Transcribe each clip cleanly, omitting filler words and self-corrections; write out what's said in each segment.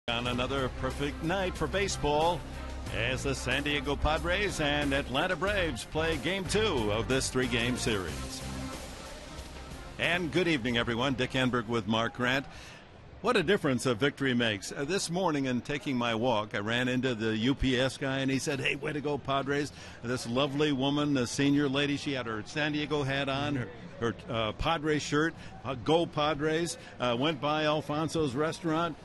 On another perfect night for baseball as the San Diego Padres and Atlanta Braves play Game 2 of this 3-game series. And good evening, everyone. Dick Enberg with Mark Grant. What a difference a victory makes. This morning in taking my walk, I ran into the UPS guy, and he said, "Hey, way to go, Padres." This lovely woman, a senior lady, she had her San Diego hat on, her Padres shirt, Go Padres, went by Alfonso's restaurant.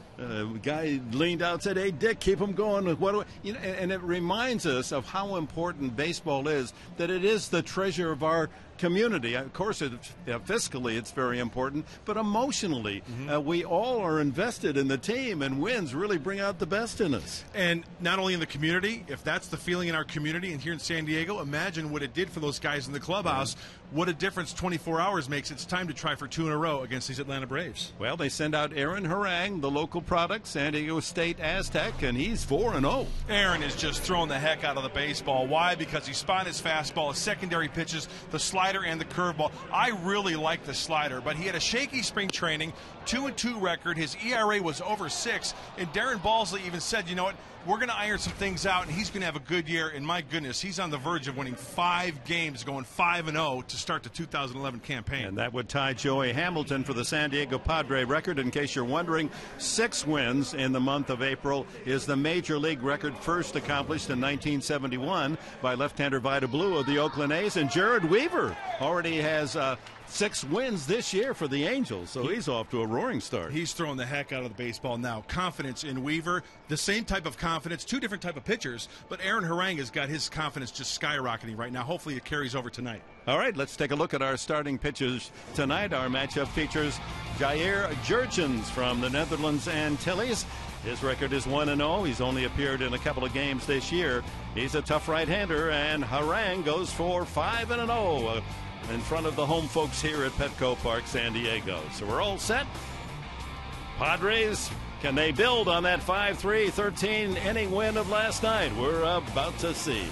Guy leaned out and said, "Hey, Dick, keep them going." And it reminds us of how important baseball is, that it is the treasure of our community. Of course, fiscally it's very important, but emotionally, we all are invested in the team, and wins really bring out the best in us. And not only in the community, if that's the feeling in our community and here in San Diego, imagine what it did for those guys in the clubhouse. What a difference 24 hours makes. It's time to try for 2 in a row against these Atlanta Braves. Well, they send out Aaron Harang, the local product, San Diego State Aztec, and he's 4-0. Aaron is just throwing the heck out of the baseball. Why? Because he's spotting his fastball, his secondary pitches, the slider and the curveball. I really like the slider, but he had a shaky spring training, 2-2 record. His ERA was over 6, and Darren Balsley even said, you know what, we're going to iron some things out, and he's going to have a good year. And my goodness, he's on the verge of winning 5 games, going 5-0 to start the 2011 campaign. And that would tie Joey Hamilton for the San Diego Padre record. In case you're wondering, 6 wins in the month of April is the major league record, first accomplished in 1971 by left-hander Vida Blue of the Oakland A's. And Jared Weaver already has 6 wins this year for the Angels, so he's off to a roaring start. He's throwing the heck out of the baseball now. Confidence in Weaver, the same type of confidence, 2 different type of pitchers, but Aaron Harang has got his confidence just skyrocketing right now. Hopefully it carries over tonight. All right, let's take a look at our starting pitchers tonight. Our matchup features Jair Jurgens from the Netherlands Antilles. His record is 1-0. He's only appeared in a couple of games this year. He's a tough right-hander, and Harang goes for 5-0. In front of the home folks here at Petco Park, San Diego. So we're all set. Padres, can they build on that 5-3 13-inning win of last night? We're about to see.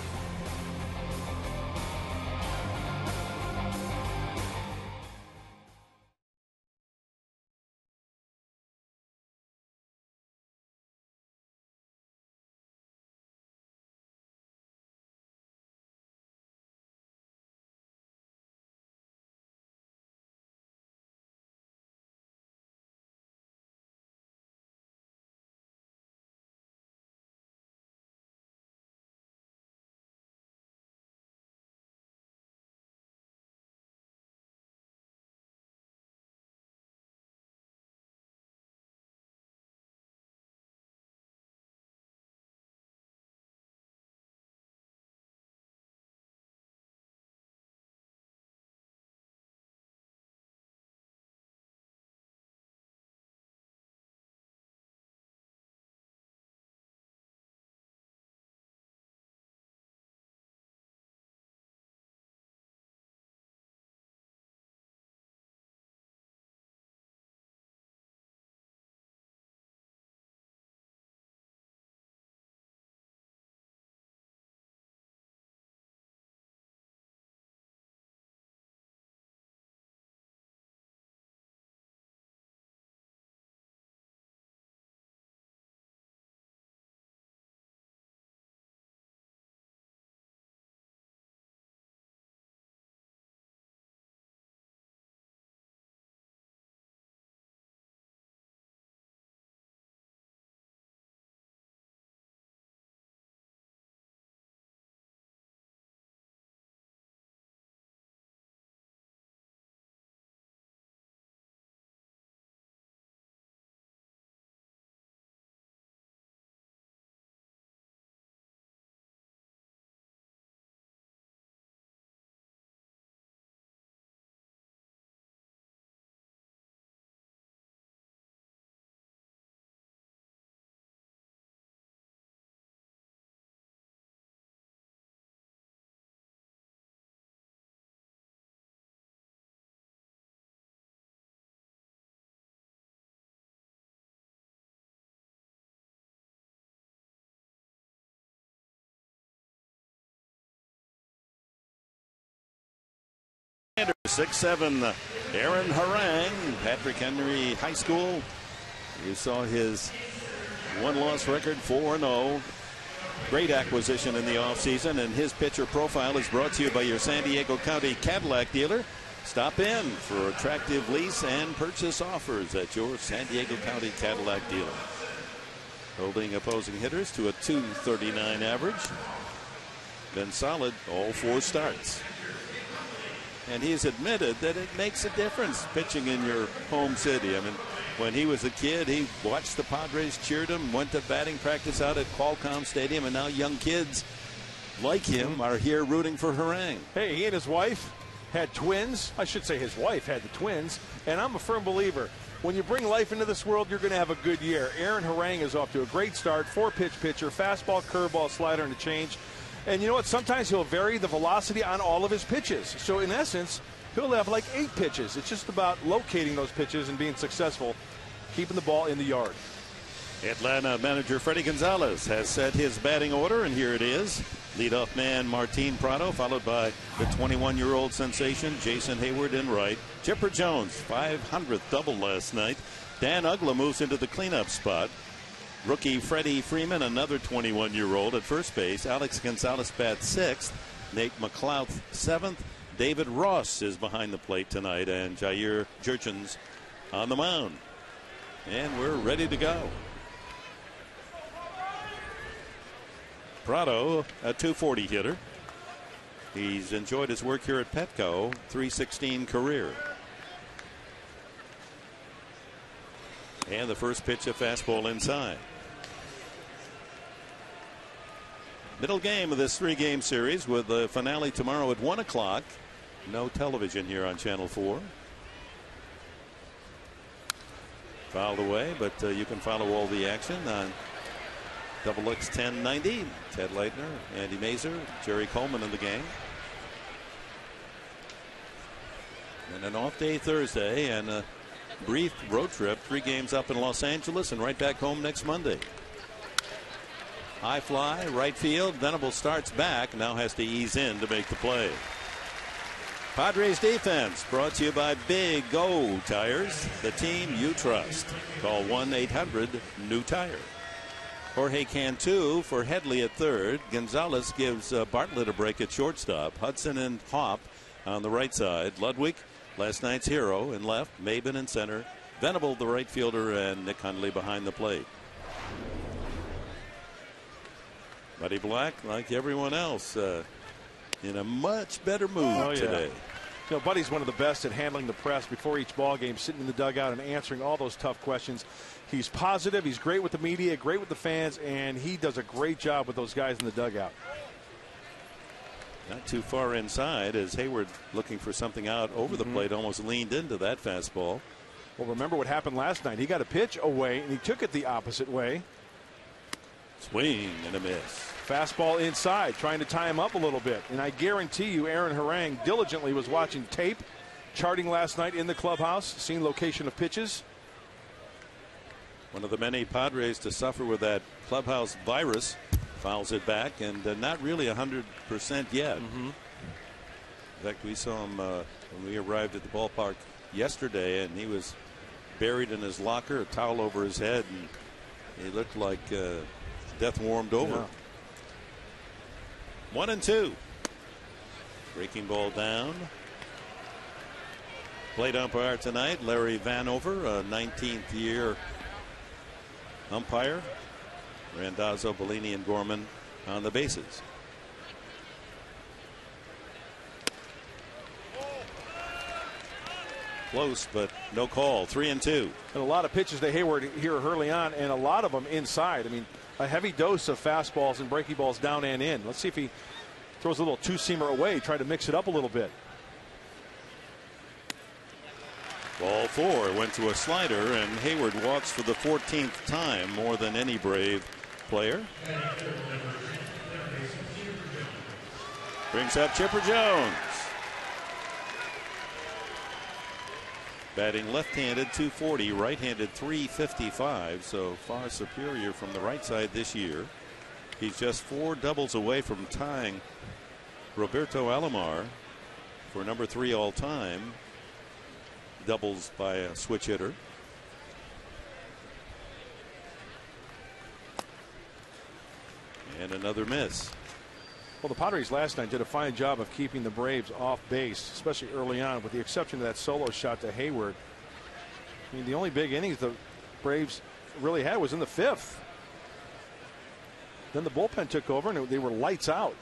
Sanders, 6'7", Aaron Harang, Patrick Henry High School. You saw his 1-loss record, 4-0. Great acquisition in the offseason, and his pitcher profile is brought to you by your San Diego County Cadillac dealer. Stop in for attractive lease and purchase offers at your San Diego County Cadillac dealer. Holding opposing hitters to a .239 average. Been solid all 4 starts. And he's admitted that it makes a difference pitching in your home city. I mean, when he was a kid, he watched the Padres, cheered him, went to batting practice out at Qualcomm Stadium, and now young kids like him are here rooting for Harang. Hey, he and his wife had twins. I should say his wife had the twins. And I'm a firm believer, when you bring life into this world, you're going to have a good year. Aaron Harang is off to a great start. 4-pitch pitcher, fastball, curveball, slider, and a change. And you know what? Sometimes he'll vary the velocity on all of his pitches. So in essence, he'll have like 8 pitches. It's just about locating those pitches and being successful, keeping the ball in the yard. Atlanta manager Freddie Gonzalez has set his batting order, and here it is. Leadoff man Martin Prado, followed by the 21-year-old sensation Jason Hayward in right. Chipper Jones, 500th double last night. Dan Uggla moves into the cleanup spot. Rookie Freddie Freeman, another 21-year-old at first base. Alex Gonzalez bats 6th. Nate McLouth 7th. David Ross is behind the plate tonight, and Jair Jurchens on the mound. And we're ready to go. Prado, a .240 hitter. He's enjoyed his work here at Petco, .316 career. And the first pitch, a fastball inside. Middle game of this 3-game series with the finale tomorrow at 1 o'clock. No television here on Channel 4. Fouled away, but you can follow all the action on XX 1090. Ted Leitner, Andy Mazer, Jerry Coleman in the game. And an off day Thursday and a brief road trip. 3 games up in Los Angeles and right back home next Monday. High fly, right field. Venable starts back, now has to ease in to make the play. Padres defense brought to you by Big O Tires, the team you trust. Call 1-800-NEW-TIRE. Jorge Cantu for Headley at third. Gonzalez gives Bartlett a break at shortstop. Hudson and Hopp on the right side. Ludwig, last night's hero, in left. Maben in center. Venable, the right fielder, and Nick Hundley behind the plate. Buddy Black, like everyone else, in a much better mood today. You know, Buddy's one of the best at handling the press before each ball game, sitting in the dugout and answering all those tough questions. He's positive. He's great with the media, great with the fans, and he does a great job with those guys in the dugout. Not too far inside as Hayward, looking for something out over the plate, almost leaned into that fastball. Well, remember what happened last night. He got a pitch away, and he took it the opposite way. Swing and a miss. Fastball inside, trying to tie him up a little bit. And I guarantee you Aaron Harang diligently was watching tape, charting last night in the clubhouse, seeing location of pitches. One of the many Padres to suffer with that clubhouse virus. Fouls it back, and not really 100% yet. In fact, we saw him when we arrived at the ballpark yesterday, and he was buried in his locker, a towel over his head, and he looked like death warmed over. 1-2. Breaking ball down. Plate umpire tonight, Larry Vanover, a 19th year umpire. Randazzo, Bellini, and Gorman on the bases. Close, but no call. 3-2. And a lot of pitches to Hayward here early on, and a lot of them inside. I mean, a heavy dose of fastballs and breaking balls down and in. Let's see if he throws a little two-seamer away, try to mix it up a little bit. Ball 4 went to a slider, and Hayward walks for the 14th time, more than any Brave player. Brings up Chipper Jones. Batting left-handed, 240, right-handed, 355, so far superior from the right side this year. He's just 4 doubles away from tying Roberto Alomar for number 3 all-time. Doubles by a switch hitter. And another miss. Well, the Padres last night did a fine job of keeping the Braves off base, especially early on, with the exception of that solo shot to Hayward. I mean, the only big innings the Braves really had was in the 5th. Then the bullpen took over and they were lights out.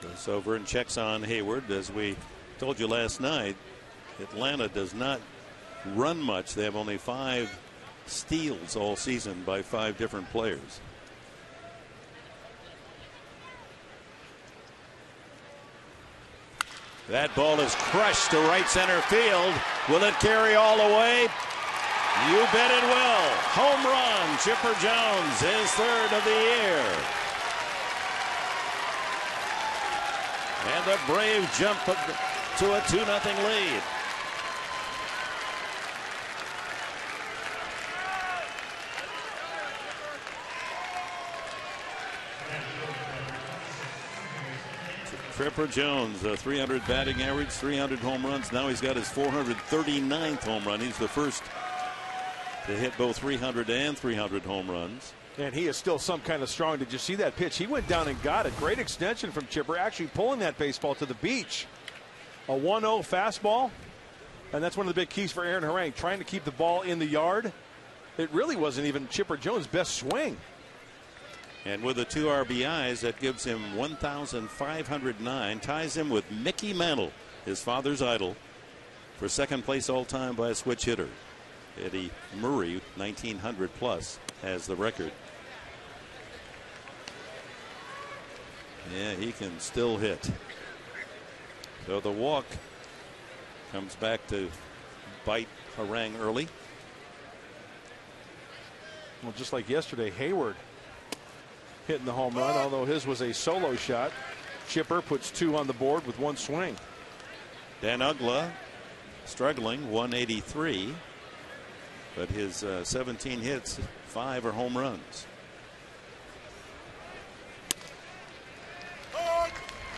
Goes over and checks on Hayward. As we told you last night, Atlanta does not run much. They have only 5 steals all season by 5 different players. That ball is crushed to right center field. Will it carry all the way? You bet it will. Home run. Chipper Jones, his 3rd of the year. And the Braves jump to a 2-0 lead. Chipper Jones, 300 batting average, 300 home runs. Now he's got his 439th home run. He's the first to hit both 300 and 300 home runs. And he is still some kind of strong. Did you see that pitch? He went down and got it. Great extension from Chipper, actually pulling that baseball to the beach. A 1-0 fastball. And that's one of the big keys for Aaron Harang, trying to keep the ball in the yard. It really wasn't even Chipper Jones' best swing. And with the 2 RBIs, that gives him 1,509, ties him with Mickey Mantle, his father's idol, for 2nd place all time by a switch hitter. Eddie Murray, 1,900 plus, has the record. Yeah, he can still hit. So the walk comes back to bite Harang early. Well, just like yesterday, Hayward hitting the home run, although his was a solo shot. Chipper puts 2 on the board with 1 swing. Dan Uggla struggling, 183. But his 17 hits, 5 are home runs.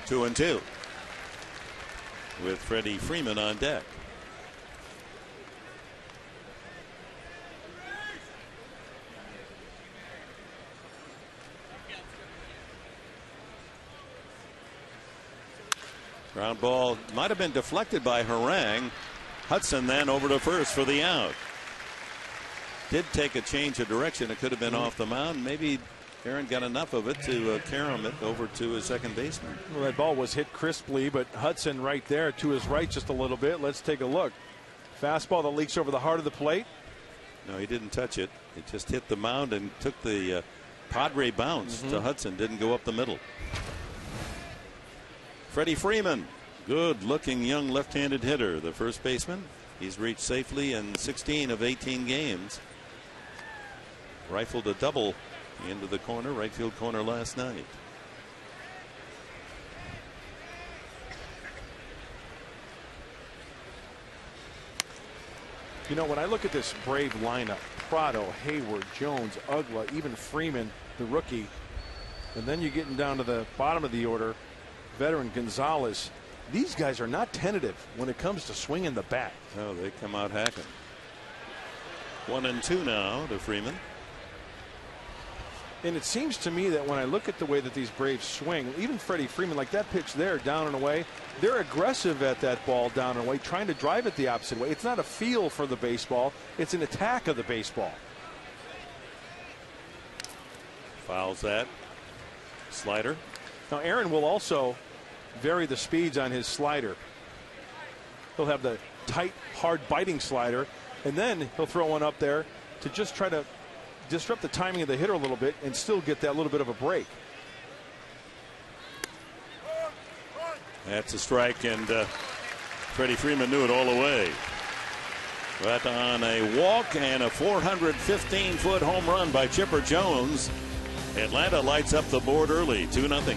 2-2 with Freddie Freeman on deck. Ground ball might have been deflected by Harang. Hudson then over to first for the out. Did take a change of direction. It could have been off the mound. Maybe Aaron got enough of it to carom it over to his second baseman. Well, that ball was hit crisply, but Hudson right there to his right just a little bit. Let's take a look. Fastball that leaks over the heart of the plate. No, he didn't touch it. It just hit the mound and took the Padre bounce to Hudson. Didn't go up the middle. Freddie Freeman, good-looking young left-handed hitter, the first baseman. He's reached safely in 16 of 18 games. Rifled a double into the corner, right field corner last night. You know, when I look at this Brave lineup, Prado, Hayward, Jones, Uggla, even Freeman, the rookie, and then you're getting down to the bottom of the order, veteran Gonzalez. These guys are not tentative when it comes to swinging the bat. Oh, they come out hacking. 1-2 now to Freeman. And it seems to me that when I look at the way that these Braves swing, even Freddie Freeman, like that pitch there, down and away, they're aggressive at that ball down and away, trying to drive it the opposite way. It's not a feel for the baseball, it's an attack of the baseball. Fouls that. Slider. Now, Aaron will also vary the speeds on his slider. He'll have the tight, hard biting slider, and then he'll throw one up there to just try to disrupt the timing of the hitter a little bit and still get that little bit of a break. That's a strike, and Freddie Freeman knew it all the way. But on a walk and a 415-foot home run by Chipper Jones, Atlanta lights up the board early, 2-0.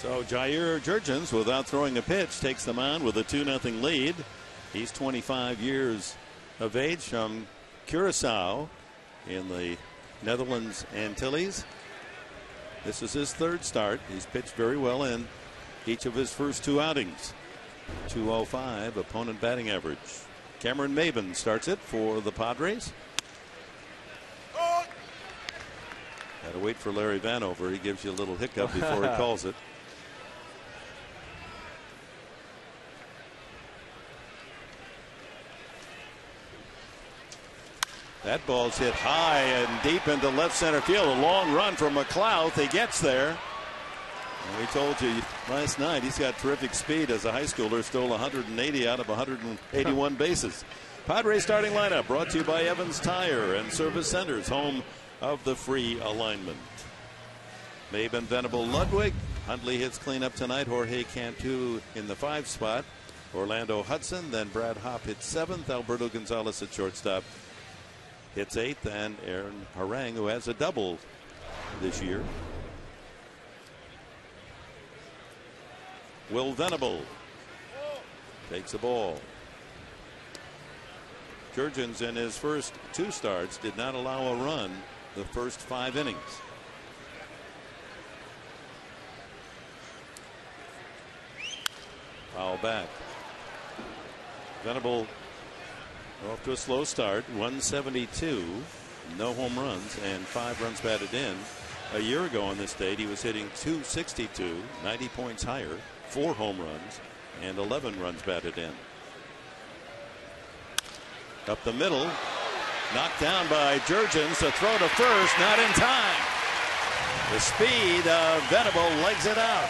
So Jair Jurgens, without throwing a pitch, takes the mound with a 2-0 lead. He's 25 years of age, from Curacao in the Netherlands Antilles. This is his third start. He's pitched very well in each of his first 2 outings. .205 opponent batting average. Cameron Maben starts it for the Padres. Got to wait for Larry Vanover. He gives you a little hiccup before he calls it. That ball's hit high and deep into left center field. A long run from McLeod. He gets there. And we told you last night he's got terrific speed. As a high schooler, stole 180 out of 181 bases. Padres starting lineup brought to you by Evans Tire and Service Centers, home of the free alignment. Maben, Venable, Ludwig. Hundley hits cleanup tonight. Jorge Cantu in the 5 spot. Orlando Hudson. Then Brad Hopp hits 7th. Alberto Gonzalez at shortstop hits 8th, and Aaron Harang, who has a double this year. Will Venable takes the ball. Jurgens, in his first 2 starts, did not allow a run the first 5 innings. Foul back. Venable off to a slow start. 172, no home runs, and 5 runs batted in. A year ago on this date, he was hitting .262, 90 points higher, 4 home runs, and 11 runs batted in. Up the middle, knocked down by Jurgens. To throw to first, not in time. The speed of Venable legs it out.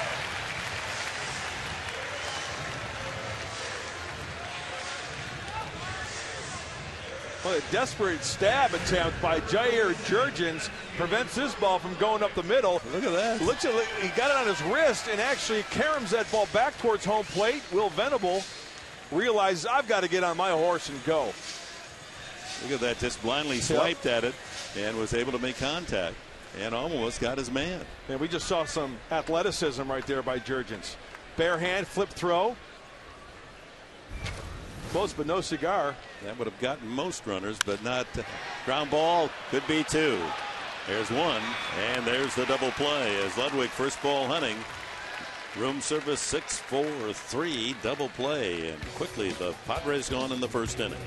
Well, a desperate stab attempt by Jair Jurgens prevents this ball from going up the middle. Look at that. He got it on his wrist and actually caroms that ball back towards home plate. Will Venable realizes, I've got to get on my horse and go. Look at that, just blindly swiped at it and was able to make contact and almost got his man. And we just saw some athleticism right there by Jurgens. Bare hand, flip throw. Close but no cigar. That would have gotten most runners, but not. Ground ball, could be 2. There's 1, and there's the double play as Ludwig, first ball hunting. Room service 6-4-3 double play, and quickly the Padres gone in the first inning.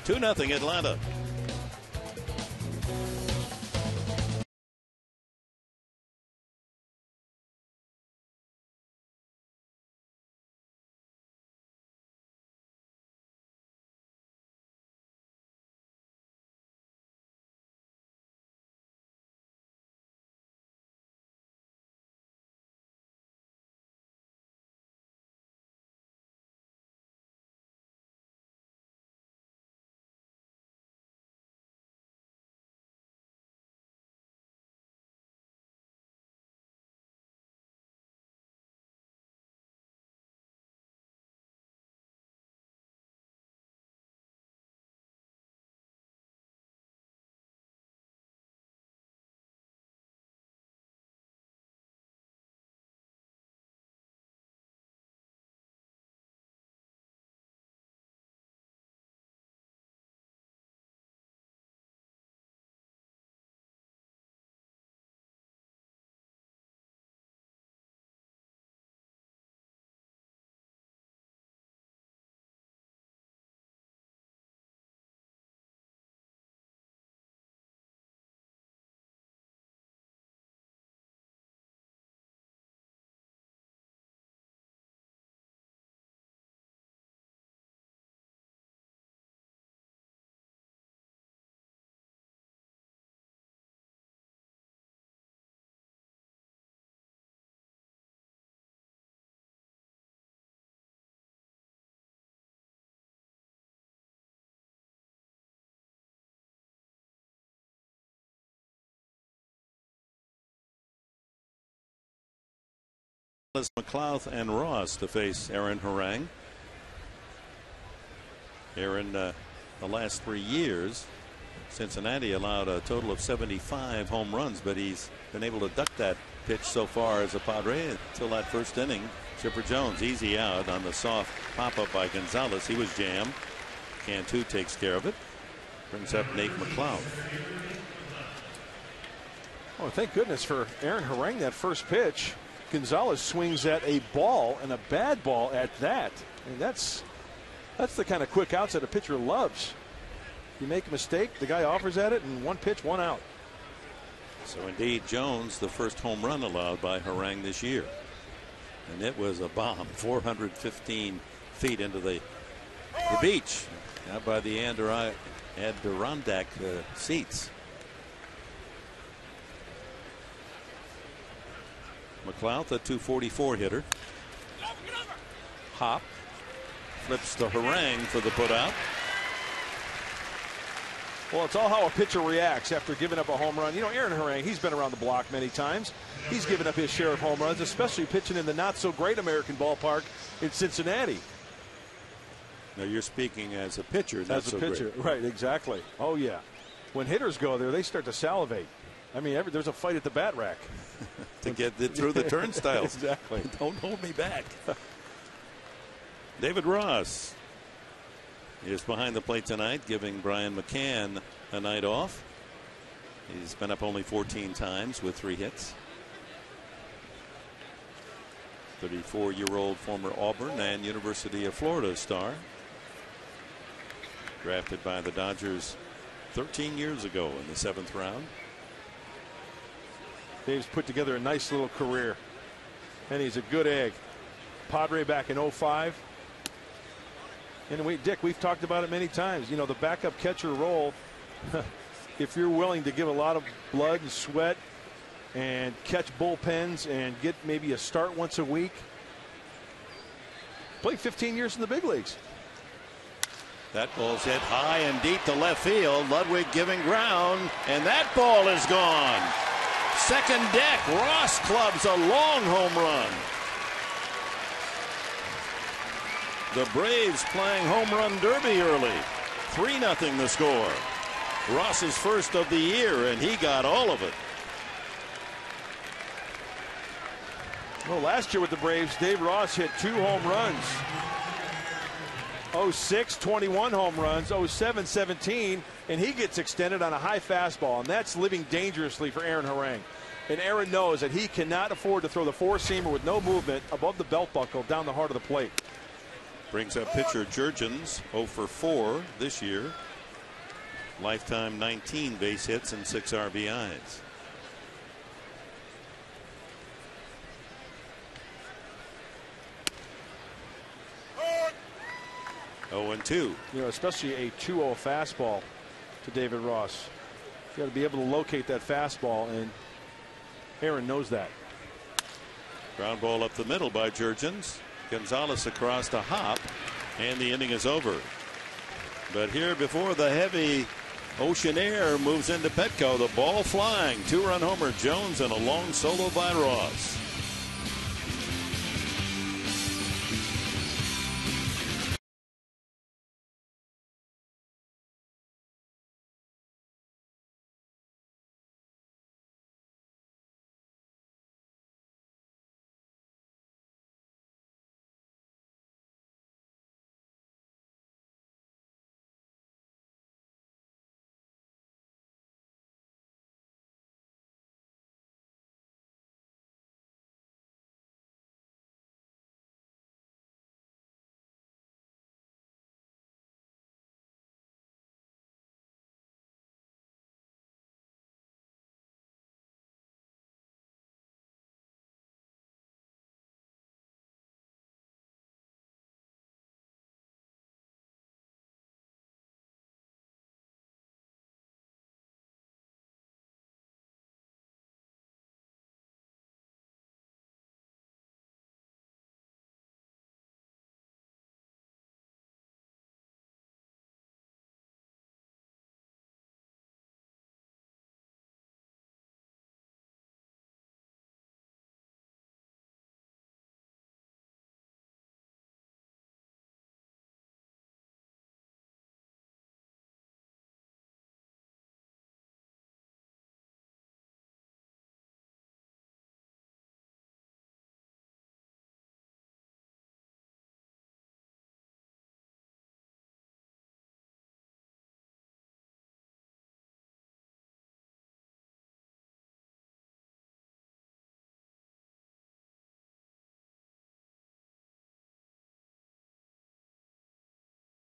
2-0 Atlanta. McLeod and Ross to face Aaron Harang. Aaron, the last 3 years, Cincinnati allowed a total of 75 home runs, but he's been able to duck that pitched so far as a Padre until that first inning. Chipper Jones easy out on the soft pop-up by Gonzalez. He was jammed. Cantu takes care of it. Brings up Nate McLeod. Oh, thank goodness for Aaron Harang that first pitch. Gonzalez swings at a ball, and a bad ball at that. And that's the kind of quick outs that a pitcher loves. You make a mistake, the guy offers at it, and one pitch, one out. So indeed, Jones, the first home run allowed by Harang this year. And it was a bomb, 415 feet into the beach, out by the Adirondack seats. McLeod, the 244 hitter. Hop flips to Harang for the putout. Well, it's all how a pitcher reacts after giving up a home run. You know, Aaron Harang, he's been around the block many times. He's given up his share of home runs, especially pitching in the not-so-great American ballpark in Cincinnati. Now, you're speaking as a pitcher, not as a so pitcher, great. Right, exactly. Oh, yeah. When hitters go there, they start to salivate. I mean, there's a fight at the bat rack. To get through the turnstiles. Exactly. Don't hold me back. David Ross is behind the plate tonight, giving Brian McCann a night off. He's been up only 14 times with 3 hits. 34-year-old former Auburn and University of Florida star. Drafted by the Dodgers 13 years ago in the 7th round. Dave's put together a nice little career, and he's a good egg. Padre back in 05. And Dick, we've talked about it many times. You know, the backup catcher role, if you're willing to give a lot of blood and sweat and catch bullpens and get maybe a start once a week, play 15 years in the big leagues. That ball's hit high and deep to left field. Ludwig giving ground, and that ball is gone. Second deck, Ross clubs a long home run. The Braves playing home run derby early. 3-0 the score. Ross's first of the year, and he got all of it. Well, last year with the Braves, Dave Ross hit 2 home runs. 06, 21 home runs. 07, 17, and he gets extended on a high fastball, and that's living dangerously for Aaron Harang. And Aaron knows that he cannot afford to throw the 4-seamer with no movement above the belt buckle down the heart of the plate. Brings up pitcher Jurgens, 0 for 4 this year. Lifetime 19 base hits and 6 RBIs. Oh, and 2. You know, especially a 2-0 fastball to David Ross. You got to be able to locate that fastball, and Aaron knows that. Ground ball up the middle by Jurgens. Gonzalez across to Hop, and the inning is over. But here, before the heavy ocean air moves into Petco, the ball flying. 2-run homer Jones and a long solo by Ross.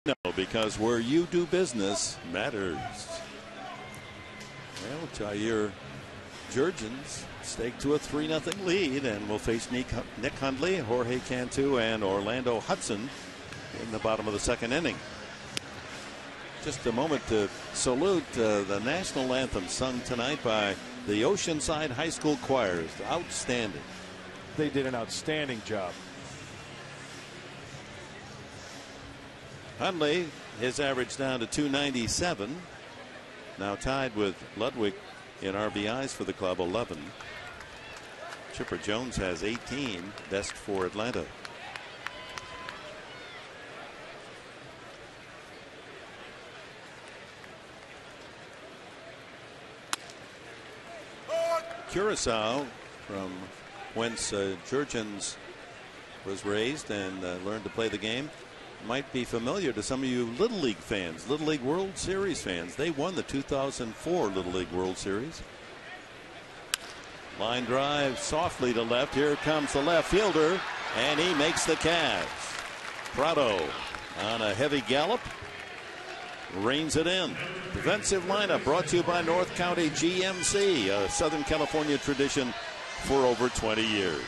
No, because where you do business matters. Well, Jair Jurgens staked to a 3-0 lead and will face Nick Hundley, Jorge Cantu, and Orlando Hudson in the bottom of the second inning. Just a moment to salute the national anthem sung tonight by the Oceanside High School choirs. Outstanding. They did an outstanding job. Hundley, his average down to 297. Now tied with Ludwig in RBIs for the club, 11. Chipper Jones has 18, best for Atlanta. Curacao, from whence Jurgens was raised and learned to play the game, might be familiar to some of you Little League fans, Little League World Series fans. They won the 2004 Little League World Series. Line drive softly to left. Here comes the left fielder, and he makes the catch. Prado on a heavy gallop reins it in. Defensive lineup brought to you by North County GMC, a Southern California tradition for over 20 years.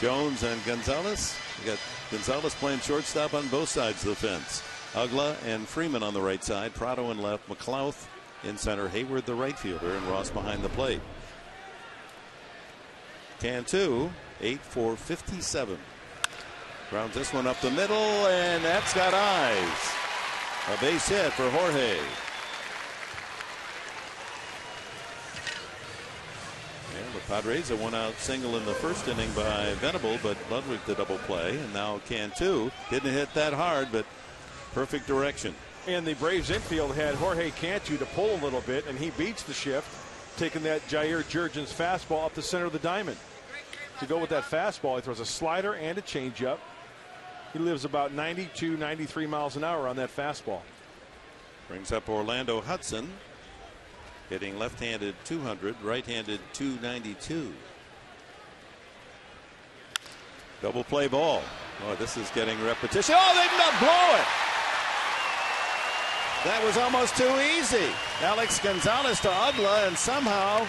Jones and Gonzalez. We got Gonzalez playing shortstop on both sides of the fence. Ugla and Freeman on the right side. Prado in left. McLouth in center. Hayward the right fielder, and Ross behind the plate. Cantu 8 for 57. Grounds this one up the middle, and that's got eyes. A base hit for Jorge. And the Padres, a one-out single in the first inning by Venable, but Ludwig the double play. And now Cantu didn't hit that hard, but perfect direction. And the Braves infield had Jorge Cantu to pull a little bit, and he beats the shift, taking that Jair Jurgens fastball up the center of the diamond. To go with that fastball, he throws a slider and a changeup. He lives about 92, 93 miles an hour on that fastball. Brings up Orlando Hudson, hitting left-handed 200, right-handed 292. Double play ball. Oh, this is getting repetition. Oh, they did not blow it. That was almost too easy. Alex Gonzalez to Ugla, and somehow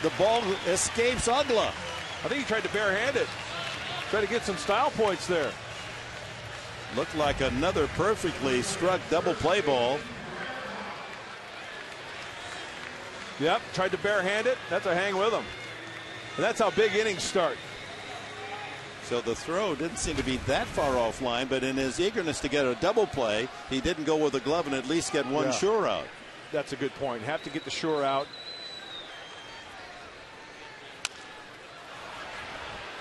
the ball escapes Ugla. I think he tried to barehand it. Try to get some style points there. Looked like another perfectly struck double play ball. Yep, tried to barehand it. That's a hang with him. And that's how big innings start. So the throw didn't seem to be that far offline, but in his eagerness to get a double play, he didn't go with a glove and at least get one sure out. That's a good point. Have to get the sure out.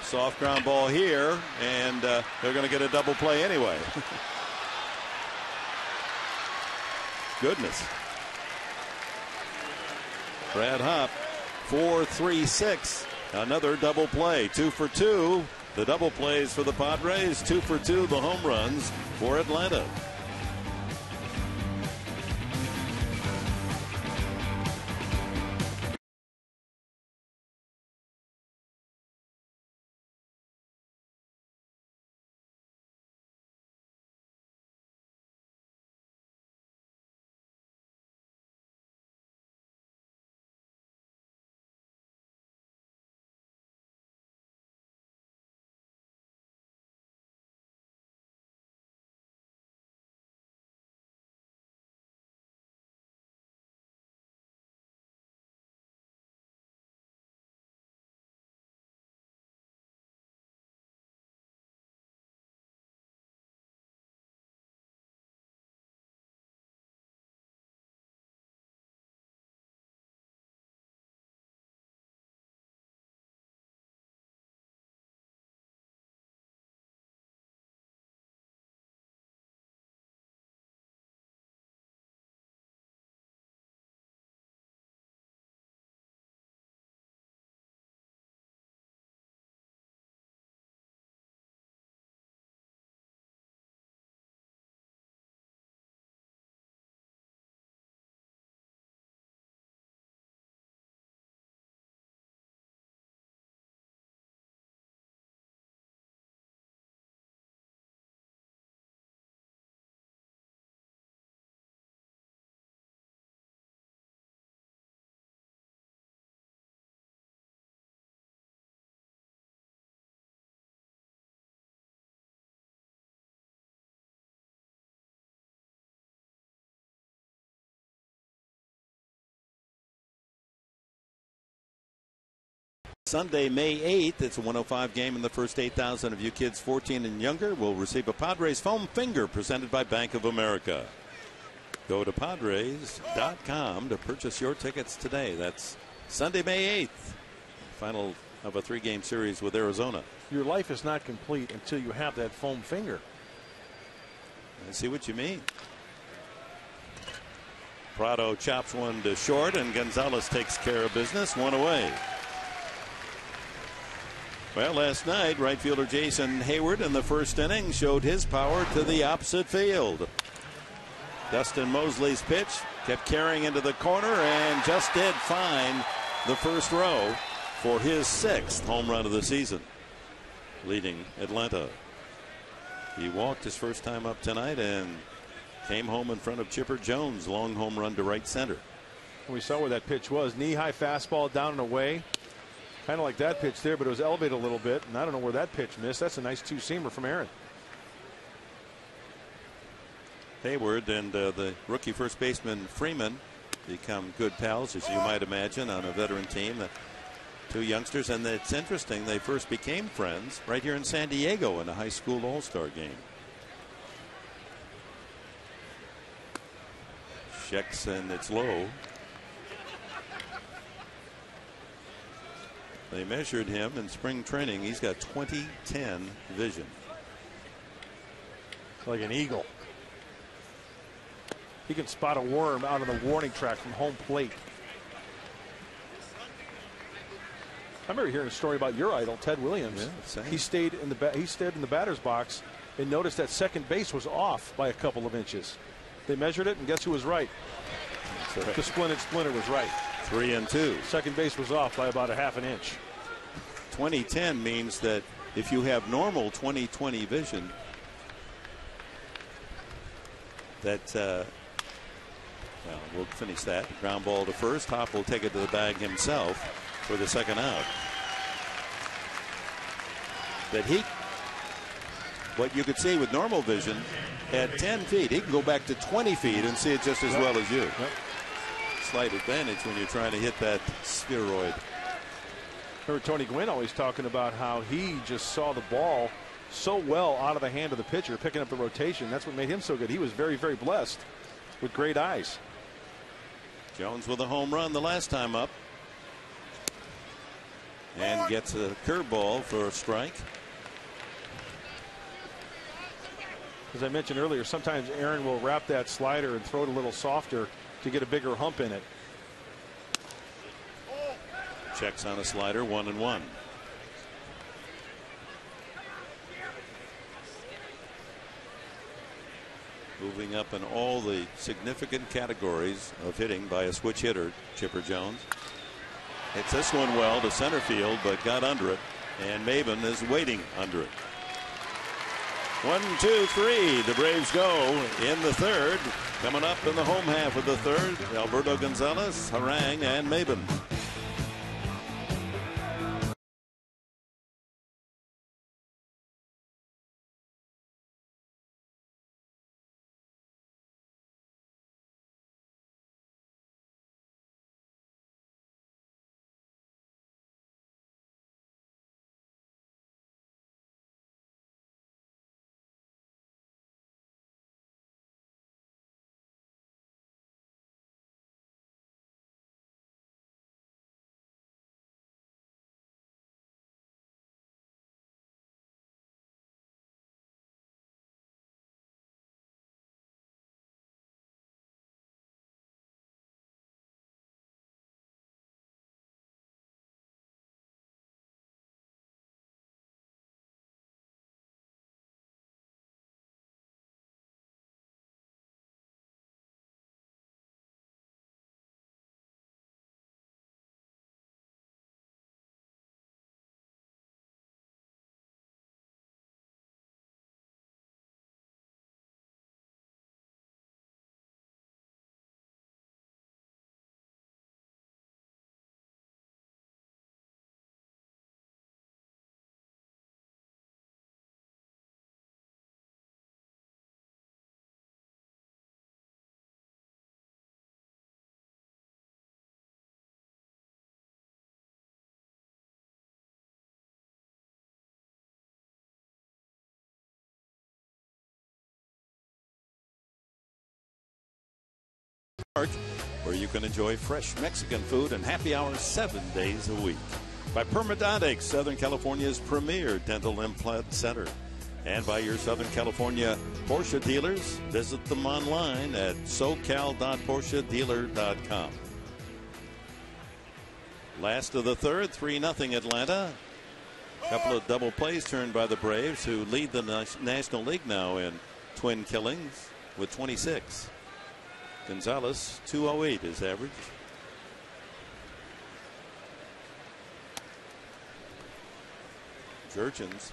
Soft ground ball here, and they're going to get a double play anyway. Goodness. Brad Hopp, 4-3-6. Another double play. 2 for 2. The double plays for the Padres. 2 for 2. The home runs for Atlanta. Sunday, May 8th. It's a 105 game, and the first 8,000 of you kids 14 and younger will receive a Padres foam finger presented by Bank of America. Go to Padres.com to purchase your tickets today. That's Sunday, May 8th. Final of a 3-game series with Arizona. Your life is not complete until you have that foam finger. I see what you mean. Prado chops one to short, and Gonzalez takes care of business. One away. Well, last night, right fielder Jason Hayward in the first inning showed his power to the opposite field. Dustin Mosley's pitch kept carrying into the corner and just did find the first row for his 6th home run of the season, leading Atlanta. He walked his first time up tonight and came home in front of Chipper Jones. Long home run to right center. We saw where that pitch was. Knee-high fastball down and away. Kind of like that pitch there, but it was elevated a little bit, and I don't know where that pitch missed. That's a nice two-seamer from Aaron. Hayward and the rookie first baseman Freeman become good pals, as you might imagine, on a veteran team. The two youngsters, and it's interesting, they first became friends right here in San Diego in a high school all-star game. Checks, and it's low. They measured him in spring training. He's got 20/10 vision. Like an eagle. He can spot a worm out on the warning track from home plate. I remember hearing a story about your idol, Ted Williams. Yeah, he stayed in the batter's box and noticed that second base was off by a couple of inches. They measured it, and guess who was right? Right. The splinter was right. 3-2. Second base was off by about a half an inch. 20/10 means that if you have normal 20/20 vision, that well, we'll finish that. Ground ball to first. Hopp will take it to the bag himself for the second out. That what you could see with normal vision at 10 feet, he can go back to 20 feet and see it just as well as you. Yep. Slight advantage when you're trying to hit that spheroid. Remember Tony Gwynn always talking about how he just saw the ball so well out of the hand of the pitcher, picking up the rotation. That's what made him so good. He was very, very blessed with great eyes. Jones with a home run the last time up, and gets a curveball for a strike. As I mentioned earlier, sometimes Aaron will wrap that slider and throw it a little softer to get a bigger hump in it. Checks on a slider, 1-1. Moving up in all the significant categories of hitting by a switch hitter, Chipper Jones. Hits this one well to center field, but got under it, and Maven is waiting under it. 1, 2, 3. The Braves go in the third. Coming up in the home half of the third, Alberto Gonzalez, Harang, and Maven. where you can enjoy fresh Mexican food and happy hours 7 days a week. By Permadontics, Southern California's premier dental implant center. And by your Southern California Porsche dealers. Visit them online at socal.porschedealer.com. Last of the third, 3-0 Atlanta. A couple of double plays turned by the Braves, who lead the National League now in twin killings with 26. Gonzalez, 208 is average. Jurgens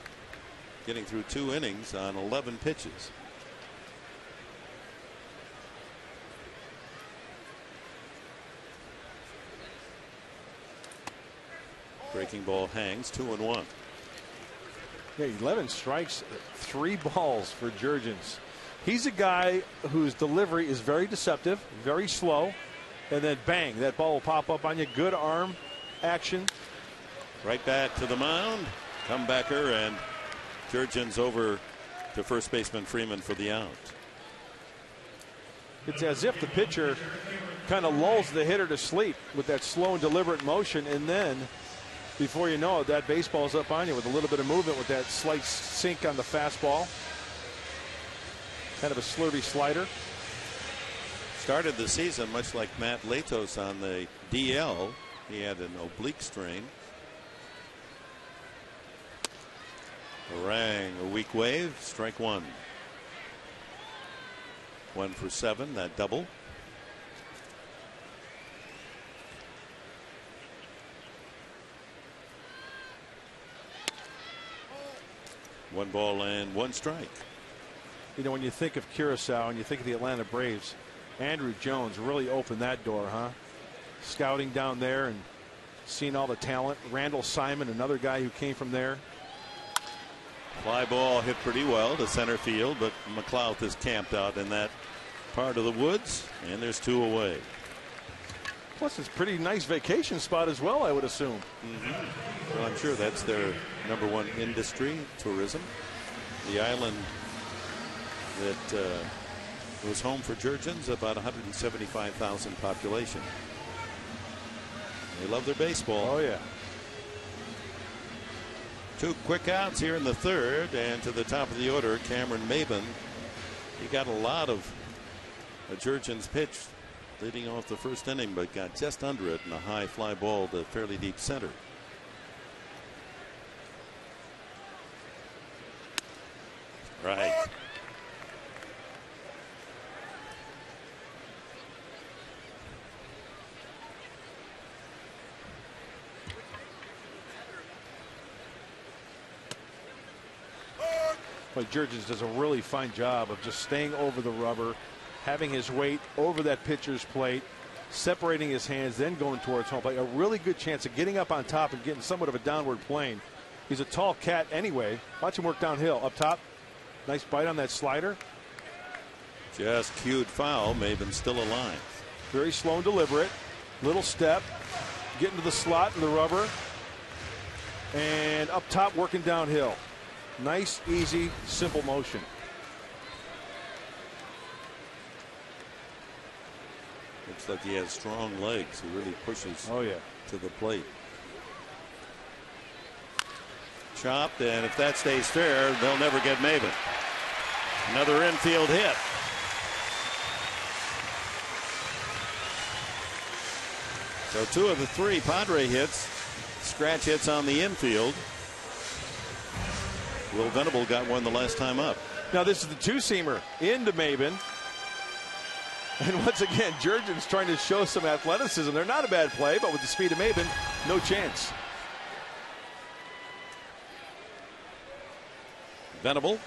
getting through 2 innings on 11 pitches. Breaking ball hangs, 2-1. Yeah, 11 strikes, 3 balls for Jurgens. He's a guy whose delivery is very deceptive, very slow, and then bang, that ball will pop up on you. Good arm action. Right back to the mound. Comebacker, and Jurgens over to first baseman Freeman for the out. It's as if the pitcher kind of lulls the hitter to sleep with that slow and deliberate motion, and then before you know it, that baseball's up on you with a little bit of movement with that slight sink on the fastball. Kind of a slurvy slider. Started the season much like Matt Latos on the DL. He had an oblique strain. Rang, a weak wave, strike 1. 1 for 7, that double. One ball and 1 strike. You know, when you think of Curacao and you think of the Atlanta Braves, Andrew Jones really opened that door, huh? Scouting down there and seeing all the talent. Randall Simon, another guy who came from there. Fly ball hit pretty well to center field, but McLeod is camped out in that part of the woods, and there's 2 away. Plus, it's a pretty nice vacation spot as well, I would assume. Well, I'm sure that's their #1 industry, tourism. The island that was home for Jurgens, about 175,000 population. They love their baseball. Oh, yeah. 2 quick outs here in the third, and to the top of the order, Cameron Maben. He got a lot of Jurgens pitch leading off the first inning, but got just under it in a high fly ball to fairly deep center. Right. But Jurgens does a really fine job of just staying over the rubber, having his weight over that pitcher's plate, separating his hands, then going towards home plate. A really good chance of getting up on top and getting somewhat of a downward plane. He's a tall cat anyway. Watch him work downhill. Up top, nice bite on that slider. Just cued foul. Maben still alive. Very slow and deliberate. Little step, getting to the slot in the rubber, and up top working downhill. Nice, easy, simple motion. Looks like he has strong legs. He really pushes to the plate. Chopped, and if that stays fair, they'll never get Maben. Another infield hit. So 2 of the 3 Padre hits, scratch hits on the infield. Will Venable got one the last time up. Now this is the 2-seamer into Maben. And once again, Jurgens trying to show some athleticism. They're not a bad play, but with the speed of Maben, no chance. Venable.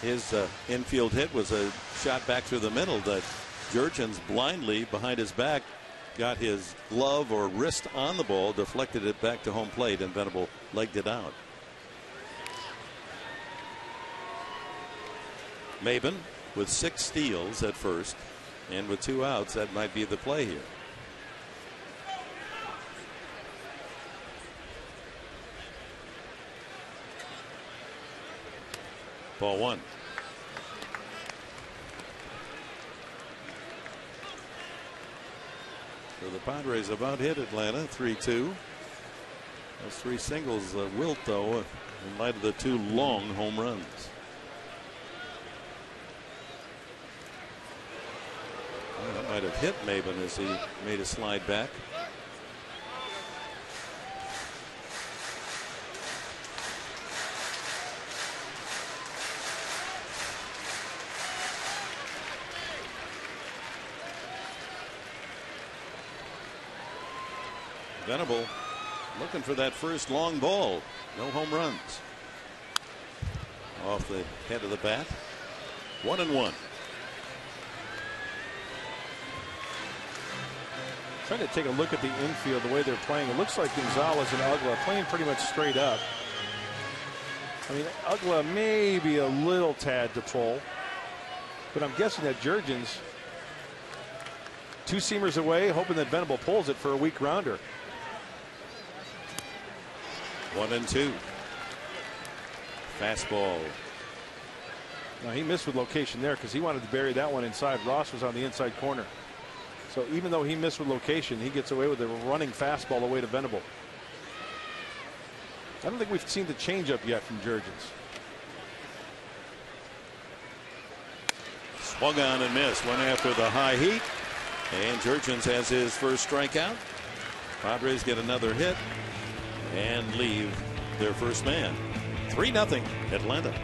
His infield hit was a shot back through the middle that Jurgens blindly behind his back got his glove or wrist on the ball, deflected it back to home plate, and Venable legged it out. Maben with 6 steals at first, and with 2 outs, that might be the play here. Ball 1. So the Padres about hit Atlanta 3-2. Those 3 singles wilt, though, in light of the 2 long home runs. Well, that might have hit Maben as he made a slide back. Venable looking for that first long ball. No home runs. Off the head of the bat. 1-1. Trying to take a look at the infield, the way they're playing. It looks like Gonzalez and Ugla playing pretty much straight up. I mean, Ugla may be a little tad to pull, but I'm guessing that Jurgens 2 seamers away, hoping that Venable pulls it for a weak rounder. 1-2. Fastball. Now he missed with location there because he wanted to bury that one inside. Ross was on the inside corner. So even though he missed with location, he gets away with a running fastball away to Venable. I don't think we've seen the changeup yet from Jurgens. Swung on and missed. Went after the high heat. And Jurgens has his first strikeout. Padres get another hit and leave their first man. 3-0 Atlanta.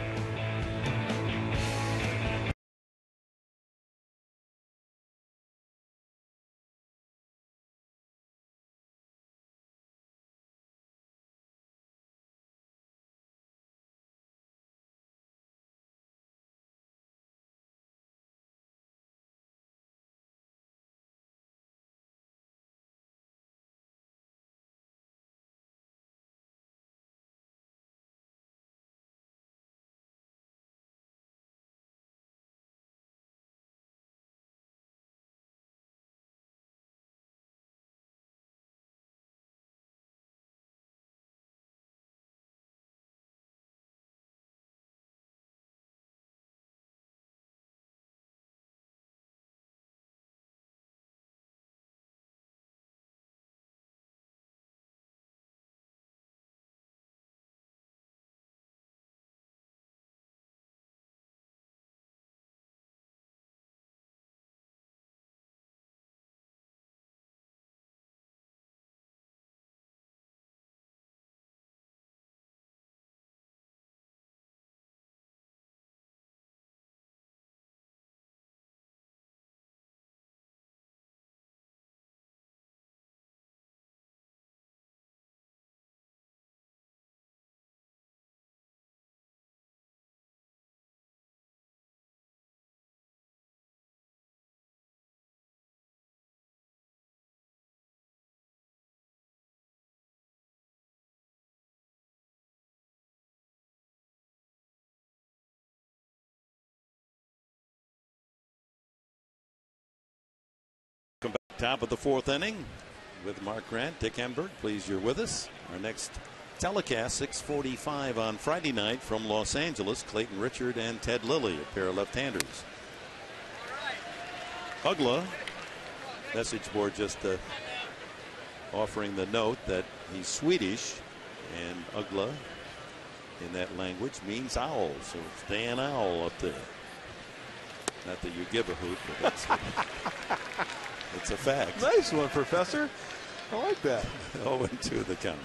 Top of the 4th inning with Mark Grant, Dick Enberg. Pleased you're with us. Our next telecast 6:45 on Friday night from Los Angeles. Clayton Richard and Ted Lilly, a pair of left-handers. Ugla, message board just offering the note that he's Swedish, and Ugla in that language means owl, so it's Dan Owl up there. Not that you give a hoot, but that's it's a fact. Nice one, Professor. I like that. 0-2 the count.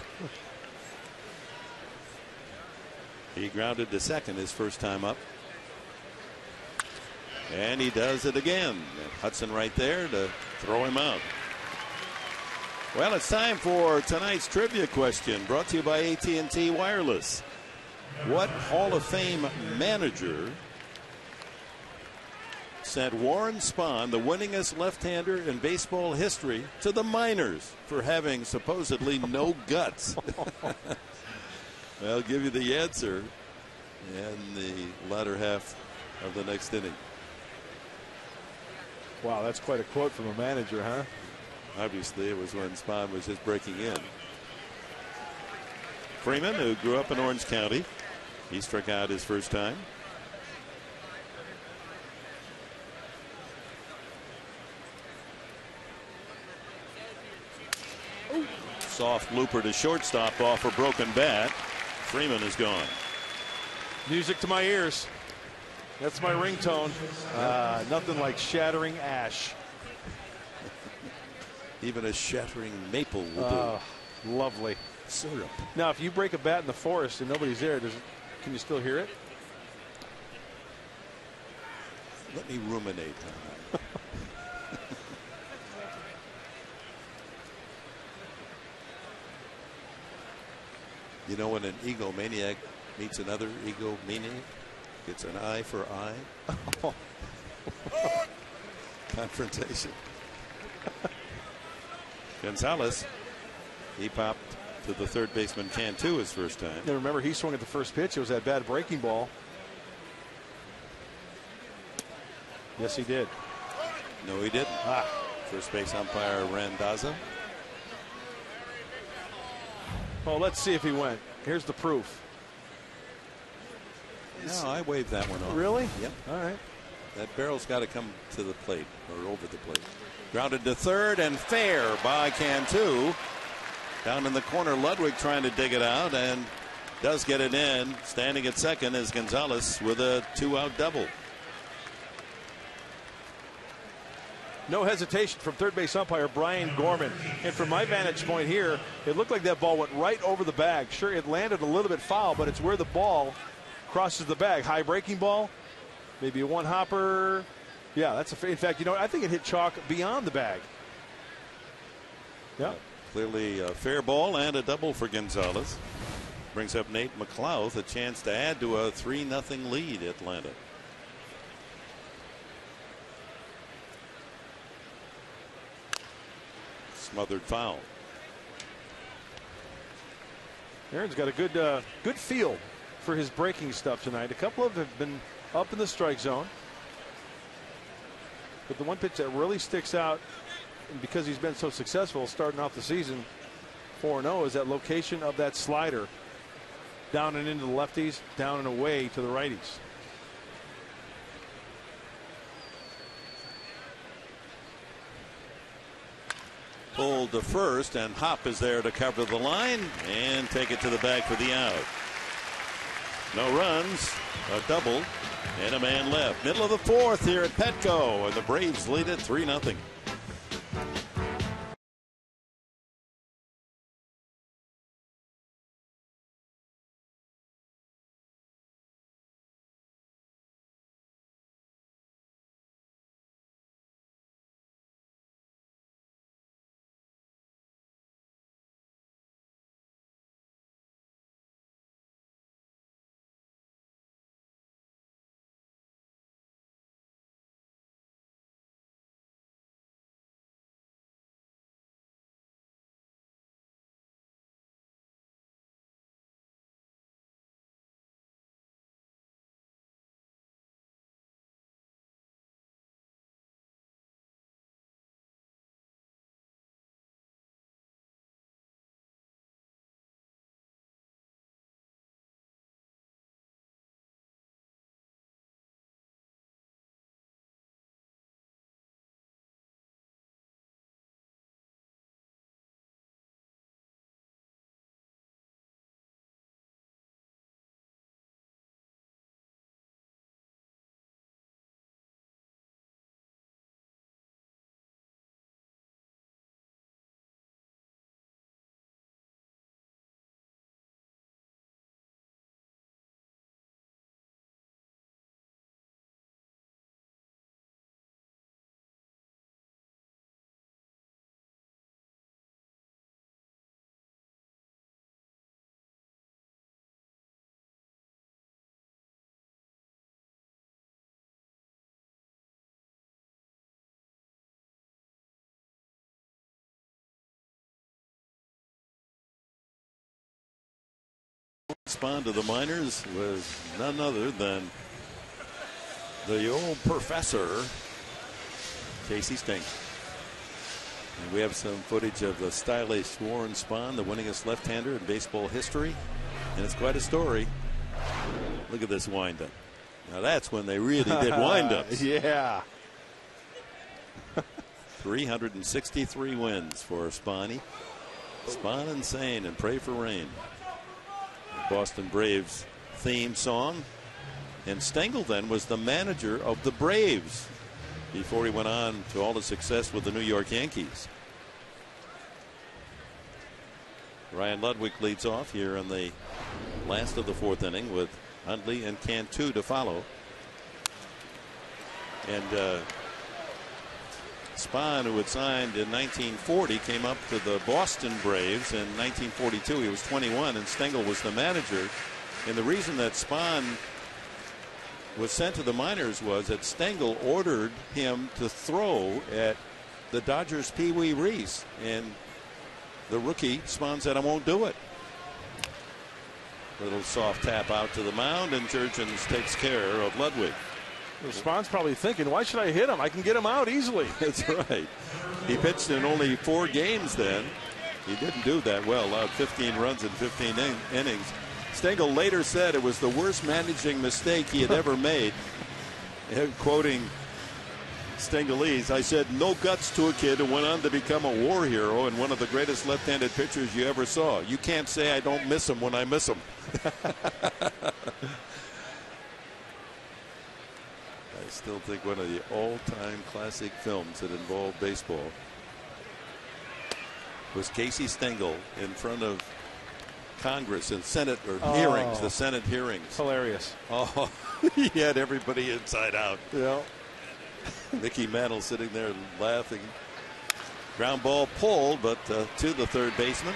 He grounded to second his first time up. And he does it again. Hudson right there to throw him out. Well, it's time for tonight's trivia question, brought to you by AT&T Wireless. What Hall of Fame manager sent Warren Spahn, the winningest left-hander in baseball history, to the minors for having supposedly no guts? Well, I'll give you the answer in the latter half of the next inning. Wow, that's quite a quote from a manager, huh? Obviously, it was when Spahn was just breaking in. Freeman, who grew up in Orange County, he struck out his first time. Soft looper to shortstop off a broken bat. Freeman is gone. Music to my ears. That's my ringtone. Nothing like shattering ash. Even a shattering maple will do. Lovely. Syrup. Now, if you break a bat in the forest and nobody's there, can you still hear it? Let me ruminate on that. You know, when an egomaniac meets another egomaniac, it's an eye for eye. Confrontation. Gonzalez, he popped to the third baseman Cantu his first time. And remember, he swung at the first pitch. It was that bad breaking ball. Yes, he did. No, he didn't. First base umpire Randazza. Oh, let's see if he went. Here's the proof. No, I waved that one off. Really? Yep. All right. That barrel's got to come to the plate or over the plate. Grounded to third and fair by Cantu. Down in the corner, Ludwig trying to dig it out and does get it in. Standing at second is Gonzalez with a 2-out double. No hesitation from third base umpire Brian Gorman. And from my vantage point here, it looked like that ball went right over the bag. Sure, it landed a little bit foul, but it's where the ball crosses the bag. High breaking ball, maybe a one hopper. Yeah, that's in fact, you know what? I think it hit chalk beyond the bag. Yeah. Clearly a fair ball and a double for Gonzalez. Brings up Nate McLouth, a chance to add to a 3-0 lead, Atlanta. Smothered foul. Aaron's got a good feel for his breaking stuff tonight. A couple of them have been up in the strike zone. But the one pitch that really sticks out, and because he's been so successful starting off the season 4-0, is that location of that slider. Down and into the lefties, down and away to the righties. Pulled to first, and Hop is there to cover the line and take it to the bag for the out. No runs, a double, and a man left. Middle of the fourth here at Petco, and the Braves lead it 3-0. Respond to the minors was none other than the old professor, Casey Stink. And we have some footage of the stylish Warren Spahn, the winningest left-hander in baseball history. And it's quite a story. Look at this windup. Now that's when they really did windups. Yeah. 363 wins for Spahny. Spahn insane and pray for rain. Boston Braves theme song. And Stengel then was the manager of the Braves before he went on to all the success with the New York Yankees. Ryan Ludwig leads off here in the last of the fourth inning with Hundley and Cantu to follow. And Spahn, who had signed in 1940, came up to the Boston Braves in 1942. He was 21, and Stengel was the manager. And the reason that Spahn was sent to the minors was that Stengel ordered him to throw at the Dodgers' Pee Wee Reese, and the rookie Spahn said, "I won't do it." Little soft tap out to the mound, and Jurgens takes care of Ludwig. Well, Spahn's probably thinking, why should I hit him? I can get him out easily. That's right. He pitched in only 4 games then. He didn't do that well, allowed 15 runs in 15 innings. Stengel later said it was the worst managing mistake he had ever made. And quoting Stengelese, "I said no guts to a kid who went on to become a war hero and one of the greatest left-handed pitchers you ever saw. You can't say I don't miss him when I miss him." I still think one of the all-time classic films that involved baseball was Casey Stengel in front of Congress and Senate hearings, the Senate hearings. Hilarious. Oh, he had everybody inside out. Yeah. Mickey Mantle sitting there laughing. Ground ball pulled, but to the third baseman.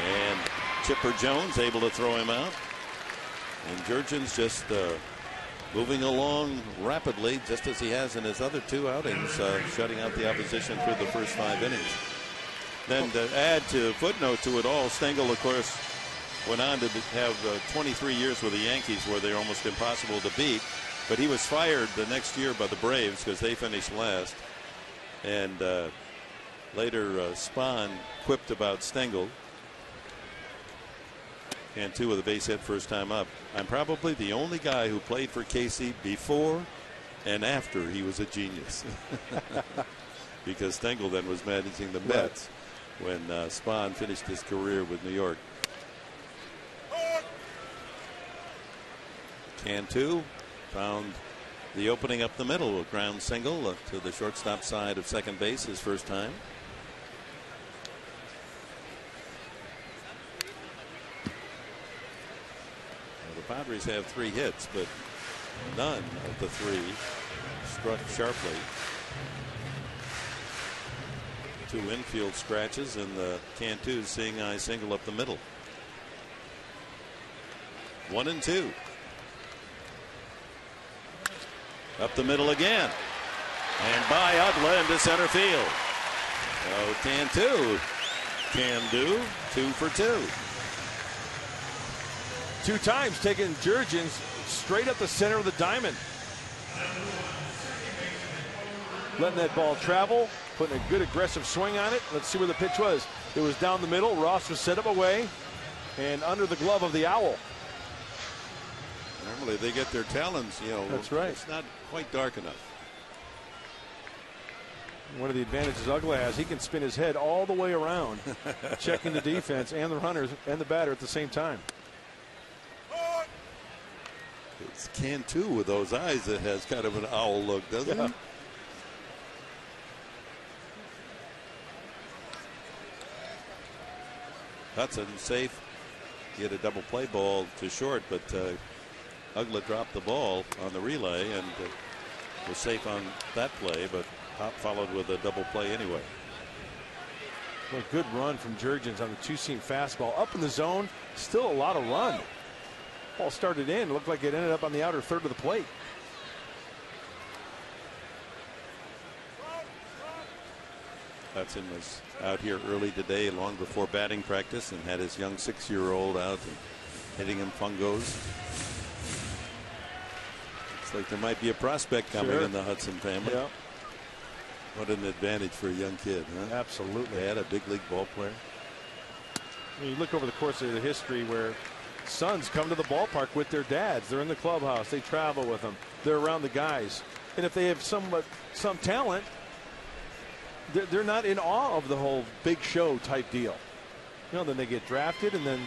And Chipper Jones able to throw him out. And Jurgens just moving along rapidly, just as he has in his other 2 outings, shutting out the opposition through the first 5 innings. Then to add to footnote to it all, Stengel, of course, went on to have 23 years with the Yankees where they're almost impossible to beat. But he was fired the next year by the Braves because they finished last. And later Spahn quipped about Stengel. And 2 with a base hit first time up. "I'm probably the only guy who played for Casey before and after he was a genius." Because Stengel then was managing the Mets when Spahn finished his career with New York. Cantu found the opening up the middle, a ground single to the shortstop side of second base his first time. Well, the Padres have 3 hits, but none of the 3 struck sharply. 2 infield scratches, and the Cantu seeing eye single up the middle. 1-2. Up the middle again. And by Uggla into center field. So Cantu can do 2 for 2. 2 times taking Jurgens straight up the center of the diamond. Letting that ball travel, putting a good aggressive swing on it. Let's see where the pitch was. It was down the middle. Ross was set up away and under the glove of the Owl. Normally they get their talons, That's right. It's not quite dark enough. One of the advantages Uggla has, he can spin his head all the way around, checking the defense and the runners and the batter at the same time. It's Cantu with those eyes that has kind of an owl look, doesn't it? Hudson safe. He had a double play ball to short, but Uggla dropped the ball on the relay and was safe on that play, but Hop followed with a double play anyway. Well, good run from Jurgens on the 2-seam fastball. Up in the zone, still a lot of run. Ball started in, looked like it ended up on the outer third of the plate. Hudson was out here early today, long before batting practice, and had his young 6-year-old out and hitting him fungos. Looks like there might be a prospect coming in the Hudson family. Yeah. What an advantage for a young kid, huh? Absolutely. They had a big league ball player. You look over the course of the history where sons come to the ballpark with their dads. They're in the clubhouse. They travel with them. They're around the guys. And if they have some talent, they're not in awe of the whole big show type deal. You know, then they get drafted and then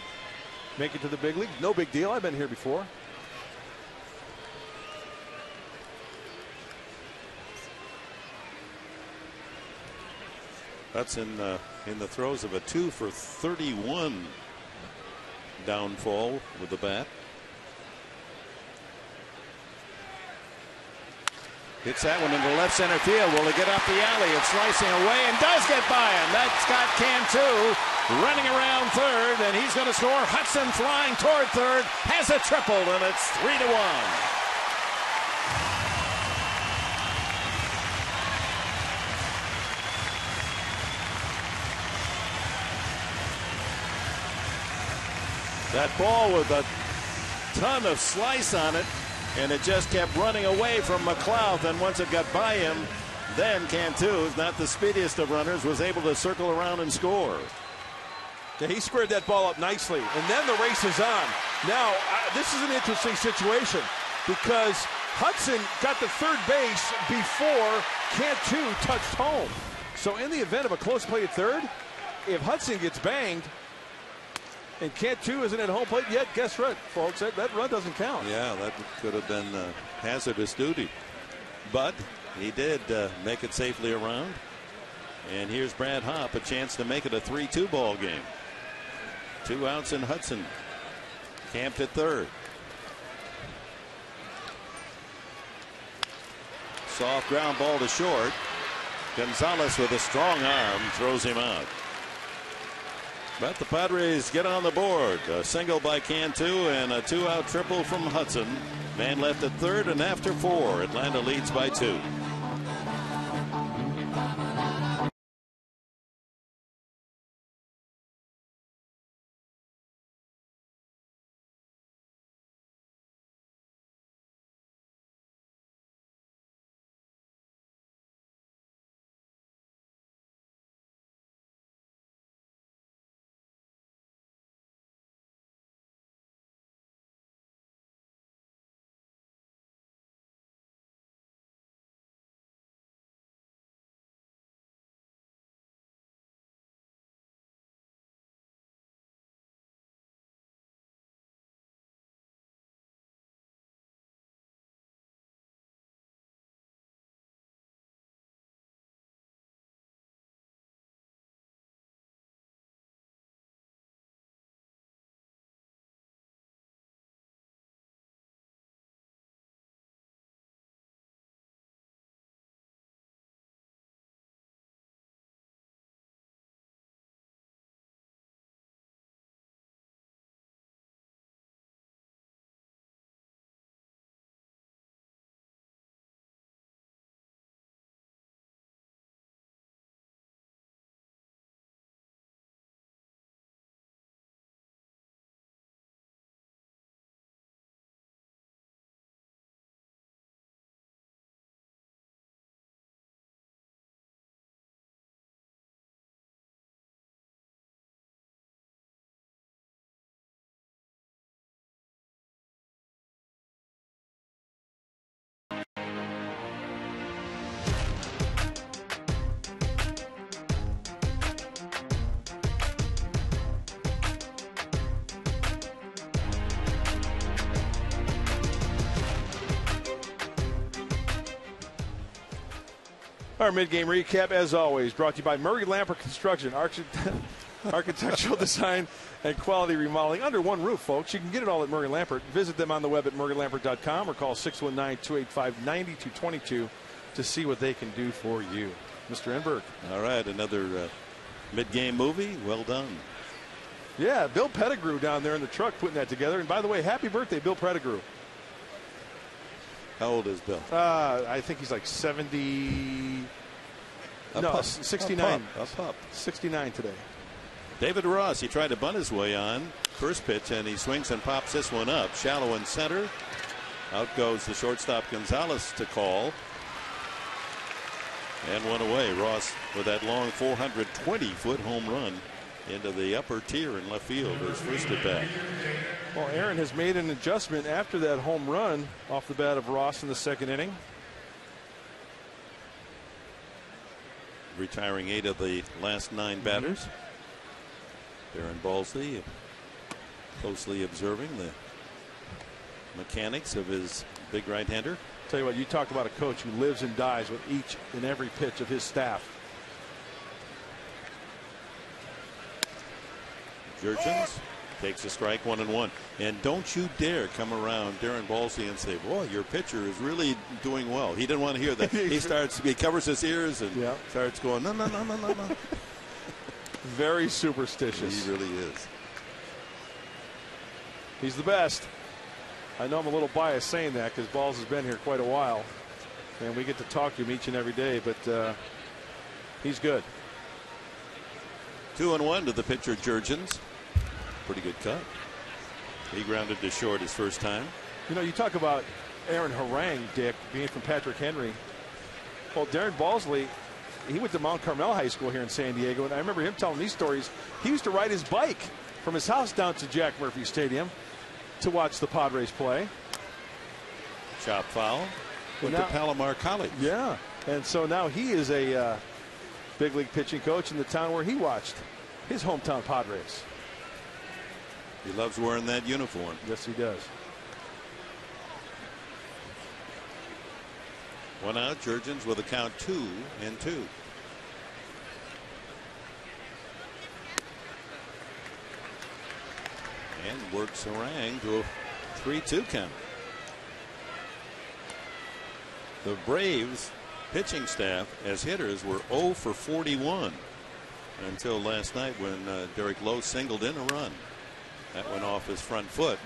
make it to the big league. No big deal. I've been here before. Hudson in the throes of a 2 for 31 downfall with the bat. Hits that one into left center field. Will he get up the alley? It's slicing away and does get by him. That's got Cantu running around third, and he's going to score. Hudson flying toward third, has a triple, and it's 3-1. That ball with a ton of slice on it, and it just kept running away from McLeod. And once it got by him, then Cantu, who's not the speediest of runners, was able to circle around and score. Yeah, he squared that ball up nicely, and then the race is on. Now, this is an interesting situation because Hudson got to third base before Cantu touched home. So in the event of a close play at third, if Hudson gets banged, and Cantu isn't at home plate yet, guess what, folks? That run doesn't count. Yeah, that could have been hazardous duty. But he did make it safely around. And here's Brad Hopp, a chance to make it a 3-2 ball game. 2 outs in Hudson. Camped at third. Soft ground ball to short. Gonzalez with a strong arm throws him out. But the Padres get on the board. A single by Cantu and a 2-out triple from Hudson. Man left at third, and after 4, Atlanta leads by 2. Our mid-game recap, as always, brought to you by Murray Lampert Construction, architectural design and quality remodeling under one roof, folks. You can get it all at Murray Lampert. Visit them on the web at murraylampert.com or call 619-285-9222 to see what they can do for you. Mr. Enberg. All right, another mid-game movie. Well done. Yeah, Bill Pettigrew down there in the truck putting that together. And by the way, happy birthday, Bill Pettigrew. How old is Bill? I think he's like 70. Pup. 69. A pup. 69 today. David Ross, he tried to bunt his way on. First pitch, and he swings and pops this one up. Shallow in center. Out goes the shortstop Gonzalez to call. And one away. Ross with that long 420-foot home run into the upper tier in left field, his first at bat. Well, Aaron has made an adjustment after that home run off the bat of Ross in the second inning. Retiring 8 of the last 9 batters. Darren Balsley closely observing the mechanics of his big right-hander. Tell you what, you talk about a coach who lives and dies with each and every pitch of his staff. Jurgens takes a strike, 1-1. And don't you dare come around Darren Balsley and say, boy, your pitcher is really doing well. He didn't want to hear that. He covers his ears and starts going, no. Very superstitious. He really is. He's the best. I know I'm a little biased saying that because Balls has been here quite a while. And we get to talk to him each and every day, but he's good. 2-1 to the pitcher, Jurgens. Pretty good cut. He grounded to short his first time. You know, you talk about Aaron Harang, Dick, being from Patrick Henry. Well, Darren Balsley, he went to Mount Carmel High School here in San Diego, and I remember him telling these stories. He used to ride his bike from his house down to Jack Murphy Stadium to watch the Padres play. Chop foul. Went to Palomar College. Yeah, and so now he is a big league pitching coach in the town where he watched his hometown Padres. He loves wearing that uniform. Yes, he does. 1 out. Jurgens with a count 2-2. And works Harang to a 3-2 count. The Braves pitching staff as hitters were 0 for 41 until last night when Derek Lowe singled in a run. That went off his front foot.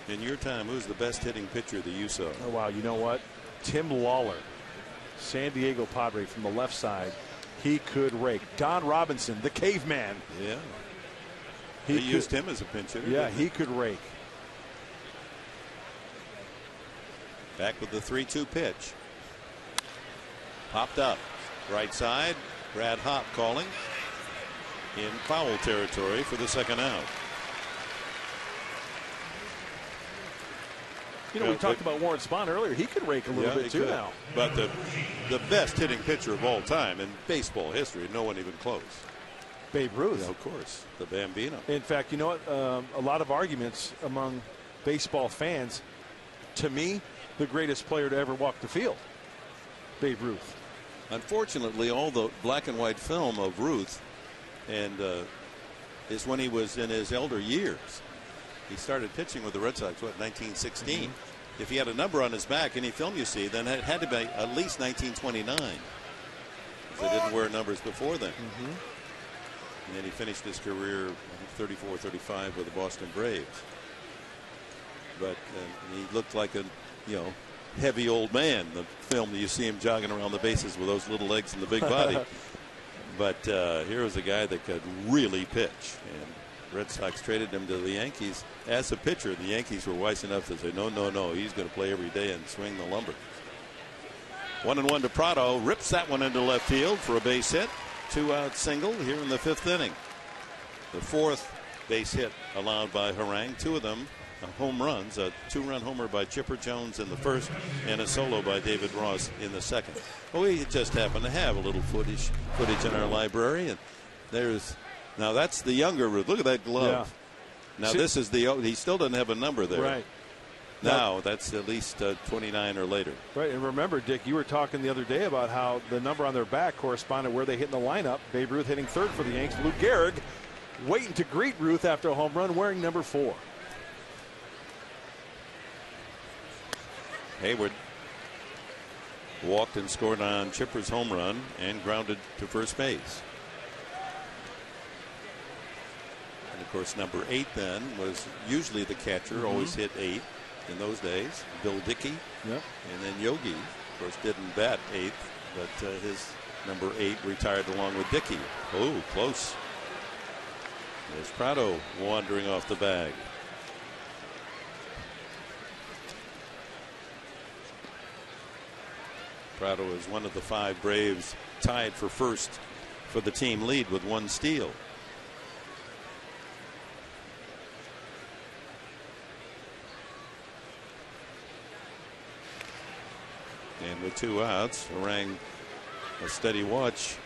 In your time, who's the best hitting pitcher that you saw? Oh, wow. You know what? Tim Lawler, San Diego Padre from the left side. He could rake. Don Robinson, the caveman. Yeah. He used him as a pinch hitter. Yeah, he could rake. Back with the 3-2 pitch. Popped up. Right side. Brad Hopp calling. In foul territory for the second out. You know, we talked about Warren Spahn earlier. He could rake a little bit too now. But the best hitting pitcher of all time in baseball history, no one even close. Babe Ruth. Yeah, of course. The Bambino. In fact, you know what? A lot of arguments among baseball fans. To me, the greatest player to ever walk the field, Babe Ruth. Unfortunately, all the black and white film of Ruth and is when he was in his elder years. He started pitching with the Red Sox, what, 1916? If he had a number on his back, any film you see, then it had to be at least 1929. They didn't wear numbers before then. And then he finished his career, I think, 34-35 with the Boston Braves. But he looked like a, heavy old man. The film, you see him jogging around the bases with those little legs and the big body. But here was a guy that could really pitch. And Red Sox traded him to the Yankees as a pitcher. The Yankees were wise enough to say, no, he's going to play every day and swing the lumber. 1-1 to Prado. Rips that one into left field for a base hit. 2-out single here in the 5th inning. The 4th base hit allowed by Harang. 2 of them home runs. A 2-run homer by Chipper Jones in the 1st and a solo by David Ross in the 2nd. Well, we just happen to have a little footage in our library. And there's now that's the younger Ruth. Look at that glove. Yeah. Now this is he still doesn't have a number there. Right. Now that's at least 29 or later. Right, and remember, Dick, you were talking the other day about how the number on their back corresponded where they hit in the lineup. Babe Ruth hitting 3rd for the Yanks. Lou Gehrig waiting to greet Ruth after a home run, wearing number 4. Hayward walked and scored on Chipper's home run and grounded to first base. And of course, number 8 then was usually the catcher, always hit 8 in those days. Bill Dickey. Yep. And then Yogi, of course, didn't bat 8th, but his number 8 retired along with Dickey. Oh, close. There's Prado wandering off the bag. Prado is one of the 5 Braves tied for first for the team lead with 1 steal. And with 2 outs, Harang a steady watch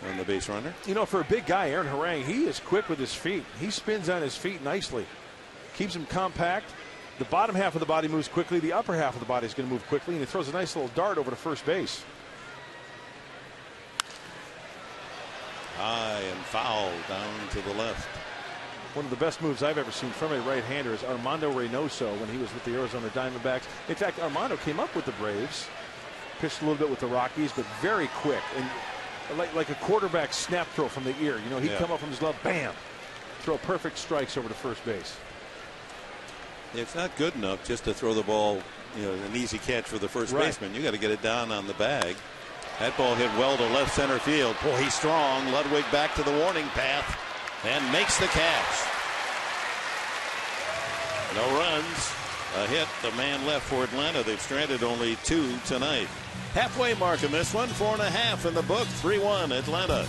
on the base runner. You know, for a big guy, Aaron Harang, he is quick with his feet. He spins on his feet nicely. Keeps him compact. The bottom half of the body moves quickly. The upper half of the body is going to move quickly. And he throws a nice little dart over to first base. High and foul down to the left. One of the best moves I've ever seen from a right-hander is Armando Reynoso when he was with the Arizona Diamondbacks. In fact, Armando came up with the Braves, pitched a little bit with the Rockies, but very quick and like a quarterback snap throw from the ear. You know, he'd come up from his glove, bam, throw perfect strikes over to first base. It's not good enough just to throw the ball, you know, an easy catch for the first baseman. You got to get it down on the bag. That ball hit well to left center field. Boy, he's strong. Ludwig back to the warning path and makes the catch. No runs. A hit. The man left for Atlanta. They've stranded only 2 tonight. Halfway mark in this one. 4.5 in the book. 3-1 Atlanta.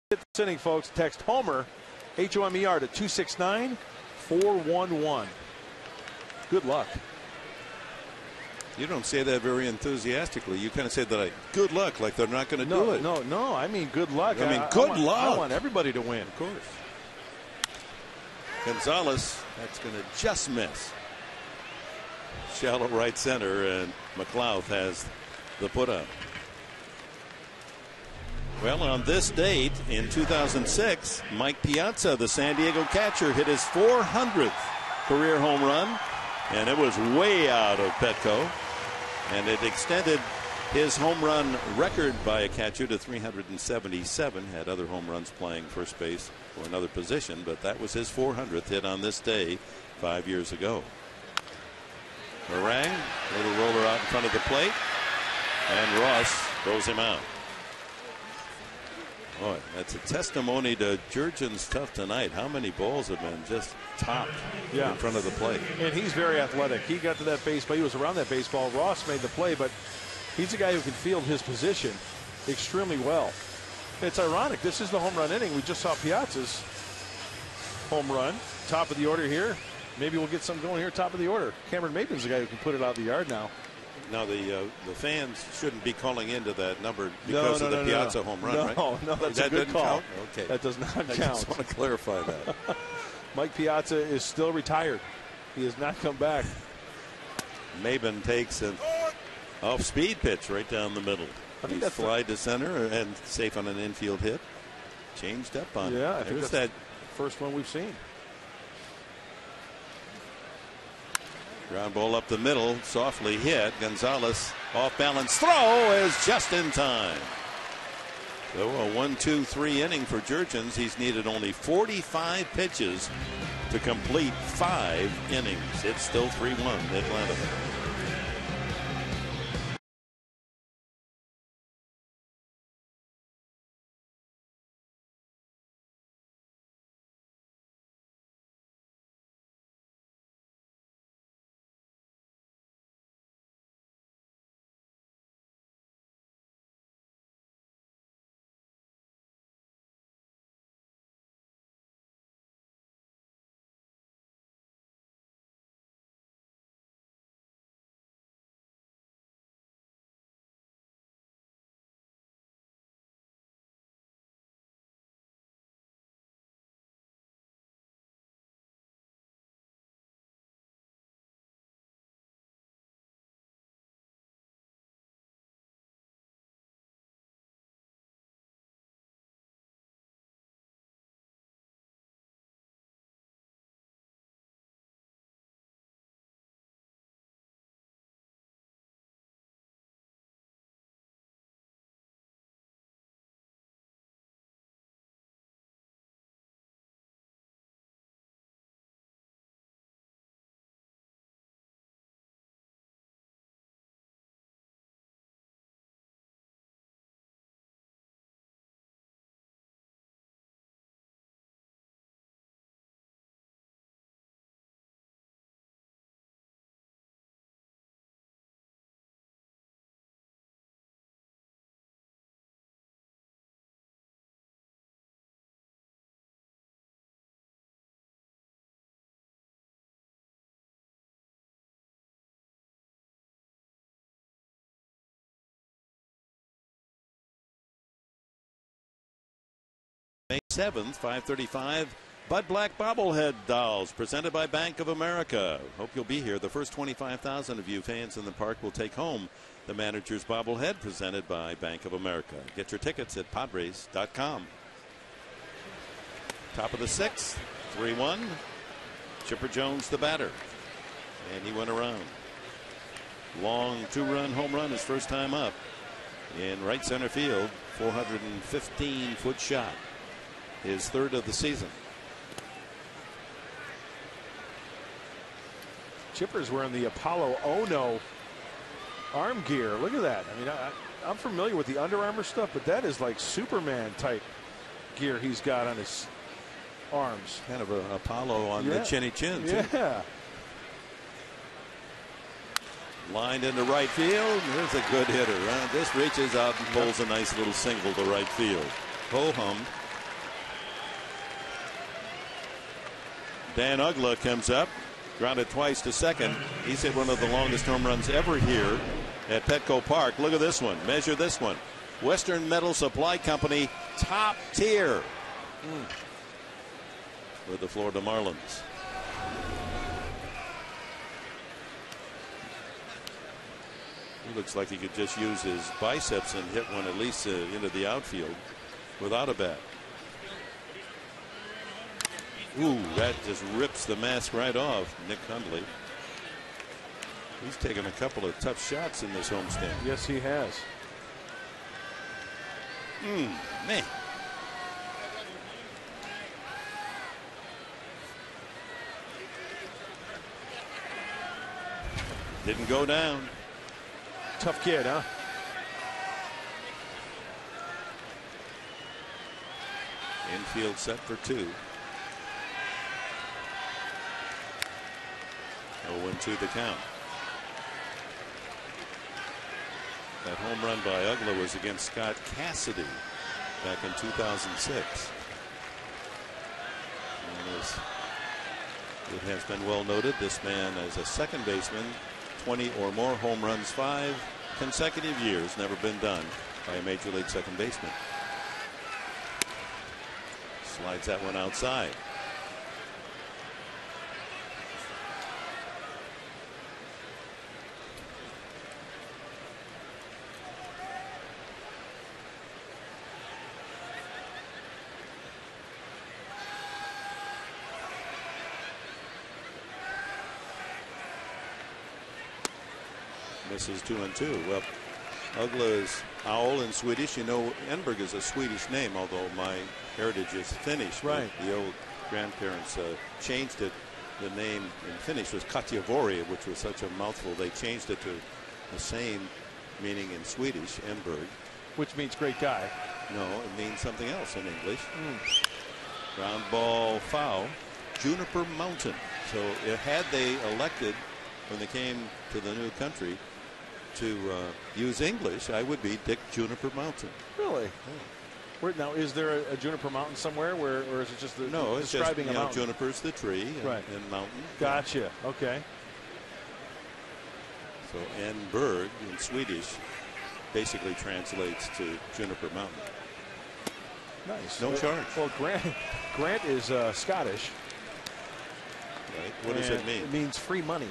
This inning, folks, text Homer, HOMER to 269-411. Good luck. You don't say that very enthusiastically. You kind of say that like, good luck, like they're not going to do it. No. I mean, good luck. I mean, good luck. I want everybody to win. Of course. Gonzalez, that's going to just miss. Shallow right center, and McLeod has the put up. Well, on this date in 2006, Mike Piazza, the San Diego catcher, hit his 400th career home run, and it was way out of Petco, and it extended his home run record by a catcher to 377. Had other home runs playing first base or another position, but that was his 400th hit on this day 5 years ago. Harang, little roller out in front of the plate, and Ross throws him out. Boy, that's a testimony to Jurgen's stuff tonight. How many balls have been just topped in front of the plate? And he's very athletic. He got to that baseball. He was around that baseball. Ross made the play, but he's a guy who can field his position extremely well. It's ironic. This is the home run inning. We just saw Piazza's home run. Top of the order here. Maybe we'll get some going here, top of the order. Cameron Mapen's the guy who can put it out of the yard now. Now, the fans shouldn't be calling into that number because of the Piazza home run, right? No, that's a good call. Count? Okay. That does not count. I just want to clarify that. Mike Piazza is still retired. He has not come back. Maben takes an off-speed pitch right down the middle. He's fly to center and safe on an infield hit. Changed up on it. Yeah, I think that's that first one we've seen. Ground ball up the middle, softly hit. Gonzalez off balance throw is just in time. So a 1-2-3 inning for Jurgens. He's needed only 45 pitches to complete 5 innings. It's still 3-1 Atlanta. May 7th, 5:35. Bud Black bobblehead dolls presented by Bank of America. Hope you'll be here. The first 25,000 of you fans in the park will take home the manager's bobblehead presented by Bank of America. Get your tickets at Padres.com. Top of the 6th, 3-1. Chipper Jones the batter. And he went around. Long 2-run home run his first time up in right center field. 415-foot shot. His 3rd of the season. Chipper's wearing the Apollo Ono arm gear. Look at that. I mean, I'm familiar with the Under Armour stuff, but that is like Superman type gear he's got on his arms. Kind of an Apollo on the chinny chin, too. Yeah. Lined into right field. There's a good hitter. This reaches out and pulls a nice little single to right field. Ho-hummed. Dan Uggla comes up, grounded twice to second. He's hit one of the longest home runs ever here at Petco Park. Look at this one. Measure this one. Western Metal Supply Company, top tier with the Florida Marlins. He looks like he could just use his biceps and hit one at least into the outfield without a bat. Ooh, that just rips the mask right off. Nick Hundley. He's taken a couple of tough shots in this homestand. Yes, he has. Man. Didn't go down. Tough kid, huh? Infield set for 2. 0-2 the count. That home run by Uggla was against Scott Cassidy back in 2006. And as it has been well noted, this man as a second baseman, 20 or more home runs 5 consecutive years, never been done by a major league second baseman. Slides that one outside. Misses 2-2. Well, Ugla is owl in Swedish. You know, Enberg is a Swedish name, although my heritage is Finnish. Right. The old grandparents changed it. The name in Finnish was Katjavori, which was such a mouthful. They changed it to the same meaning in Swedish, Enberg. Which means great guy. No, it means something else in English. Ground ball foul. Juniper Mountain. So had they elected, when they came to the new country, to use English, I would be Dick Juniper Mountain. Really? Where, now, is there a Juniper Mountain somewhere, or is it just the no? It's describing just, a mountain? Juniper's the tree, and mountain. Gotcha. Okay. So Enberg in Swedish basically translates to Juniper Mountain. Nice. No charge. Well, Grant is Scottish. Right. What does it mean? It means free money.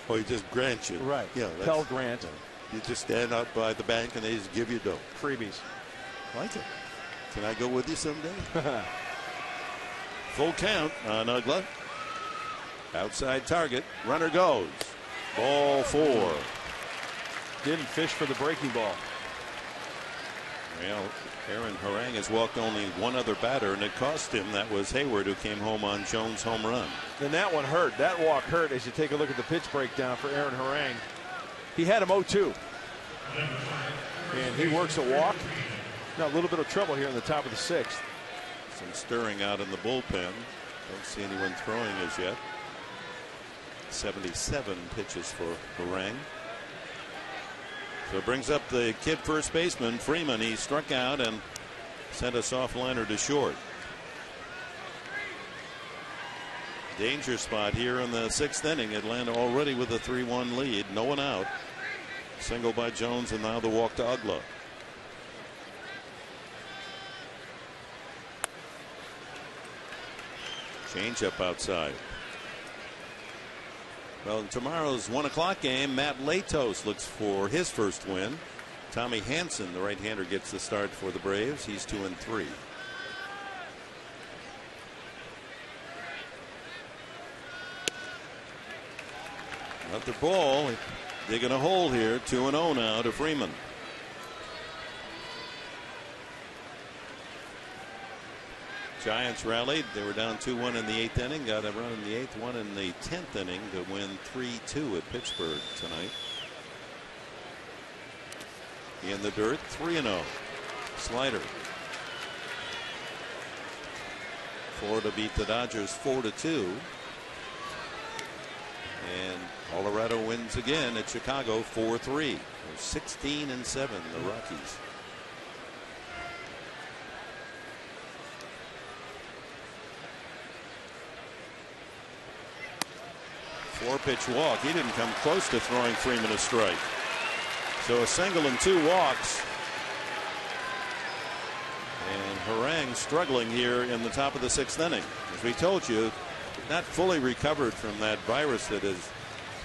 Oh, he just grants you. Right. Yeah. Pell Grant. You just stand out by the bank and they just give you dough. Freebies. Like it. Can I go with you someday? Full count on Ugla. Outside target. Runner goes. Ball 4. Didn't fish for the breaking ball. Well, Aaron Harang has walked only one other batter, and it cost him. That was Hayward, who came home on Jones' home run. And that one hurt. That walk hurt as you take a look at the pitch breakdown for Aaron Harang. He had him 0-2. And he works a walk. Now a little bit of trouble here in the top of the 6th. Some stirring out in the bullpen. Don't see anyone throwing as yet. 77 pitches for Harang. So it brings up the kid first baseman, Freeman. He struck out and sent a soft liner to short. Danger spot here in the 6th inning. Atlanta already with a 3-1 lead. No one out. Single by Jones, and now the walk to Ugla. Change up outside. Well, in tomorrow's 1 o'clock game, Matt Latos looks for his first win. Tommy Hansen, the right-hander, gets the start for the Braves. He's 2-3. Another ball. Digging a hole here. 2-0 now to Freeman. Giants rallied. They were down 2-1 in the 8th inning. Got a run in the 8th, one in the 10th inning to win 3-2 at Pittsburgh tonight. In the dirt, 3-0. Slider. Florida beat the Dodgers 4-2. And Colorado wins again at Chicago 4-3. 16-7, the Rockies. Four-pitch walk. He didn't come close to throwing Freeman a strike. So a single and 2 walks. And Harang struggling here in the top of the 6th inning. As we told you, not fully recovered from that virus that has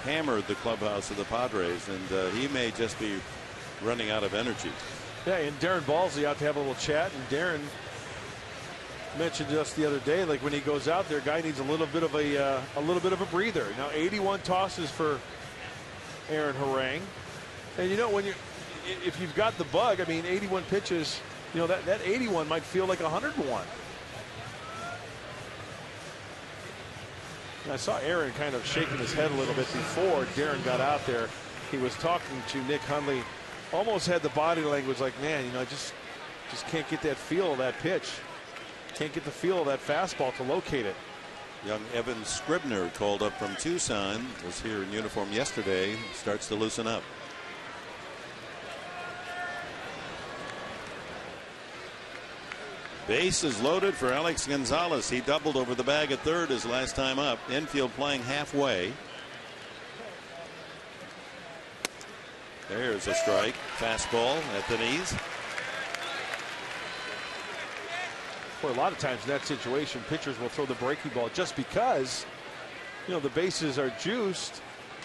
hammered the clubhouse of the Padres, and he may just be running out of energy. Yeah, and Darren Balsley out to have a little chat, and Darren mentioned just the other day, like when he goes out there, guy needs a little bit of a breather. Now 81 tosses for Aaron Harang, and you know, when if you've got the bug, I mean 81 pitches, you know, that 81 might feel like 101. I saw Aaron kind of shaking his head a little bit before Darren got out there. He was talking to Nick Hundley, almost had the body language like, man, you know, I just can't get that feel of that pitch. Can't get the feel of that fastball to locate it. Young Evan Scribner, called up from Tucson, was here in uniform yesterday, starts to loosen up. Base is loaded for Alex Gonzalez. He doubled over the bag at third his last time up. Infield playing halfway. There's a strike. Fastball at the knees. Boy, a lot of times in that situation, pitchers will throw the breaking ball just because, you know, the bases are juiced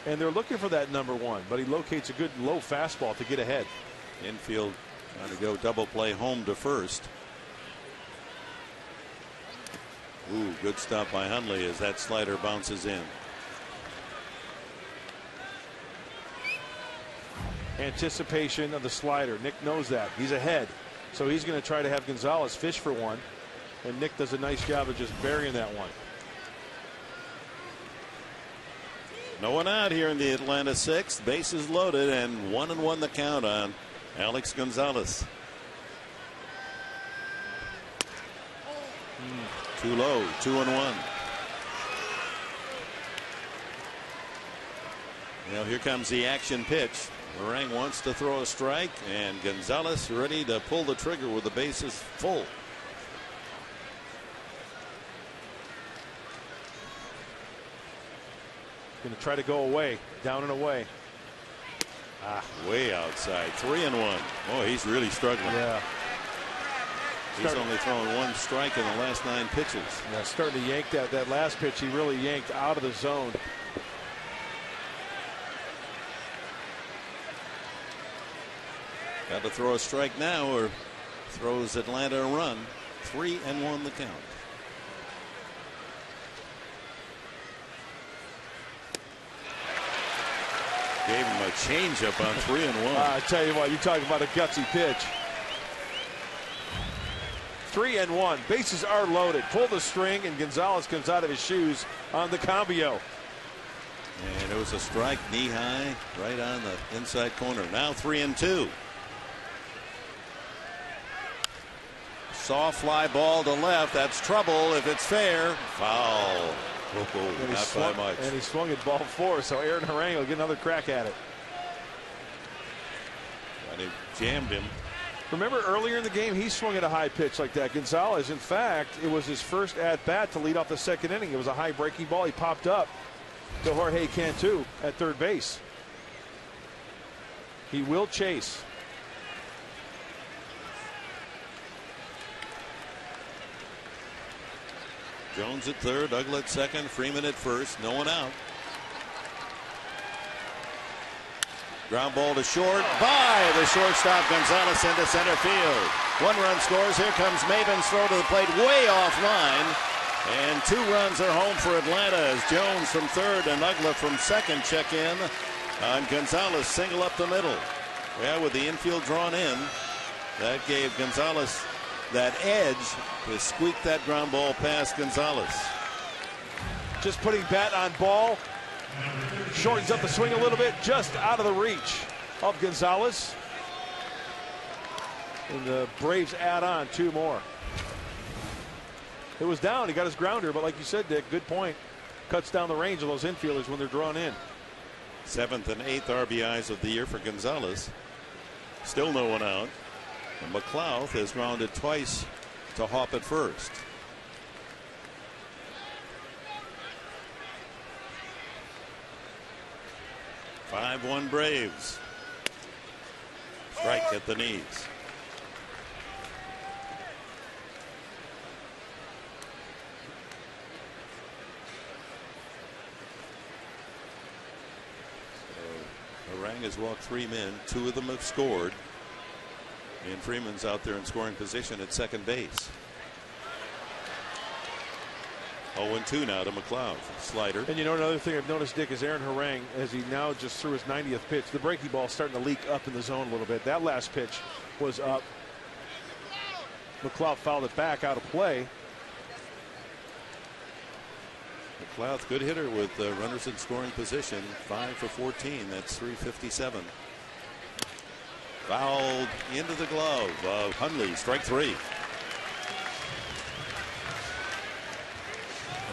and they're looking for that number 1. But he locates a good low fastball to get ahead. Infield trying to go double play home to first. Ooh, good stop by Hundley as that slider bounces in. anticipation of the slider. Nick knows that. He's ahead. So he's going to try to have Gonzalez fish for one. And Nick does a nice job of just burying that one. No one out here in the Atlanta sixth. Bases loaded and 1-1 the count on Alex Gonzalez. Too low, 2-1. Now here comes the action pitch. Harang wants to throw a strike, and Gonzalez ready to pull the trigger with the bases full. Going to try to go away, down and away. Way outside, 3-1. Oh, he's really struggling. Yeah. He's only thrown one strike in the last 9 pitches. Yeah, starting to yank that last pitch. He really yanked out of the zone. Got to throw a strike now, or throws Atlanta a run. 3-1 the count. Gave him a changeup on 3-1. I tell you what, you talk about a gutsy pitch. 3-1. Bases are loaded. Pull the string, and Gonzalez comes out of his shoes on the cambio. And it was a strike, knee high, right on the inside corner. Now 3-2. Soft fly ball to left. That's trouble if it's fair. Foul. Not by much. And he swung at ball 4, so Aaron Harang will get another crack at it. And he jammed him. Remember earlier in the game, he swung at a high pitch like that. Gonzalez, in fact, it was his first at bat to lead off the second inning. It was a high breaking ball. He popped up to Jorge Cantu at third base. He will chase. Jones at third, Uggla at second, Freeman at first, no one out. Ground ball to short by the shortstop Gonzalez into center field. 1 run scores. Here comes Maven's throw to the plate way offline. And 2 runs are home for Atlanta as Jones from third and Uggla from second check in on Gonzalez, single up the middle. Yeah, with the infield drawn in, that gave Gonzalez that edge to squeak that ground ball past Gonzalez. Just putting bat on ball. Shortens up the swing a little bit, just out of the reach of Gonzalez. And the Braves add on 2 more. It was down. He got his grounder, but like you said, Dick, good point. Cuts down the range of those infielders when they're drawn in. 7th and 8th RBIs of the year for Gonzalez. Still no one out. And McLeod has grounded twice to Hop at first. "5-1 Braves." Strike at the knees. So Harang has walked 3 men. 2 of them have scored. And Freeman's out there in scoring position at second base. 0-2 now to McLeod. Slider. And you know, another thing I've noticed, Dick, is Aaron Harang, as he now just threw his 90th pitch, the breaking ball starting to leak up in the zone a little bit. That last pitch was up. McLeod fouled it back out of play. McLeod, good hitter with runners in scoring position. 5 for 14. That's .357. Fouled into the glove of Hundley. Strike 3.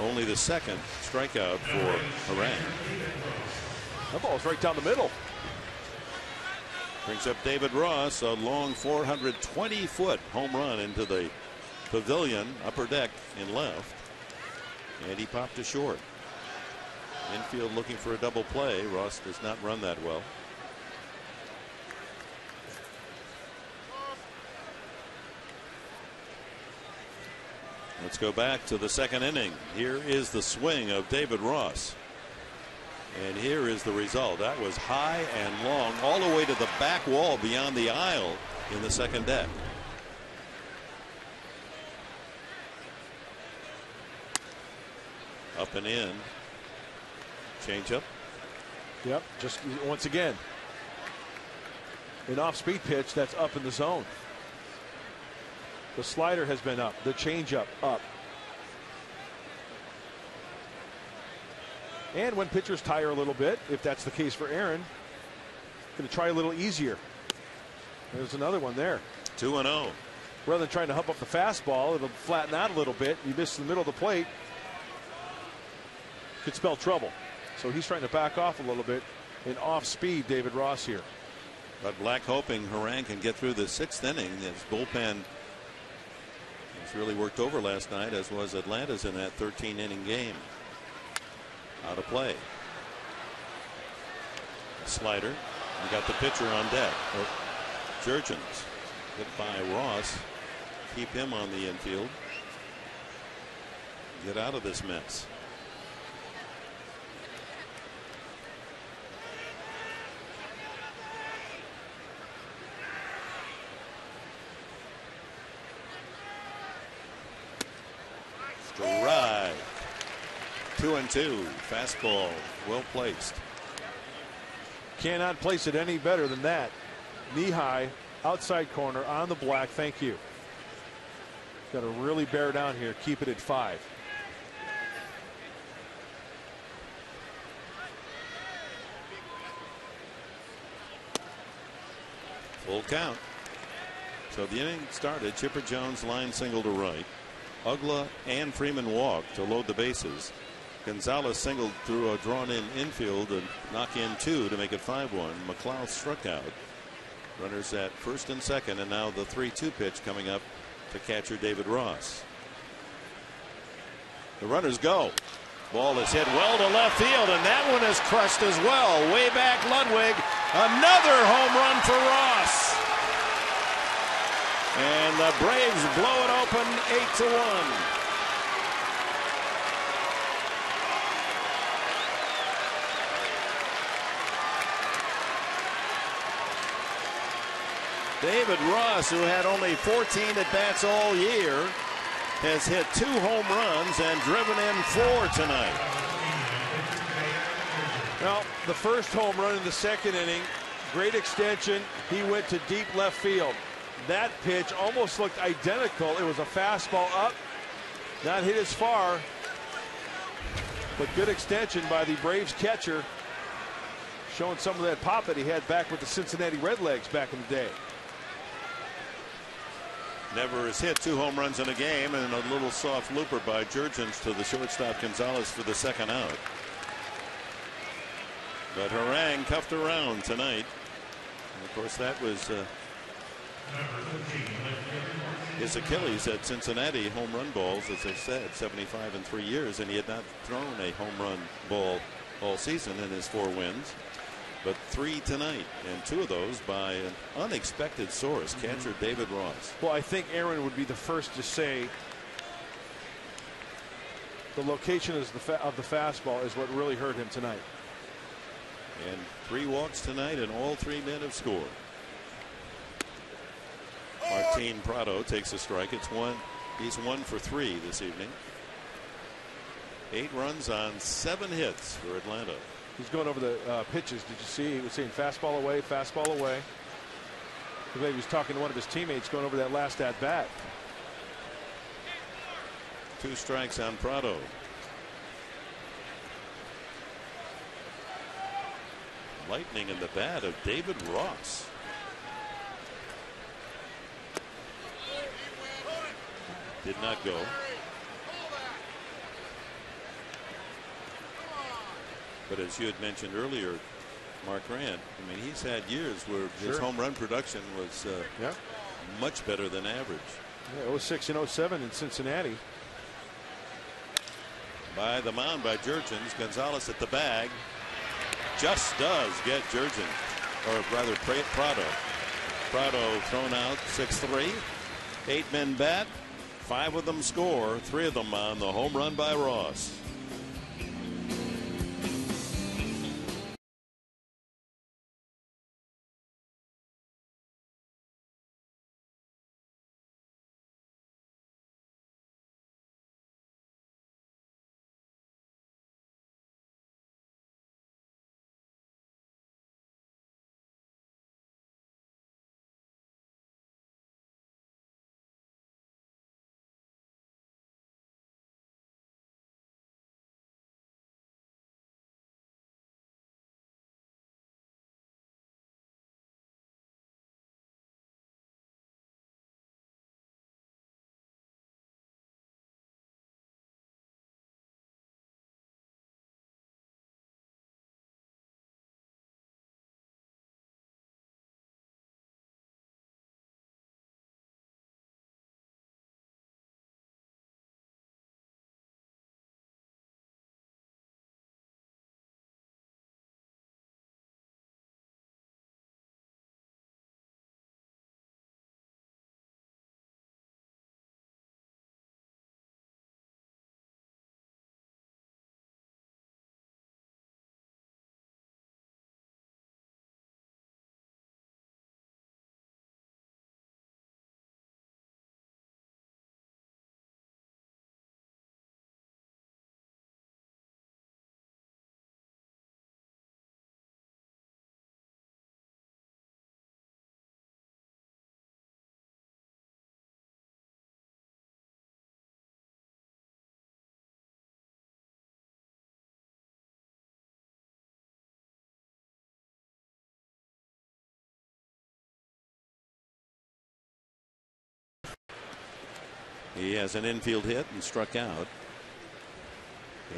Only the second strikeout for Harang. That ball's right down the middle. Brings up David Ross, a long 420-foot home run into the pavilion upper deck in left. And he popped to short. Infield looking for a double play. Ross does not run that well. Let's go back to the second inning. Here is the swing of David Ross. And here is the result. That was high and long, all the way to the back wall beyond the aisle in the second deck. Up and in. Change up. Yep, just once again. An off-speed pitch that's up in the zone. The slider has been up. The changeup up. And when pitchers tire a little bit, if that's the case for Aaron, going to try a little easier. There's another one there. 2-0. Rather than trying to hump up the fastball, it'll flatten out a little bit. You miss the middle of the plate, could spell trouble. So he's trying to back off a little bit. In off-speed, David Ross here. But Black hoping Harang can get through the 6th inning. His bullpen has really worked over last night, as was Atlanta's in that 13-inning game. Out of play. Slider. We got the pitcher on deck. Jurgens hit by Ross. Keep him on the infield. Get out of this mess. Strike. 2-2. Fastball well placed. Cannot place it any better than that. Knee high, outside corner on the black. Thank you. Got to really bear down here. Keep it at 5. Full count. So the inning started. Chipper Jones line single to right. Ugla and Freeman walked to load the bases. Gonzalez singled through a drawn-in infield and knock in 2 to make it 5-1. McLeod struck out. Runners at first and second, and now the 3-2 pitch coming up to catcher David Ross. The runners go. Ball is hit well to left field, and that one is crushed as well. Way back Ludwig. Another home run for Ross. And the Braves blow it open 8-1. David Ross, who had only 14 at-bats all year, has hit 2 home runs and driven in 4 tonight. Well, the first home run in the 2nd inning, great extension. He went to deep left field. That pitch almost looked identical. It was a fastball up, not hit as far, but good extension by the Braves catcher, showing some of that pop that he had back with the Cincinnati Redlegs back in the day. Never has hit 2 home runs in a game, and a little soft looper by Jurgens to the shortstop Gonzalez for the 2nd out. But Harang cuffed around tonight. And of course, that was his Achilles at Cincinnati. Home run balls, as I said, 75 in 3 years, and he had not thrown a home run ball all season in his 4 wins. But 3 tonight, and 2 of those by an unexpected source, catcher David Ross. Well, I think Aaron would be the first to say the location of the fastball is what really hurt him tonight. And 3 walks tonight, and all 3 men have scored. Martin Prado takes a strike. It's 1. He's 1 for 3 this evening. 8 runs on 7 hits for Atlanta. He's going over the pitches. Did you see? He was saying fastball away, fastball away. He was talking to one of his teammates going over that last at bat. 2 strikes on Prado. Lightning in the bat of David Ross. Did not go. But as you had mentioned earlier, Mark Grant, I mean, he's had years where his home run production was much better than average. Yeah, 06 and 07 in Cincinnati. By the mound by Jurgens. Gonzalez at the bag. Just does get Jurgens, or rather Prado. Prado thrown out 6-3. 8 men bat. 5 of them score. 3 of them on the home run by Ross. He has an infield hit and struck out.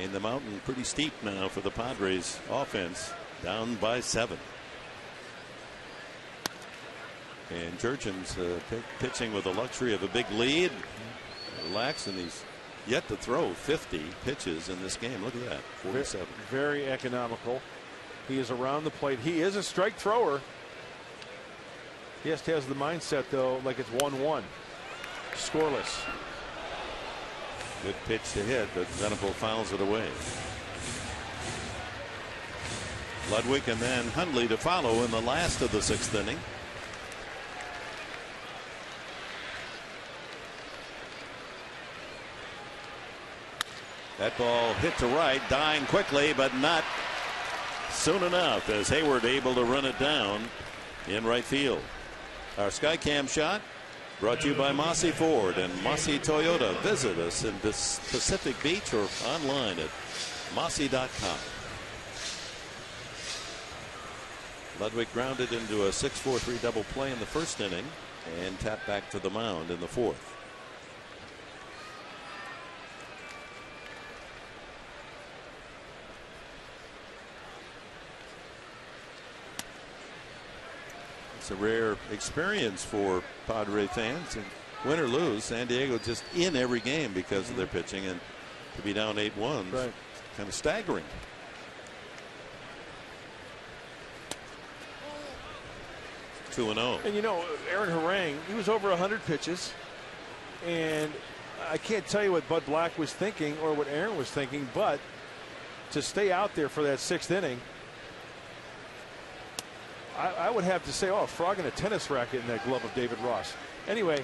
And the mountain pretty steep now for the Padres offense, down by 7. And Jurgens pitching with the luxury of a big lead. Relax, and he's yet to throw 50 pitches in this game. Look at that, 47. Very economical. He is around the plate. He is a strike thrower. He has to have the mindset, though, like it's 1-1. Scoreless. Good pitch to hit, but Venable fouls it away. Ludwig and then Hundley to follow in the last of the 6th inning. That ball hit to right, dying quickly, but not soon enough as Hayward able to run it down in right field. Our Skycam shot brought to you by Mossy Ford and Mossy Toyota. Visit us in Pacific Beach or online at mossy.com. Ludwig grounded into a 6-4-3 double play in the 1st inning and tapped back to the mound in the 4th. It's a rare experience for Padre fans, and win or lose, San Diego just in every game because of their pitching, and to be down 8-1, right, kind of staggering. – 2-0. And you know, Aaron Harang, he was over 100 pitches, and I can't tell you what Bud Black was thinking or what Aaron was thinking, but to stay out there for that 6th inning, I would have to say, oh, a frog in a tennis racket in that glove of David Ross. Anyway,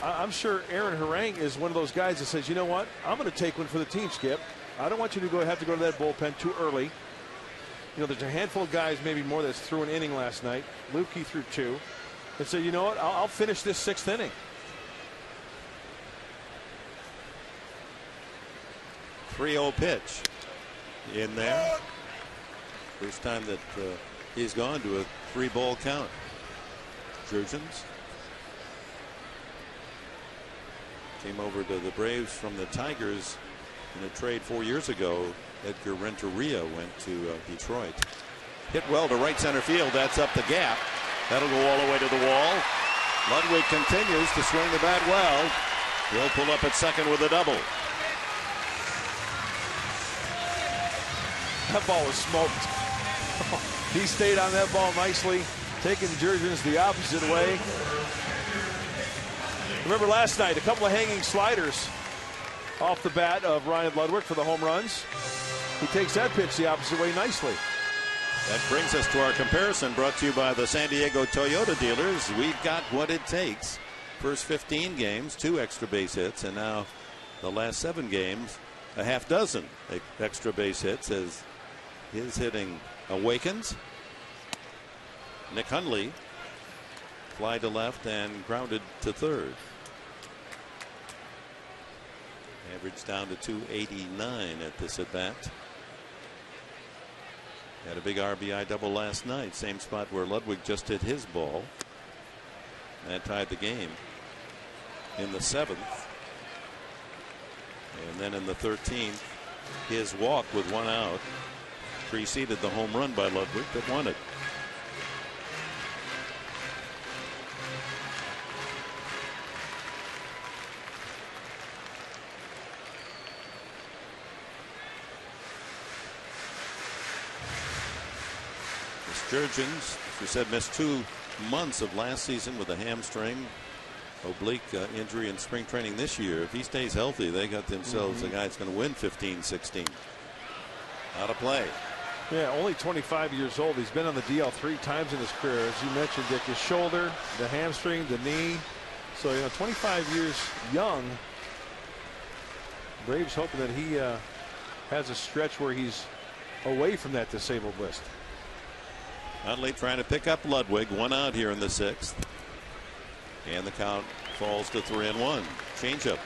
I'm sure Aaron Harang is one of those guys that says, you know what, I'm going to take one for the team, Skip. I don't want you to have to go to that bullpen too early. You know, there's a handful of guys, maybe more, that's threw an inning last night. Lukey threw 2. And so, you know what, I'll finish this 6th inning. .30 pitch in there. First time that he's gone to a 3-ball count. Jurgens came over to the Braves from the Tigers in a trade 4 years ago. Edgar Renteria went to Detroit. Hit well to right center field. That's up the gap. That'll go all the way to the wall. Ludwig continues to swing the bat well. He'll pull up at second with a double. That ball was smoked. He stayed on that ball nicely, taking Jurgens the opposite way. Remember last night, a couple of hanging sliders off the bat of Ryan Ludwig for the home runs. He takes that pitch the opposite way nicely. That brings us to our comparison, brought to you by the San Diego Toyota dealers. We've got what it takes. First 15 games, 2 extra base hits, and now the last 7 games, a half dozen extra base hits as his hitting awakens. Nick Hundley fly to left and grounded to third. Average down to 289 at this at bat. Had a big RBI double last night, same spot where Ludwig just hit his ball. That tied the game in the 7th. And then in the 13th, his walk with 1 out preceded the home run by Ludwig that won it. Jurgens, who said, missed 2 months of last season with a hamstring, oblique injury in spring training this year. If he stays healthy, they got themselves a guy that's going to win 15-16. Out of play. Yeah, only 25 years old. He's been on the DL 3 times in his career. As you mentioned, Dick, his shoulder, the hamstring, the knee. So, you know, 25 years young. Braves hoping that he has a stretch where he's away from that disabled list. Hundley trying to pick up Ludwig. 1 out here in the 6th. And the count falls to 3-1. Changeup.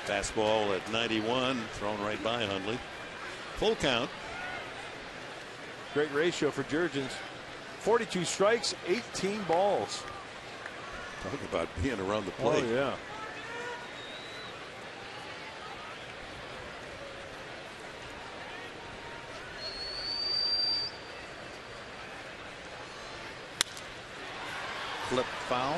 Fastball at 91, thrown right by Hundley. Full count. Great ratio for Jurgens. 42 strikes, 18 balls. Talk about being around the plate. Oh, yeah. Flip foul.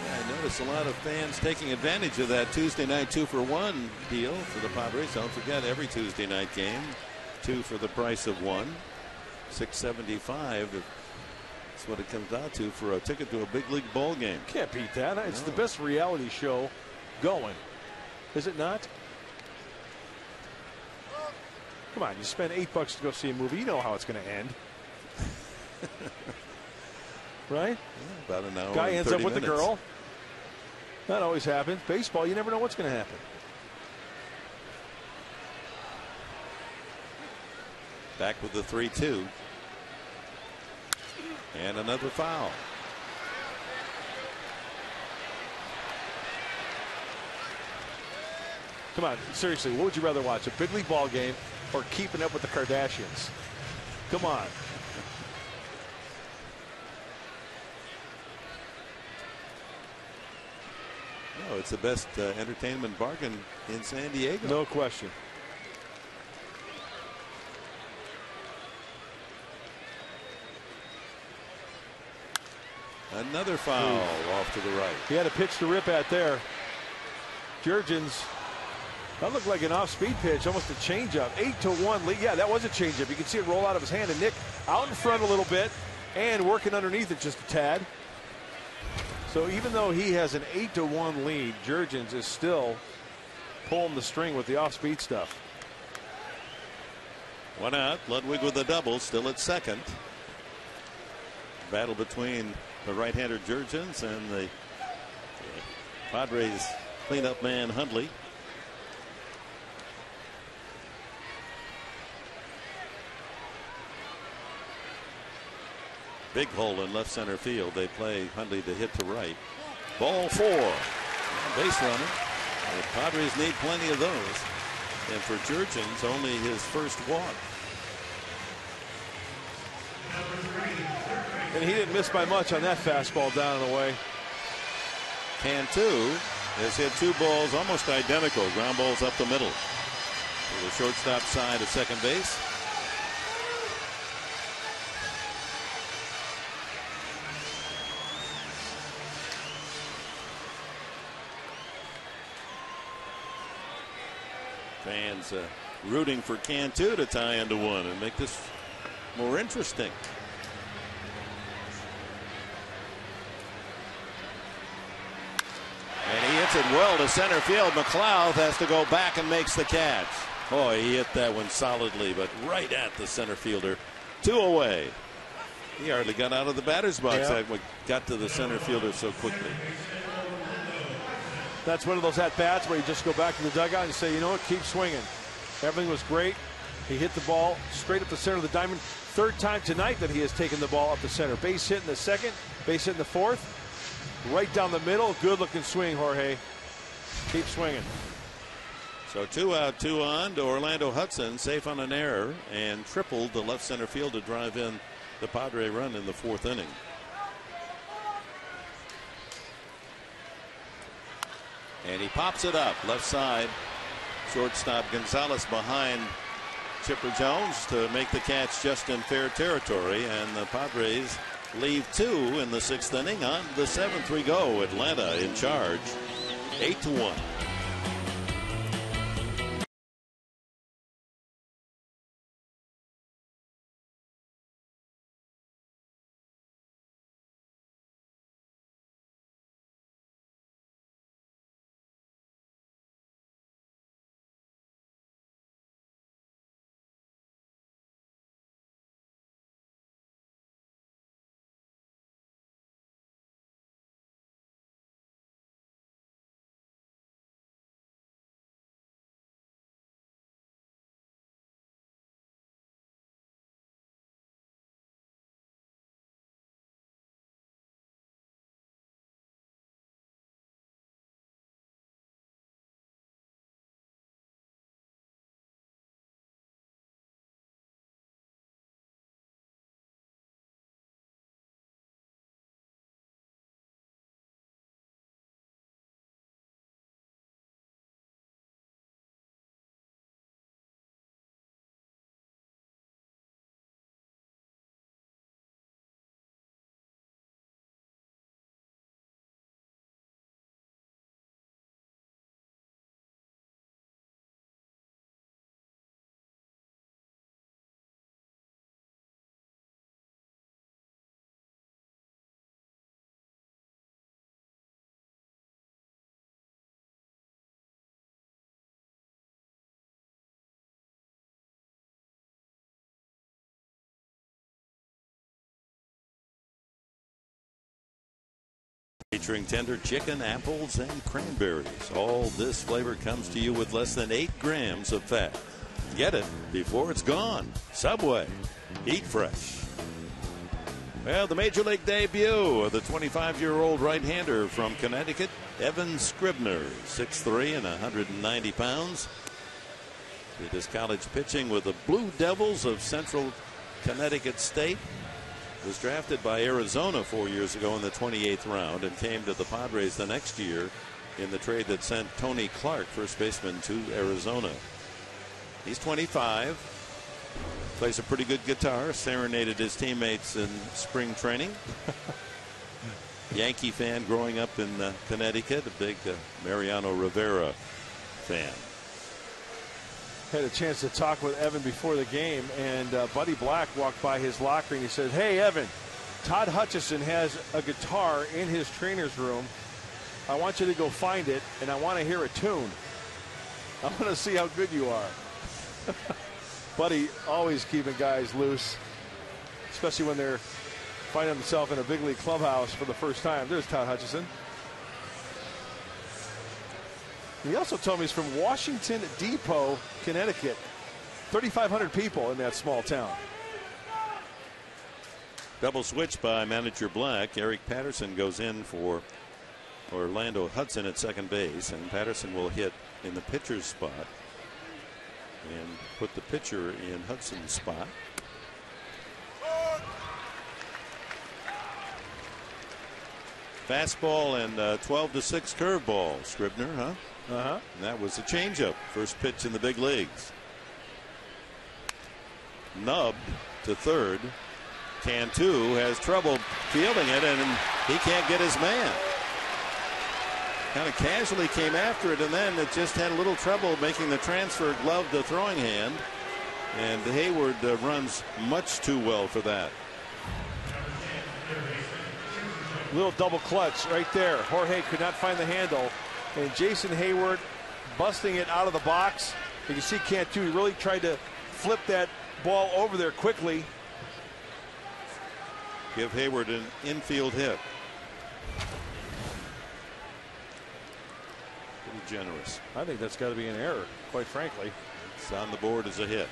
Yeah, I noticed a lot of fans taking advantage of that Tuesday night 2-for-1 deal for the Padres. Don't forget, every Tuesday night game, 2 for the price of 1. $6.75. That's what it comes out to for a ticket to a big league ball game. Can't beat that. It's the best reality show going. Is it not? Come on, you spend $8 to go see a movie. You know how it's going to end. Right? Yeah, about an hour. Guy and ends 30 up with minutes. the girl. That always happens. Baseball, you never know what's going to happen. Back with the 3-2. And another foul. Come on, seriously, what would you rather watch? A big league ball game or Keeping Up with the Kardashians? Come on. No, it's the best entertainment bargain in San Diego. No question. Another foul off to the right. He had a pitch to rip at there. Jurgens, that looked like an off-speed pitch, almost a changeup. 8-1 lead. Yeah, that was a changeup. You can see it roll out of his hand. And Nick out in front a little bit and working underneath it just a tad. So even though he has an 8-1 lead, Jurgens is still pulling the string with the off-speed stuff. 1 out. Ludwig with a double, still at second. Battle between the right-hander Jurgens and the Padres cleanup man Hundley. Big hole in left center field. They play Hundley to hit to right. Ball 4. Base runner. The Padres need plenty of those. And for Jurgens, only his first walk. And he didn't miss by much on that fastball down and away. Cantu has hit 2 balls almost identical. Ground balls up the middle. To the shortstop side of second base. Fans rooting for Cantu to tie into 1 and make this more interesting. And he hits it well to center field. McLeod has to go back and makes the catch. Oh, he hit that one solidly, but right at the center fielder. 2 away. He hardly got out of the batter's box. Yeah. That got to the center fielder so quickly. That's one of those at-bats where you just go back to the dugout and say, you know what, keep swinging. Everything was great. He hit the ball straight up the center of the diamond. 3rd time tonight that he has taken the ball up the center. Base hit in the 2nd, base hit in the 4th. Right down the middle. Good looking swing, Jorge. Keep swinging. So 2 out, 2 on to Orlando Hudson, safe on an error, and tripled the left center field to drive in the Padre run in the 4th inning. And he pops it up left side. Shortstop Gonzalez behind Chipper Jones to make the catch just in fair territory, and the Padres leave 2 in the 6th inning. On the 7th we go. Atlanta in charge, 8-1. Featuring tender chicken, apples, and cranberries. All this flavor comes to you with less than 8 grams of fat. Get it before it's gone. Subway. Eat fresh. Well, the Major League debut of the 25-year-old right-hander from Connecticut, Evan Scribner, 6'3" and 190 pounds. Did his college pitching with the Blue Devils of Central Connecticut State. Was drafted by Arizona 4 years ago in the 28th round and came to the Padres the next year in the trade that sent Tony Clark, first baseman, to Arizona. He's 25. Plays a pretty good guitar. Serenaded his teammates in spring training. Yankee fan growing up in Connecticut. A big Mariano Rivera fan. Had a chance to talk with Evan before the game, and Buddy Black walked by his locker and he said, "Hey, Evan, Todd Hutchison has a guitar in his trainer's room. I want you to go find it, and I want to hear a tune. I want to see how good you are." Buddy always keeping guys loose, especially when they're finding themselves in a big league clubhouse for the first time. There's Todd Hutchison. He also told me he's from Washington Depot, Connecticut. 3,500 people in that small town. Double switch by manager Black. Eric Patterson goes in for Orlando Hudson at second base, and Patterson will hit in the pitcher's spot and put the pitcher in Hudson's spot. Fastball and 12-6 curveball. Scribner, huh? And that was a changeup. First pitch in the big leagues. Nubbed to third. Cantu has trouble fielding it, and he can't get his man. Kind of casually came after it, and then it just had a little trouble making the transfer glove to throwing hand. And Hayward runs much too well for that. Little double clutch right there. Jorge could not find the handle, and Jason Hayward busting it out of the box. You can see Cantu, he really tried to flip that ball over there quickly. Give Hayward an infield hit. Pretty generous. I think that's got to be an error, quite frankly. It's on the board as a hit.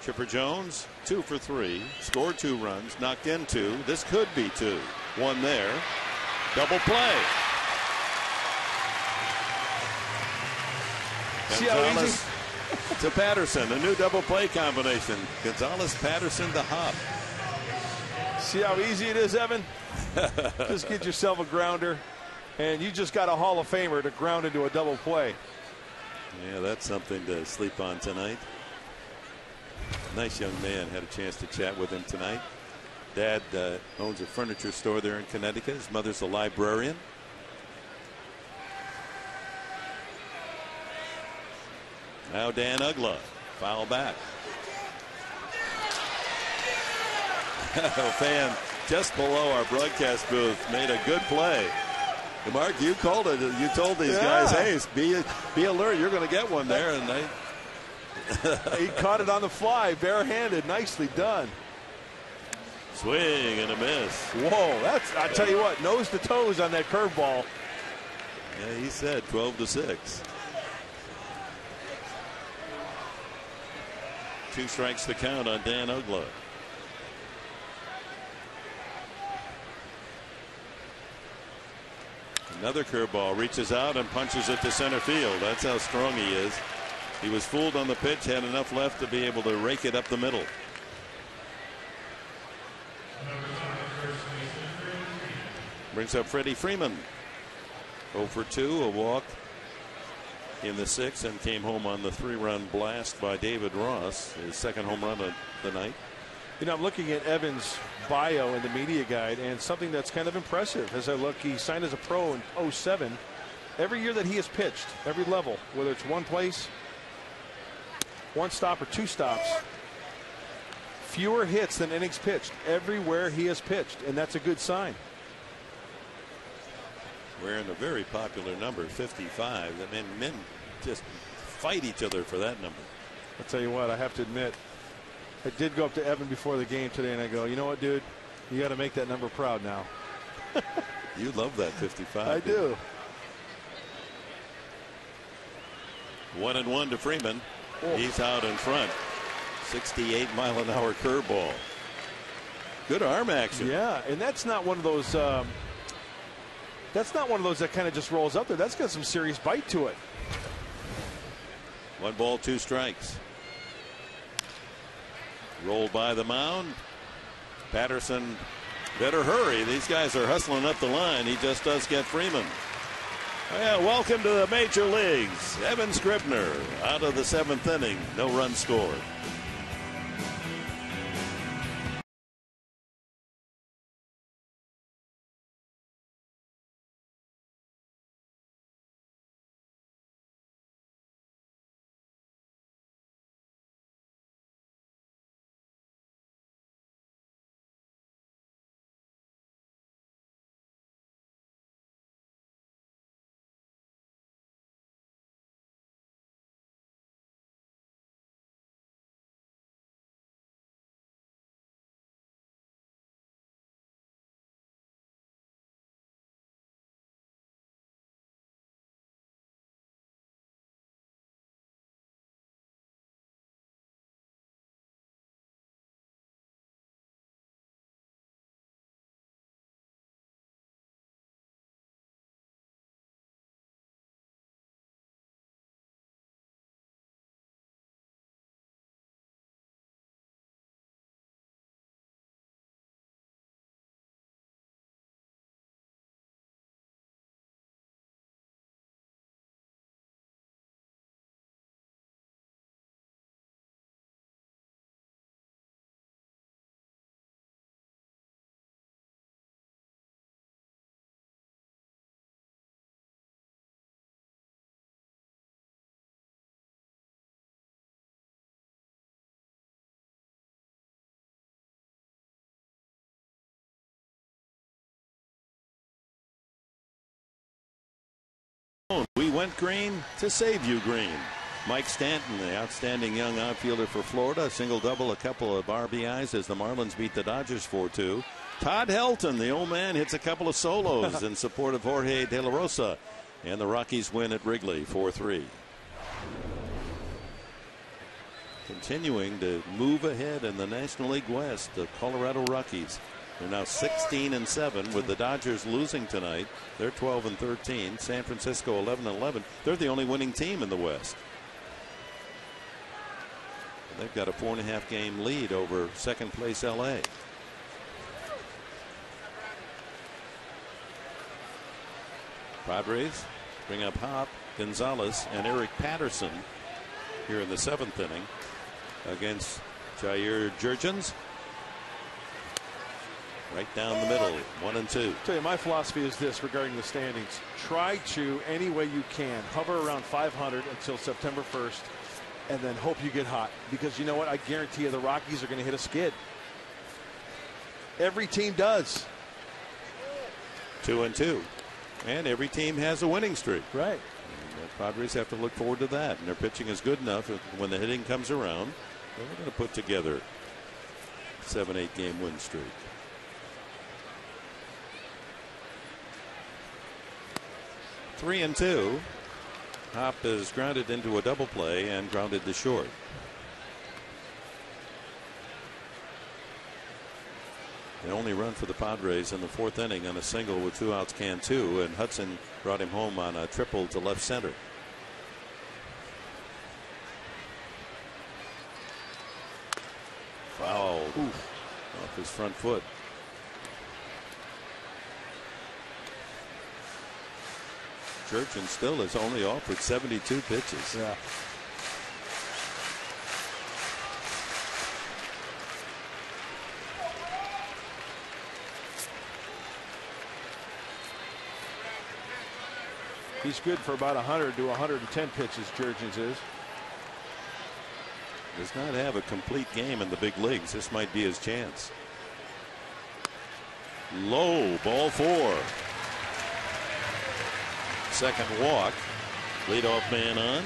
Chipper Jones, 2 for 3, scored 2 runs, knocked in 2. This could be 2. 1 there. Double play. Gonzalez to Patterson, a new double play combination. Gonzalez, Patterson to Hop. See how easy it is, Evan? Just get yourself a grounder, and you just got a Hall of Famer to ground into a double play. Yeah, that's something to sleep on tonight. Nice young man. Had a chance to chat with him tonight. Dad owns a furniture store there in Connecticut. His mother's a librarian. Now Dan Uggla, foul back. A fan just below our broadcast booth made a good play. Mark, you called it. You told these guys, hey, be alert. You're going to get one there. And he caught it on the fly, barehanded. Nicely done. Swing and a miss. Whoa, that's, I tell you what, nose to toes on that curveball. Yeah, he said 12-6. 2 strikes to count on Dan Uggla. Another curveball reaches out and punches it to center field. That's how strong he is. He was fooled on the pitch, had enough left to be able to rake it up the middle. Brings up Freddie Freeman. 0 for 2, a walk in the 6th, and came home on the 3-run blast by David Ross, his second home run of the night. You know, I'm looking at Evans' bio in the media guide, and something that's kind of impressive as I look, he signed as a pro in 07. Every year that he has pitched, every level, whether it's one place, 1 stop or 2 stops, fewer hits than innings pitched everywhere he has pitched, and that's a good sign. Wearing a very popular number, 55. I mean, men just fight each other for that number. I'll tell you what, I have to admit, I did go up to Evan before the game today, and I go, you know what, dude, you got to make that number proud now. You love that 55. I do. 1-1 to Freeman. Oh. He's out in front. 68-mile-an-hour curveball. Good arm action. Yeah, and that's not one of those. That's not one of those that kind of just rolls up there. That's got some serious bite to it. 1 ball, 2 strikes. Rolled by the mound. Patterson better hurry. These guys are hustling up the line. He just does get Freeman. Well, welcome to the major leagues. Evan Scribner out of the 7th inning. No run scored. We went green to save you green. Mike Stanton, the outstanding young outfielder for Florida, a single double, a couple of RBIs as the Marlins beat the Dodgers 4-2. Todd Helton, the old man, hits a couple of solos in support of Jorge De La Rosa, and the Rockies win at Wrigley 4-3. Continuing to move ahead in the National League West, the Colorado Rockies. They're now 16-7 with the Dodgers losing tonight. They're 12-13. San Francisco 11-11. They're the only winning team in the West. And they've got a 4.5 game lead over second place LA. Padres bring up Hop, Gonzalez, and Eric Patterson here in the 7th inning against Jair Jurgens. Right down the middle, 1-2. I'll tell you, my philosophy is this regarding the standings. Try to, any way you can, hover around 500 until September 1st, and then hope you get hot. Because you know what? I guarantee you the Rockies are going to hit a skid. Every team does. 2-2. And every team has a winning streak. Right. And the Padres have to look forward to that. And their pitching is good enough when the hitting comes around. They're going to put together a 7-8 game win streak. 3-2. Hop is grounded into a double play and grounded to short. The only run for the Padres in the 4th inning on a single with 2 outs, can 2, and Hudson brought him home on a triple to left center. Foul off his front foot. Jurgens still has only offered 72 pitches. Yeah. He's good for about 100 to 110 pitches, Jurgens is. Does not have a complete game in the big leagues. This might be his chance. Low, ball 4. Second walk. Leadoff man on.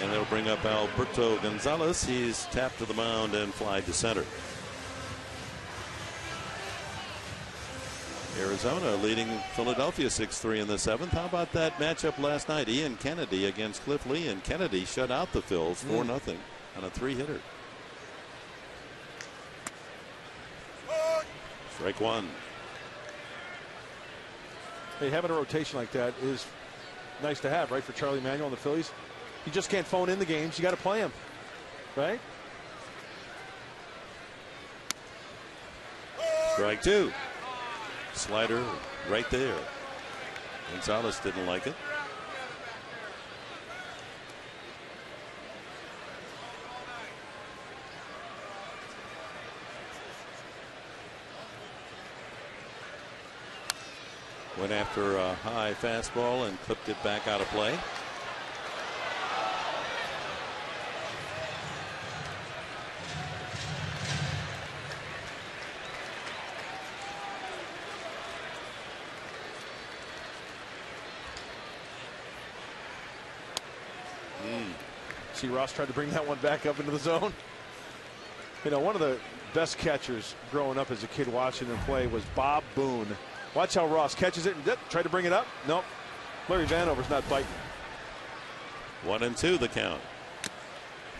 And they'll bring up Alberto Gonzalez. He's tapped to the mound and flied to center. Arizona leading Philadelphia 6-3 in the 7th. How about that matchup last night? Ian Kennedy against Cliff Lee, and Kennedy shut out the Phils 4-0 on a 3-hitter. Strike one. Hey, having a rotation like that is nice to have, right, for Charlie Manuel and the Phillies. You just can't phone in the games. You got to play them, right? Strike two. Slider right there. Gonzalez didn't like it. Went after a high fastball and clipped it back out of play. See, Ross tried to bring that one back up into the zone. You know, one of the best catchers growing up as a kid watching him play was Bob Boone. Watch how Ross catches it and tried to bring it up. Nope. Larry Vanover's not biting. 1-2 the count.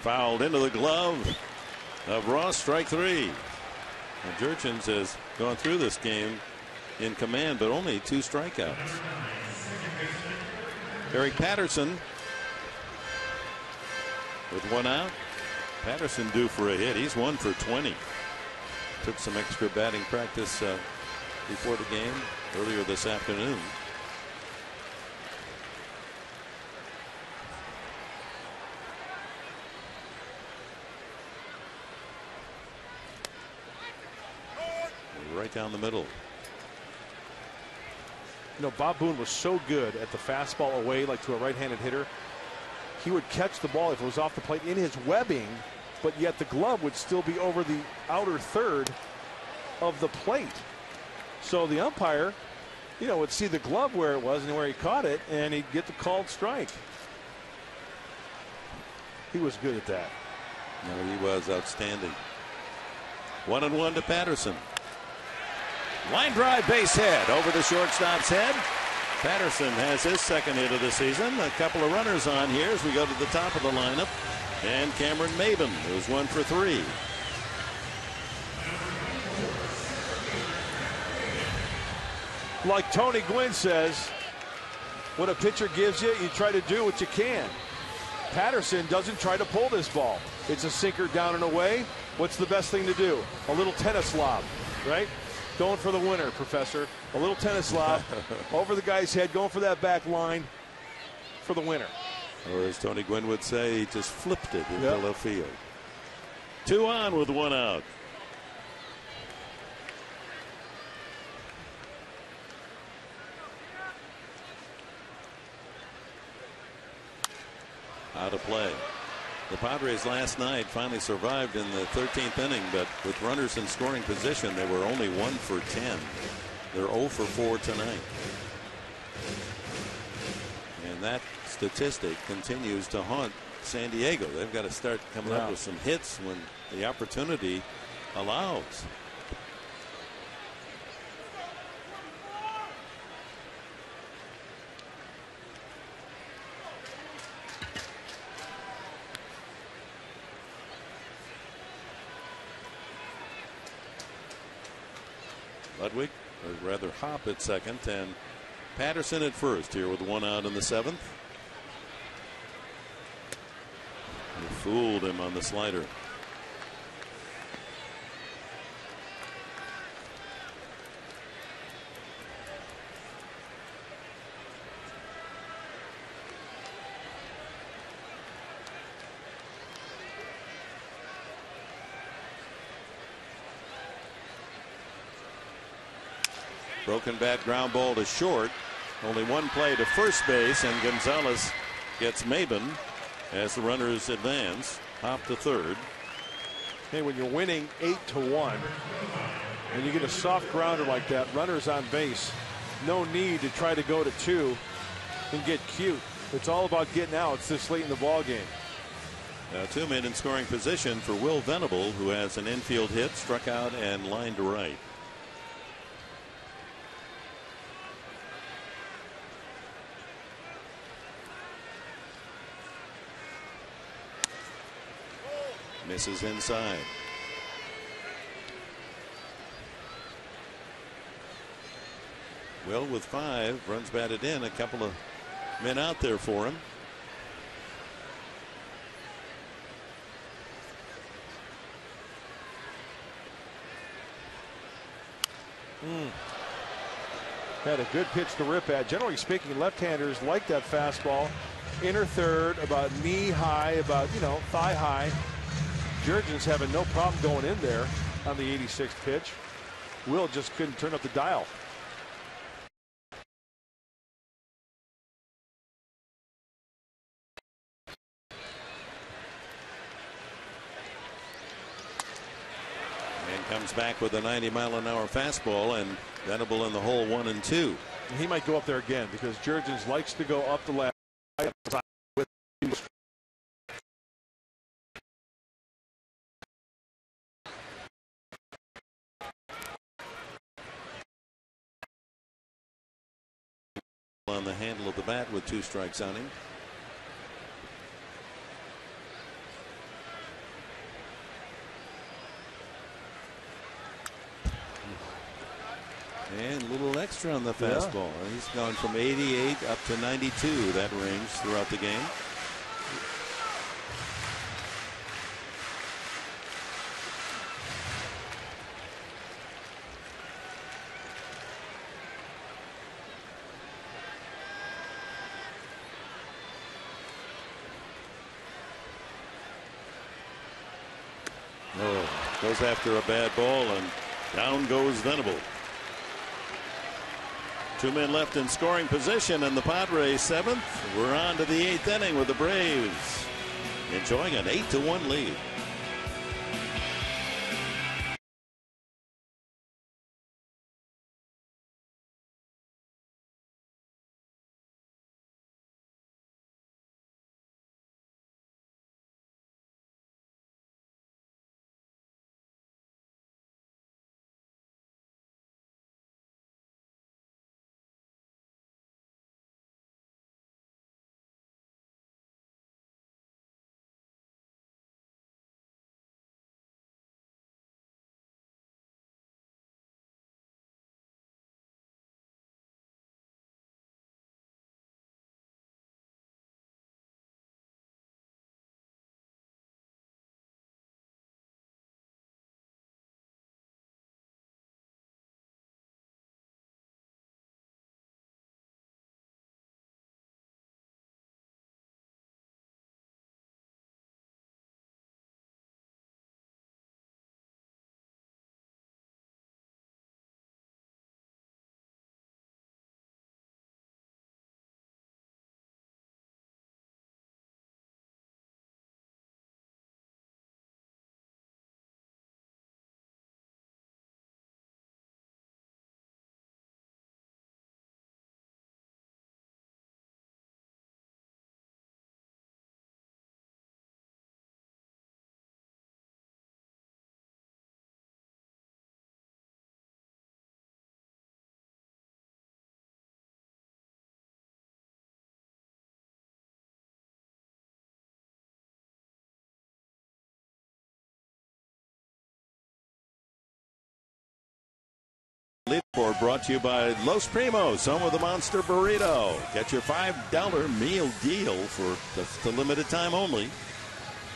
Fouled into the glove of Ross. Strike three. Now, Jurgens has gone through this game in command, but only 2 strikeouts. Eric Patterson with 1 out. Patterson due for a hit. He's 1 for 20. Took some extra batting practice before the game earlier this afternoon. Right down the middle. You know, Bob Boone was so good at the fastball away, like to a right-handed hitter. He would catch the ball if it was off the plate in his webbing, but yet the glove would still be over the outer third of the plate. So the umpire, you know, would see the glove where it was and where he caught it, and he'd get the called strike. He was good at that. No, he was outstanding. 1-1 to Patterson. Line drive base hit over the shortstop's head. Patterson has his second hit of the season. A couple of runners on here as we go to the top of the lineup. And Cameron Maben, who's 1 for 3. Like Tony Gwynn says, when a pitcher gives you try to do what you can. Patterson doesn't try to pull this ball. It's a sinker down and away. What's the best thing to do? A little tennis lob, right? Going for the winner, Professor. A little tennis lob over the guy's head, going for that back line for the winner. Or as Tony Gwynn would say, he just flipped it into left field. 2 on with 1 out. Out of play. The Padres last night finally survived in the 13th inning, but with runners in scoring position, they were only 1 for 10. They're 0 for 4 tonight. And that statistic continues to haunt San Diego. They've got to start coming up with some hits when the opportunity allows. Ludwig, or rather Hop at second, and Patterson at first here with 1 out in the 7th. He fooled him on the slider. Broken bat ground ball to short. Only 1 play to first base, and Gonzalez gets Maben as the runners advance. Hop to third. Hey, when you're winning 8-1 and you get a soft grounder like that, runners on base, no need to try to go to 2 and get cute. It's all about getting outs this late in the ball game. Now 2 men in scoring position for Will Venable, who has an infield hit, struck out, and lined to right. Misses inside. Will with 5, runs batted in, a couple of men out there for him. Had a good pitch to rip at. Generally speaking, left-handers like that fastball. Inner third, about knee high, about, thigh high. Jurgen's having no problem going in there on the 86th pitch. Will just couldn't turn up the dial. And comes back with a 90-mile-an-hour fastball, and Venable in the hole 1-2. He might go up there again because Jurgens likes to go up the left side with on the handle of the bat with 2 strikes on him. And a little extra on the fastball. Yeah. He's gone from 88 up to 92, that range throughout the game. Oh, goes after a bad ball, and down goes Venable. 2 men left in scoring position, and the Padres 7th. We're on to the 8th inning with the Braves enjoying an 8-1 lead. Leaderboard brought to you by Los Primos, home of the Monster Burrito. Get your $5 meal deal for just a limited time only.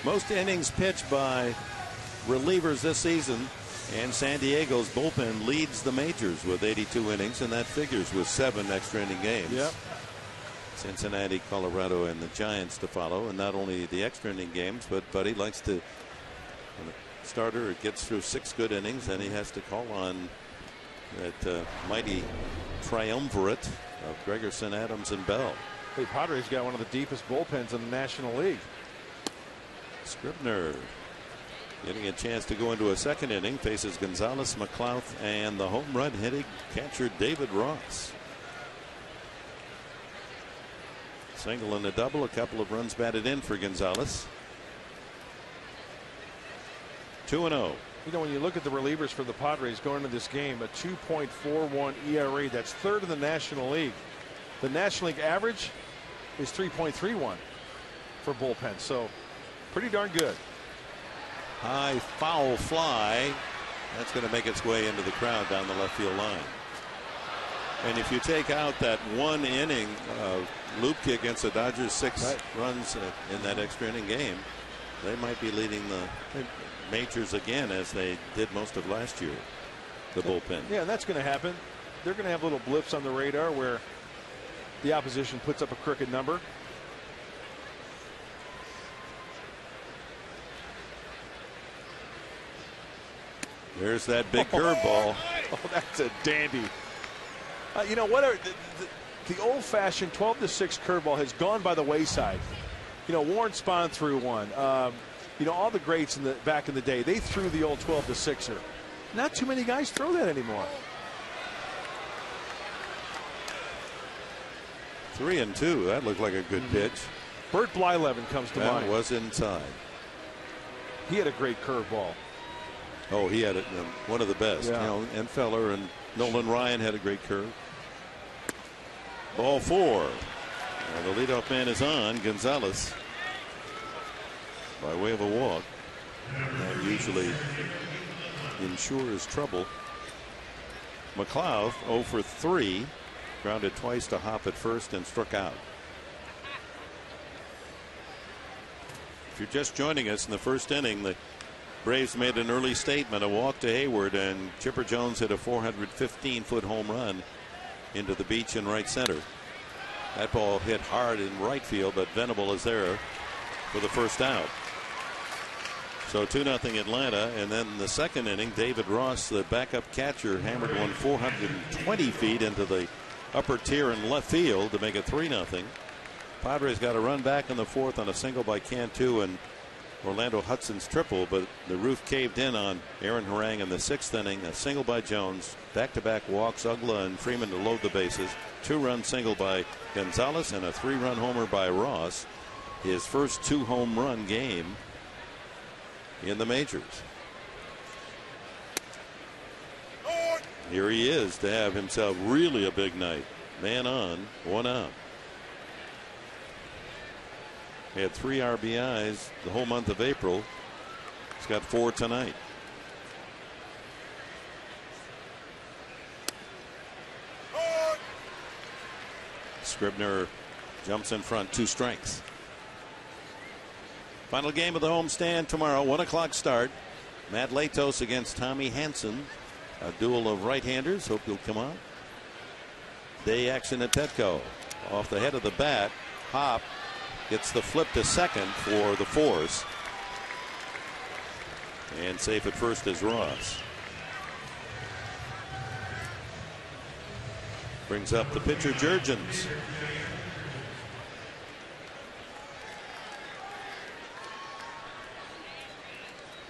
Most innings pitched by relievers this season, and San Diego's bullpen leads the majors with 82 innings, and that figures with 7 extra inning games. Yep. Cincinnati, Colorado, and the Giants to follow, and not only the extra inning games, but Buddy likes to, when a starter gets through 6 good innings, then he has to call on that mighty triumvirate of Gregerson, Adams, and Bell. Hey, Padres got one of the deepest bullpens in the National League. Scribner getting a chance to go into a 2nd inning, faces Gonzalez, McLouth, and the home run hitting catcher David Ross. Single and a double, a couple of runs batted in for Gonzalez. 2-0. You know, when you look at the relievers for the Padres going into this game, a 2.41 ERA, that's 3rd in the National League. The National League average is 3.31 for bullpen, so pretty darn good. High foul fly. That's going to make its way into the crowd down the left field line. And if you take out that one inning loop kick against the Dodgers, 6 runs in that extra inning game, they might be leading the majors again, as they did most of last year, the bullpen. Yeah, that's going to happen. They're going to have little blips on the radar where the opposition puts up a crooked number. There's that big curveball. Oh, that's a dandy. You know what? The old-fashioned 12-6 curveball has gone by the wayside. You know, Warren Spahn threw one. You know, all the greats back in the day, they threw the old 12-6er. Not too many guys throw that anymore. 3-2. That looked like a good pitch. Bert Blyleven comes to mind. That was inside. He had a great curveball. Oh, he had it, one of the best. Yeah. You know, and Feller and Nolan Ryan had a great curve. Ball 4. And the leadoff man is on, Gonzalez, by way of a walk. That usually ensures trouble. McLeod 0 for 3. Grounded twice to Hop at first and struck out. If you're just joining us in the first inning, the Braves made an early statement, a walk to Hayward, and Chipper Jones hit a 415-foot home run into the beach in right center. That ball hit hard in right field, but Venable is there for the first out. So 2-0 Atlanta, and then the second inning, David Ross, the backup catcher, hammered one 420 feet into the upper tier in left field to make it 3-0. Padres got a run back in the fourth on a single by Cantu and Orlando Hudson's triple, but the roof caved in on Aaron Harang in the sixth inning. A single by Jones, back-to-back walks, Ugla and Freeman to load the bases. 2-run single by Gonzalez and a 3-run homer by Ross. His first 2-home-run game in the majors. Here he is to have himself really a big night. Man on, 1 out. He had 3 RBIs the whole month of April. He's got 4 tonight. Scribner jumps in front, 2 strikes. Final game of the homestand tomorrow, 1 o'clock start. Matt Latos against Tommy Hanson. A duel of right-handers. Hope you'll come on. Day action at Petco. Off the head of the bat, Hop gets the flip to second for the force. And safe at first is Ross. Brings up the pitcher, Jurgens.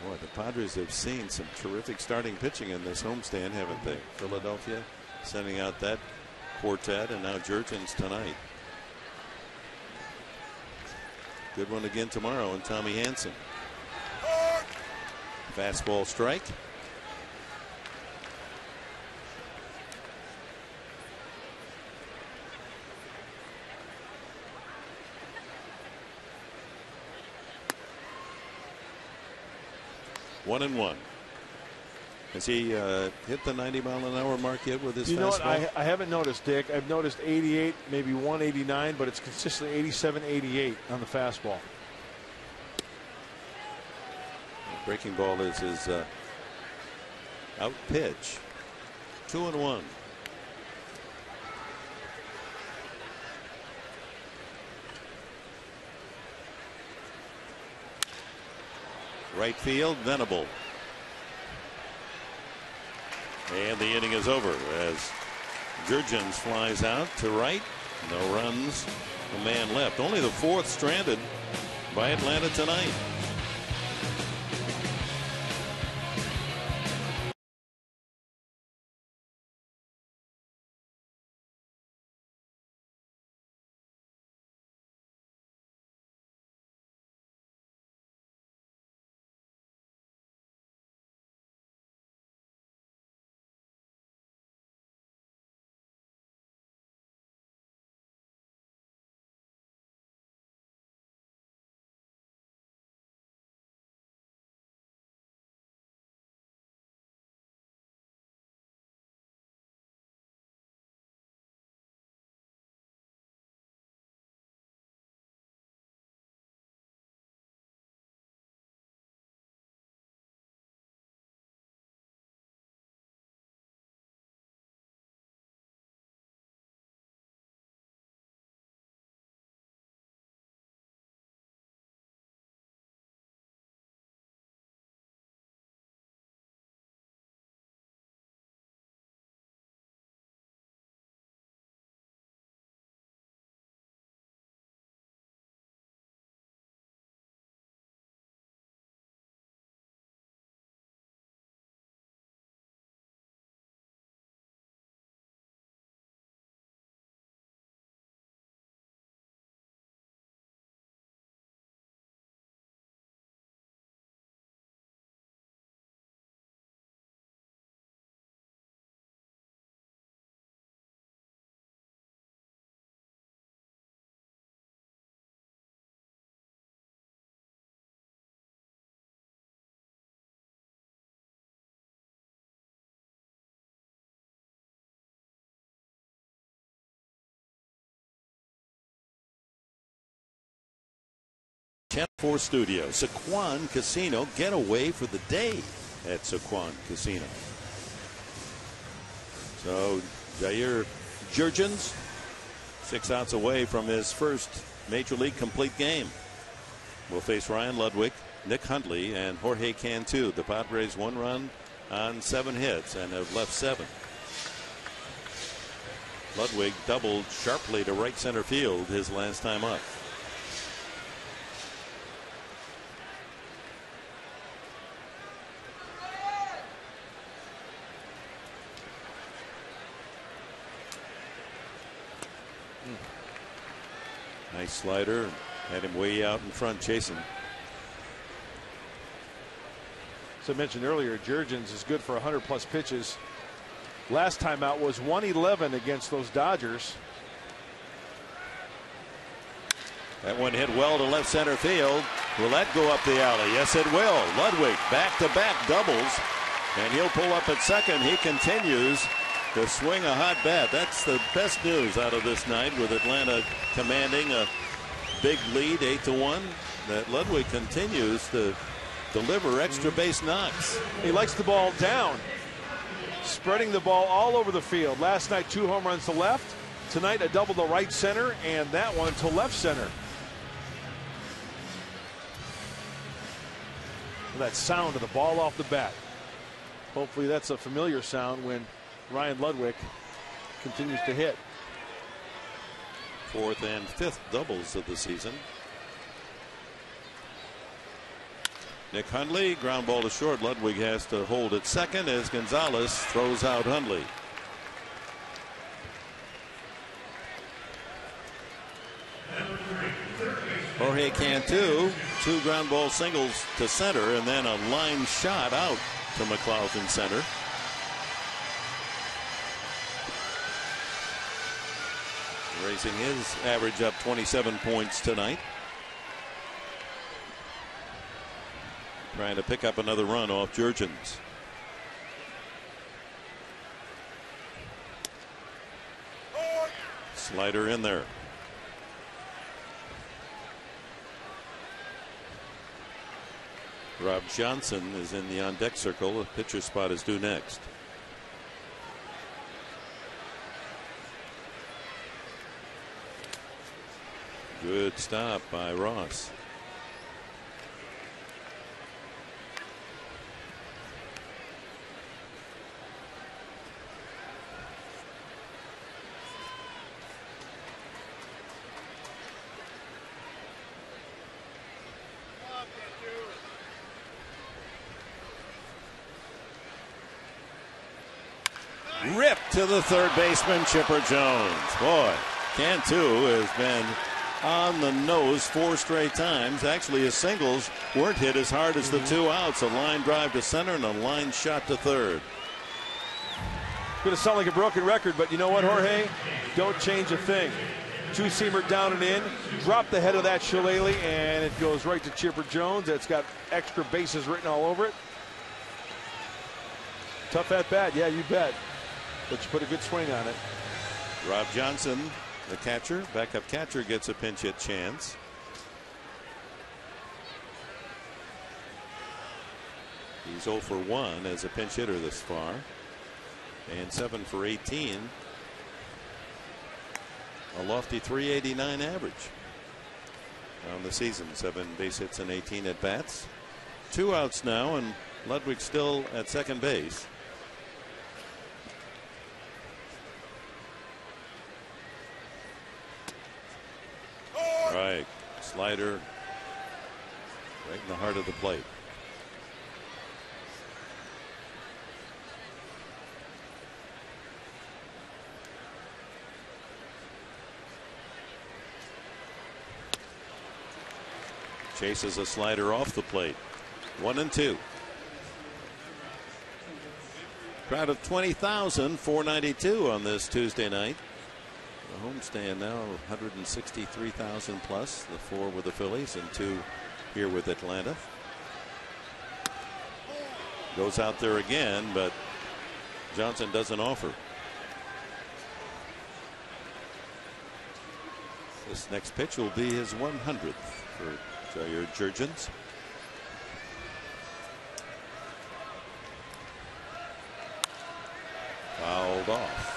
Boy, the Padres have seen some terrific starting pitching in this homestand, haven't they? Philadelphia sending out that quartet, and now Jurgens tonight. Good one again tomorrow, and Tommy Hanson. Fastball strike. One and one. Has he hit the 90-mile-an-hour mark yet with his fastball? You know what? I haven't noticed, Dick. I've noticed 88, maybe 189, but it's consistently 87, 88 on the fastball. Breaking ball is his out pitch. 2-1. Right field, Venable. And the inning is over as Jurgens flies out to right. No runs, a man left. Only the 4th stranded by Atlanta tonight. Channel 4 studio. Saquon Casino getaway for the day at Saquon Casino. So Jair Jurgens 6 outs away from his first Major League complete game. Will face Ryan Ludwig, Nick Hundley, and Jorge Cantu. The Padres 1 run on 7 hits and have left 7. Ludwig doubled sharply to right center field his last time up. Nice slider. Had him way out in front chasing. As I mentioned earlier, Jurgens is good for 100+ pitches. Last time out was 111 against those Dodgers. That one hit well to left center field. Will that go up the alley? Yes, it will. Ludwig back-to-back doubles, and he'll pull up at second. He continues to swing a hot bat. That's the best news out of this night, with Atlanta commanding a big lead 8-1. That Ludwig continues to deliver extra base knocks. He likes the ball down, spreading the ball all over the field. Last night 2 home runs to left. Tonight a double to right center, and that one to left center. That sound of the ball off the bat. Hopefully that's a familiar sound when Ryan Ludwig continues to hit. 4th and 5th doubles of the season. Nick Hundley, ground ball to short. Ludwig has to hold at second as Gonzalez throws out Hundley. Jorge Cantu, 2 ground ball singles to center, and then a line shot out to McLaughlin center. Raising his average up 27 points tonight. Trying to pick up another run off Jurgens. Slider in there. Rob Johnson is in the on deck circle. The pitcher spot is due next. Good stop by Ross. Ripped to the third baseman, Chipper Jones. Boy, Cantu has been on the nose 4 straight times. Actually, his singles weren't hit as hard as the 2 outs. A line drive to center and a line shot to third. Going to sound like a broken record, but you know what, Jorge? Don't change a thing. 2-seamer down and in. Drop the head of that shillelagh, and it goes right to Chipper Jones. That's got extra bases written all over it. Tough at bat, yeah, you bet. But you put a good swing on it. Rob Johnson, the catcher, backup catcher, gets a pinch hit chance. He's 0 for 1 as a pinch hitter this far, and 7 for 18. A lofty 389 average on the season. 7 base hits and 18 at bats. 2 outs now, and Ludwig still at second base. Right, slider right in the heart of the plate. Chases a slider off the plate. 1-2. Crowd of 20,492 on this Tuesday night. The homestand now 163,000 plus. The 4 with the Phillies and 2 here with Atlanta. Goes out there again, but Johnson doesn't offer. This next pitch will be his 100th for So your Jurgens. Fouled off.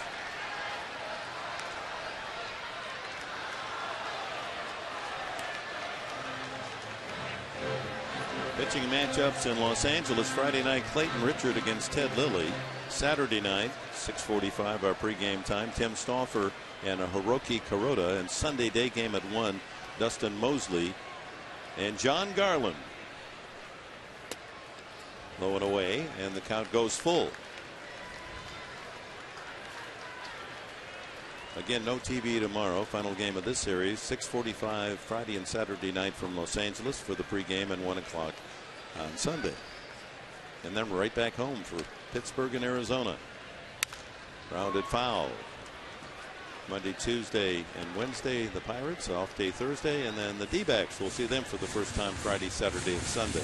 Pitching matchups in Los Angeles Friday night, Clayton Richard against Ted Lilly. Saturday night, 6:45 our pregame time, Tim Stauffer and Hiroki Kuroda. And Sunday day game at 1, Dustin Mosley and John Garland. Low and away, and the count goes full. Again, no TV tomorrow. Final game of this series, 6:45 Friday and Saturday night from Los Angeles for the pregame, and 1 o'clock on Sunday. And then right back home for Pittsburgh and Arizona. Rounded foul. Monday, Tuesday, and Wednesday, the Pirates. Off day Thursday, and then the D-backs. We'll see them for the first time Friday, Saturday, and Sunday.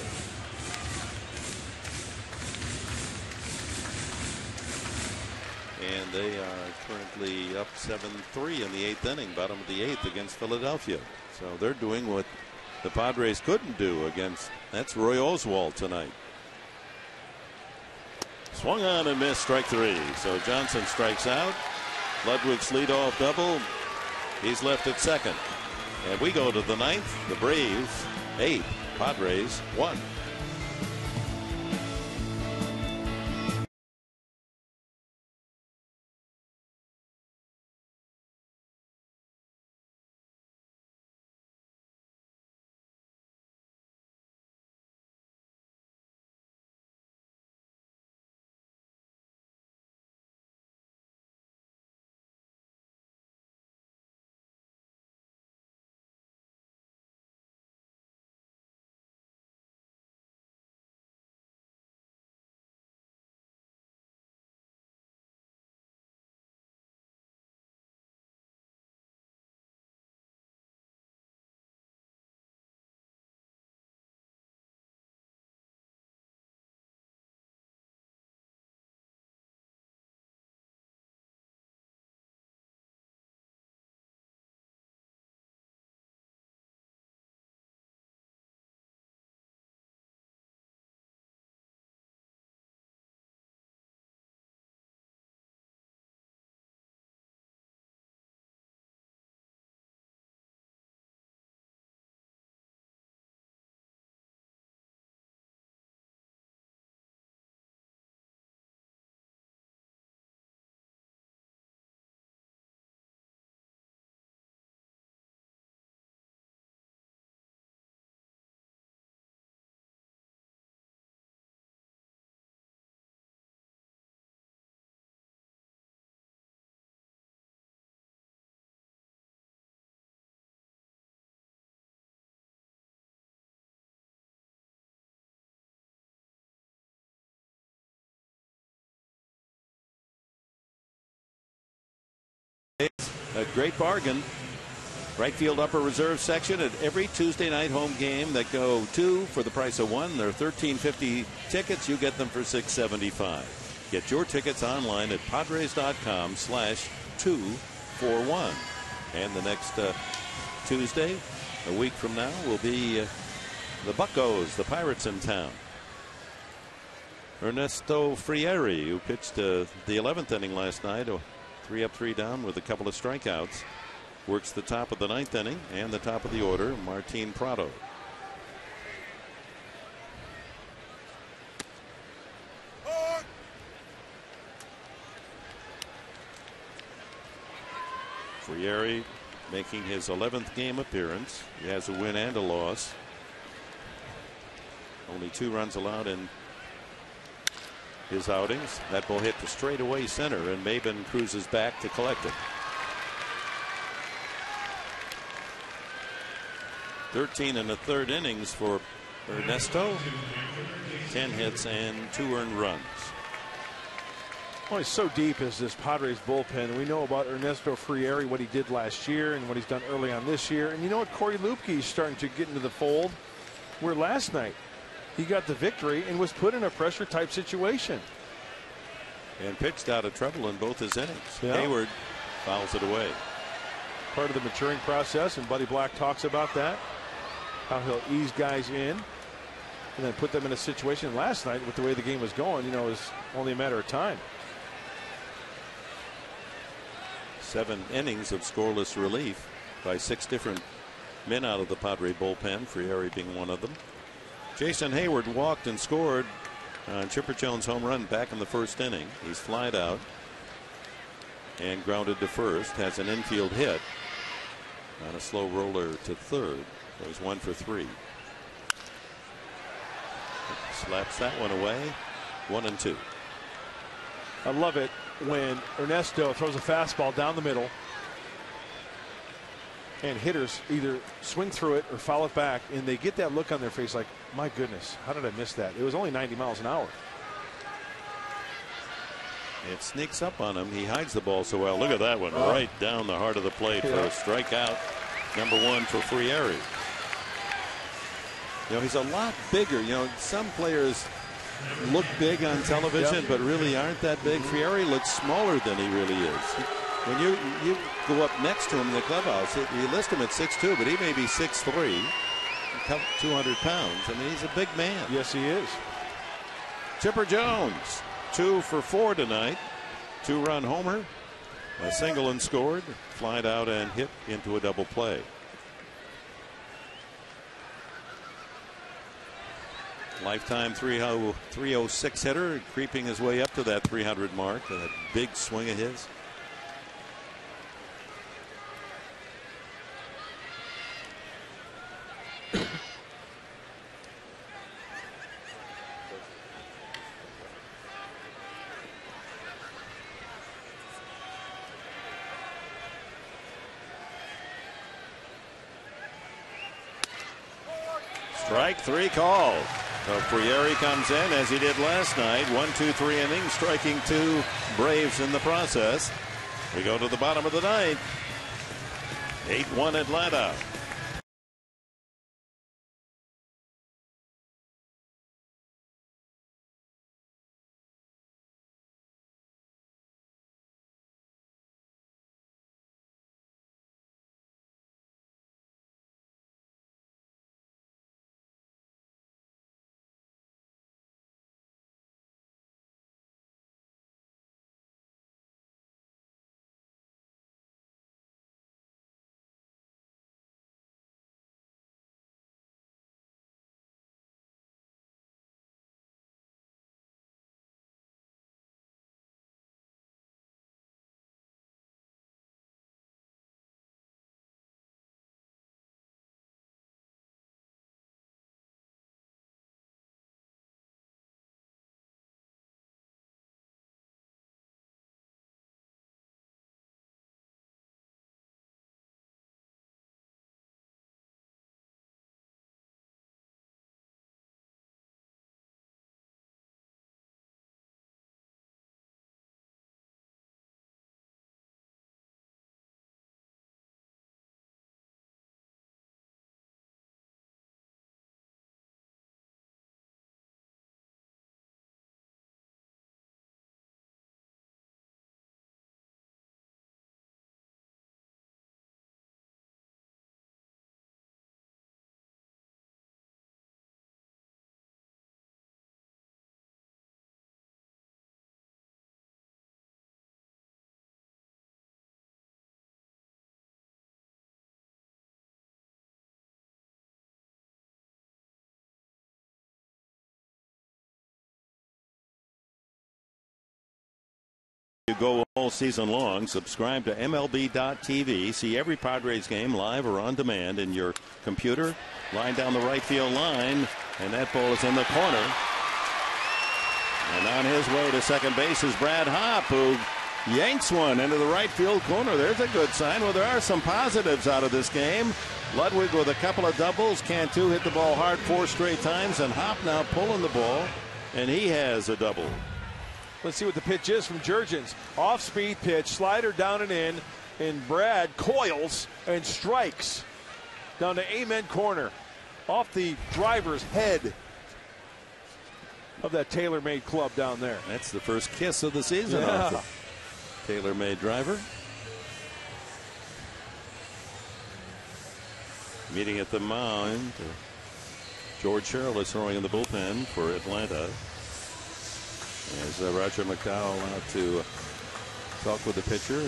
And they are currently up 7-3 in the 8th inning, bottom of the 8th against Philadelphia. So they're doing what the Padres couldn't do against. That's Roy Oswalt tonight. Swung on and missed, strike 3. So Johnson strikes out. Ludwig's leadoff double. He's left at second. And we go to the 9th. The Braves 8, Padres 1. A great bargain. Right field upper reserve section at every Tuesday night home game that go 2 for the price of 1. They're $13.50 tickets. You get them for $6.75. Get your tickets online at Padres.com/241. And the next Tuesday, a week from now, will be the Buccos, the Pirates in town. Ernesto Frieri, who pitched the 11th inning last night, 3 up, 3 down with a couple of strikeouts, works the top of the 9th inning and the top of the order. Martin Prado. Frieri making his 11th game appearance. He has a win and a loss. Only 2 runs allowed in his outings. That ball hit the straightaway center, and Maben cruises back to collect it. 13 1/3 innings for Ernesto. 10 hits and 2 earned runs. Well, he's so deep as this Padres bullpen. We know about Ernesto Frieri, what he did last year and what he's done early on this year. And you know what? Corey Lupke is starting to get into the fold, where last night he got the victory and was put in a pressure type situation. And pitched out of trouble in both his innings. Yeah. Hayward fouls it away. Part of the maturing process, and Buddy Black talks about that. how he'll ease guys in and then put them in a situation. Last night, with the way the game was going, it was only a matter of time. 7 innings of scoreless relief by 6 different men out of the Padre bullpen, Frieri being one of them. Jason Hayward walked and scored on Chipper Jones' home run back in the first inning. He's flied out and grounded to first, has an infield hit on a slow roller to third. So he's 1 for 3. Slaps that one away. 1-2. I love it when Ernesto throws a fastball down the middle and hitters either swing through it or foul it back, and they get that look on their face like, my goodness, how did I miss that? It was only 90 miles an hour. It sneaks up on him. He hides the ball so well. Look at that one, right down the heart of the plate for a strikeout. Number 1 for Frieri. He's a lot bigger. Some players look big on television, but really aren't that big. Frieri looks smaller than he really is. When you go up next to him in the clubhouse, you list him at 6'2", but he may be 6'3", 200 pounds. I mean, he's a big man. Yes, he is. Chipper Jones, 2 for 4 tonight. 2-run homer, a single and scored, flied out and hit into a double play. Lifetime 306 hitter, creeping his way up to that 300 mark. That big swing of his. Strike 3 called. So Frieri comes in as he did last night. 1, 2, 3 innings, striking 2 Braves in the process. We go to the bottom of the ninth. 8-1 Atlanta. You go all season long. Subscribe to MLB.tv. See every Padres game live or on demand in your computer. Line down the right field line, and that ball is in the corner. And on his way to second base is Brad Hopp, who yanks one into the right field corner. There's a good sign. Well, there are some positives out of this game. Ludwig with a couple of doubles. Cantu hit the ball hard 4 straight times, and Hopp now pulling the ball, and he has a double. Let's see what the pitch is from Jurgens. Off-speed pitch, slider down and in, and Brad coils and strikes down to Amen corner, off the driver's head of that TaylorMade club down there. That's the first kiss of the season off the TaylorMade driver. Meeting at the mound, George Sherrill is throwing in the bullpen for Atlanta. As Roger McDowell out to talk with the pitcher.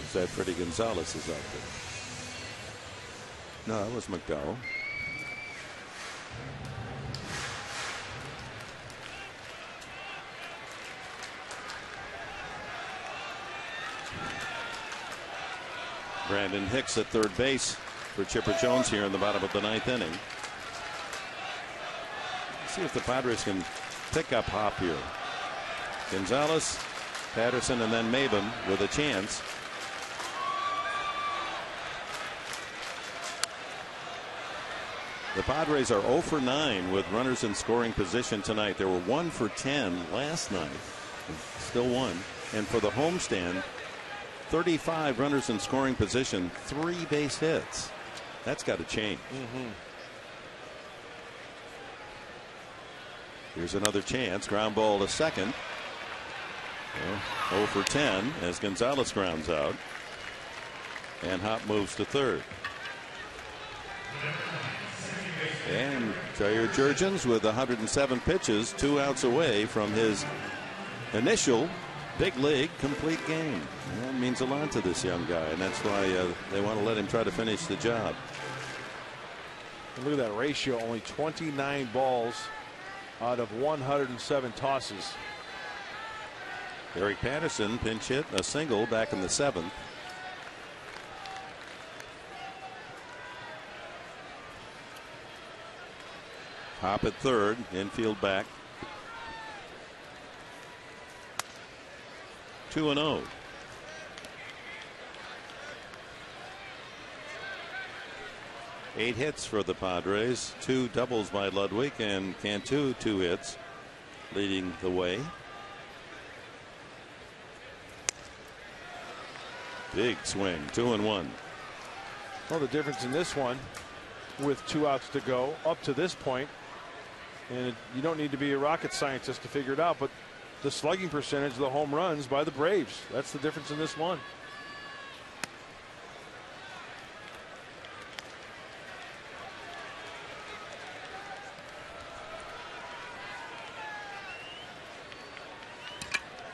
Is that Freddie Gonzalez is out there? No, that was McDowell. Brandon Hicks at third base for Chipper Jones here in the bottom of the 9th inning. Let's see if the Padres can pick up Hop here. Gonzalez, Patterson, and then Maben with a chance. The Padres are 0 for 9 with runners in scoring position tonight. They were 1 for 10 last night. Still won. And for the homestand, 35 runners in scoring position, 3 base hits. That's got to change. Here's another chance. Ground ball to second. 0 for 10 as Gonzalez grounds out. And Hop moves to third. And Jair Jurgens with 107 pitches, 2 outs away from his initial big league complete game. That means a lot to this young guy, and that's why they want to let him try to finish the job. Look at that ratio, only 29 balls out of 107 tosses. Eric Patterson pinch hit a single back in the 7th. Hop at third, infield back. 2-0. Eight hits for the Padres, 2 doubles by Ludwig, and Cantu 2 hits, leading the way. Big swing, 2-1. Well, the difference in this one, with 2 outs to go up to this point, and you don't need to be a rocket scientist to figure it out, but the slugging percentage of the home runs by the Braves, that's the difference in this one.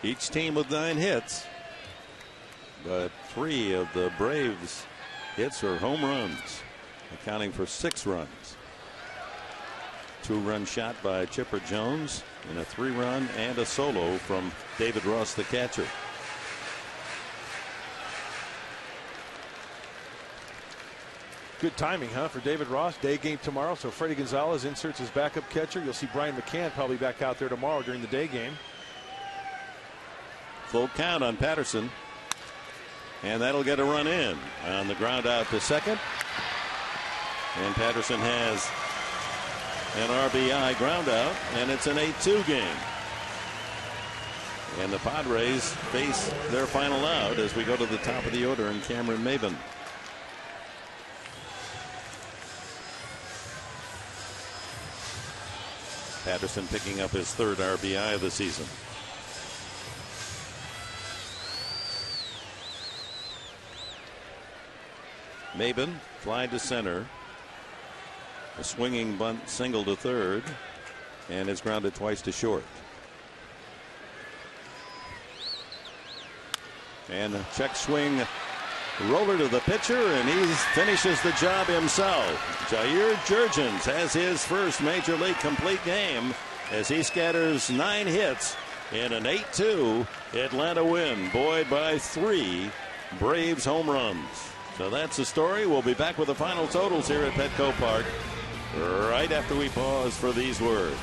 Each team with 9 hits, but 3 of the Braves hits are home runs, accounting for 6 runs. 2-run shot by Chipper Jones and a 3-run and a solo from David Ross, the catcher. Good timing, huh, for David Ross. Day game tomorrow, so Freddie Gonzalez inserts his backup catcher. You'll see Brian McCann probably back out there tomorrow during the day game. Full count on Patterson, and that'll get a run in on the ground out to second. And Patterson has an RBI ground out, and it's an 8-2 game. And the Padres face their final out as we go to the top of the order in Cameron Maben. Patterson picking up his 3rd RBI of the season. Maben fly to center. A swinging bunt single to third, and is grounded twice to short. And a check swing roller to the pitcher, and he finishes the job himself. Jair Jurgens has his first major league complete game as he scatters 9 hits in an 8-2 Atlanta win, buoyed by 3 Braves home runs. So that's the story. We'll be back with the final totals here at Petco Park right after we pause for these words.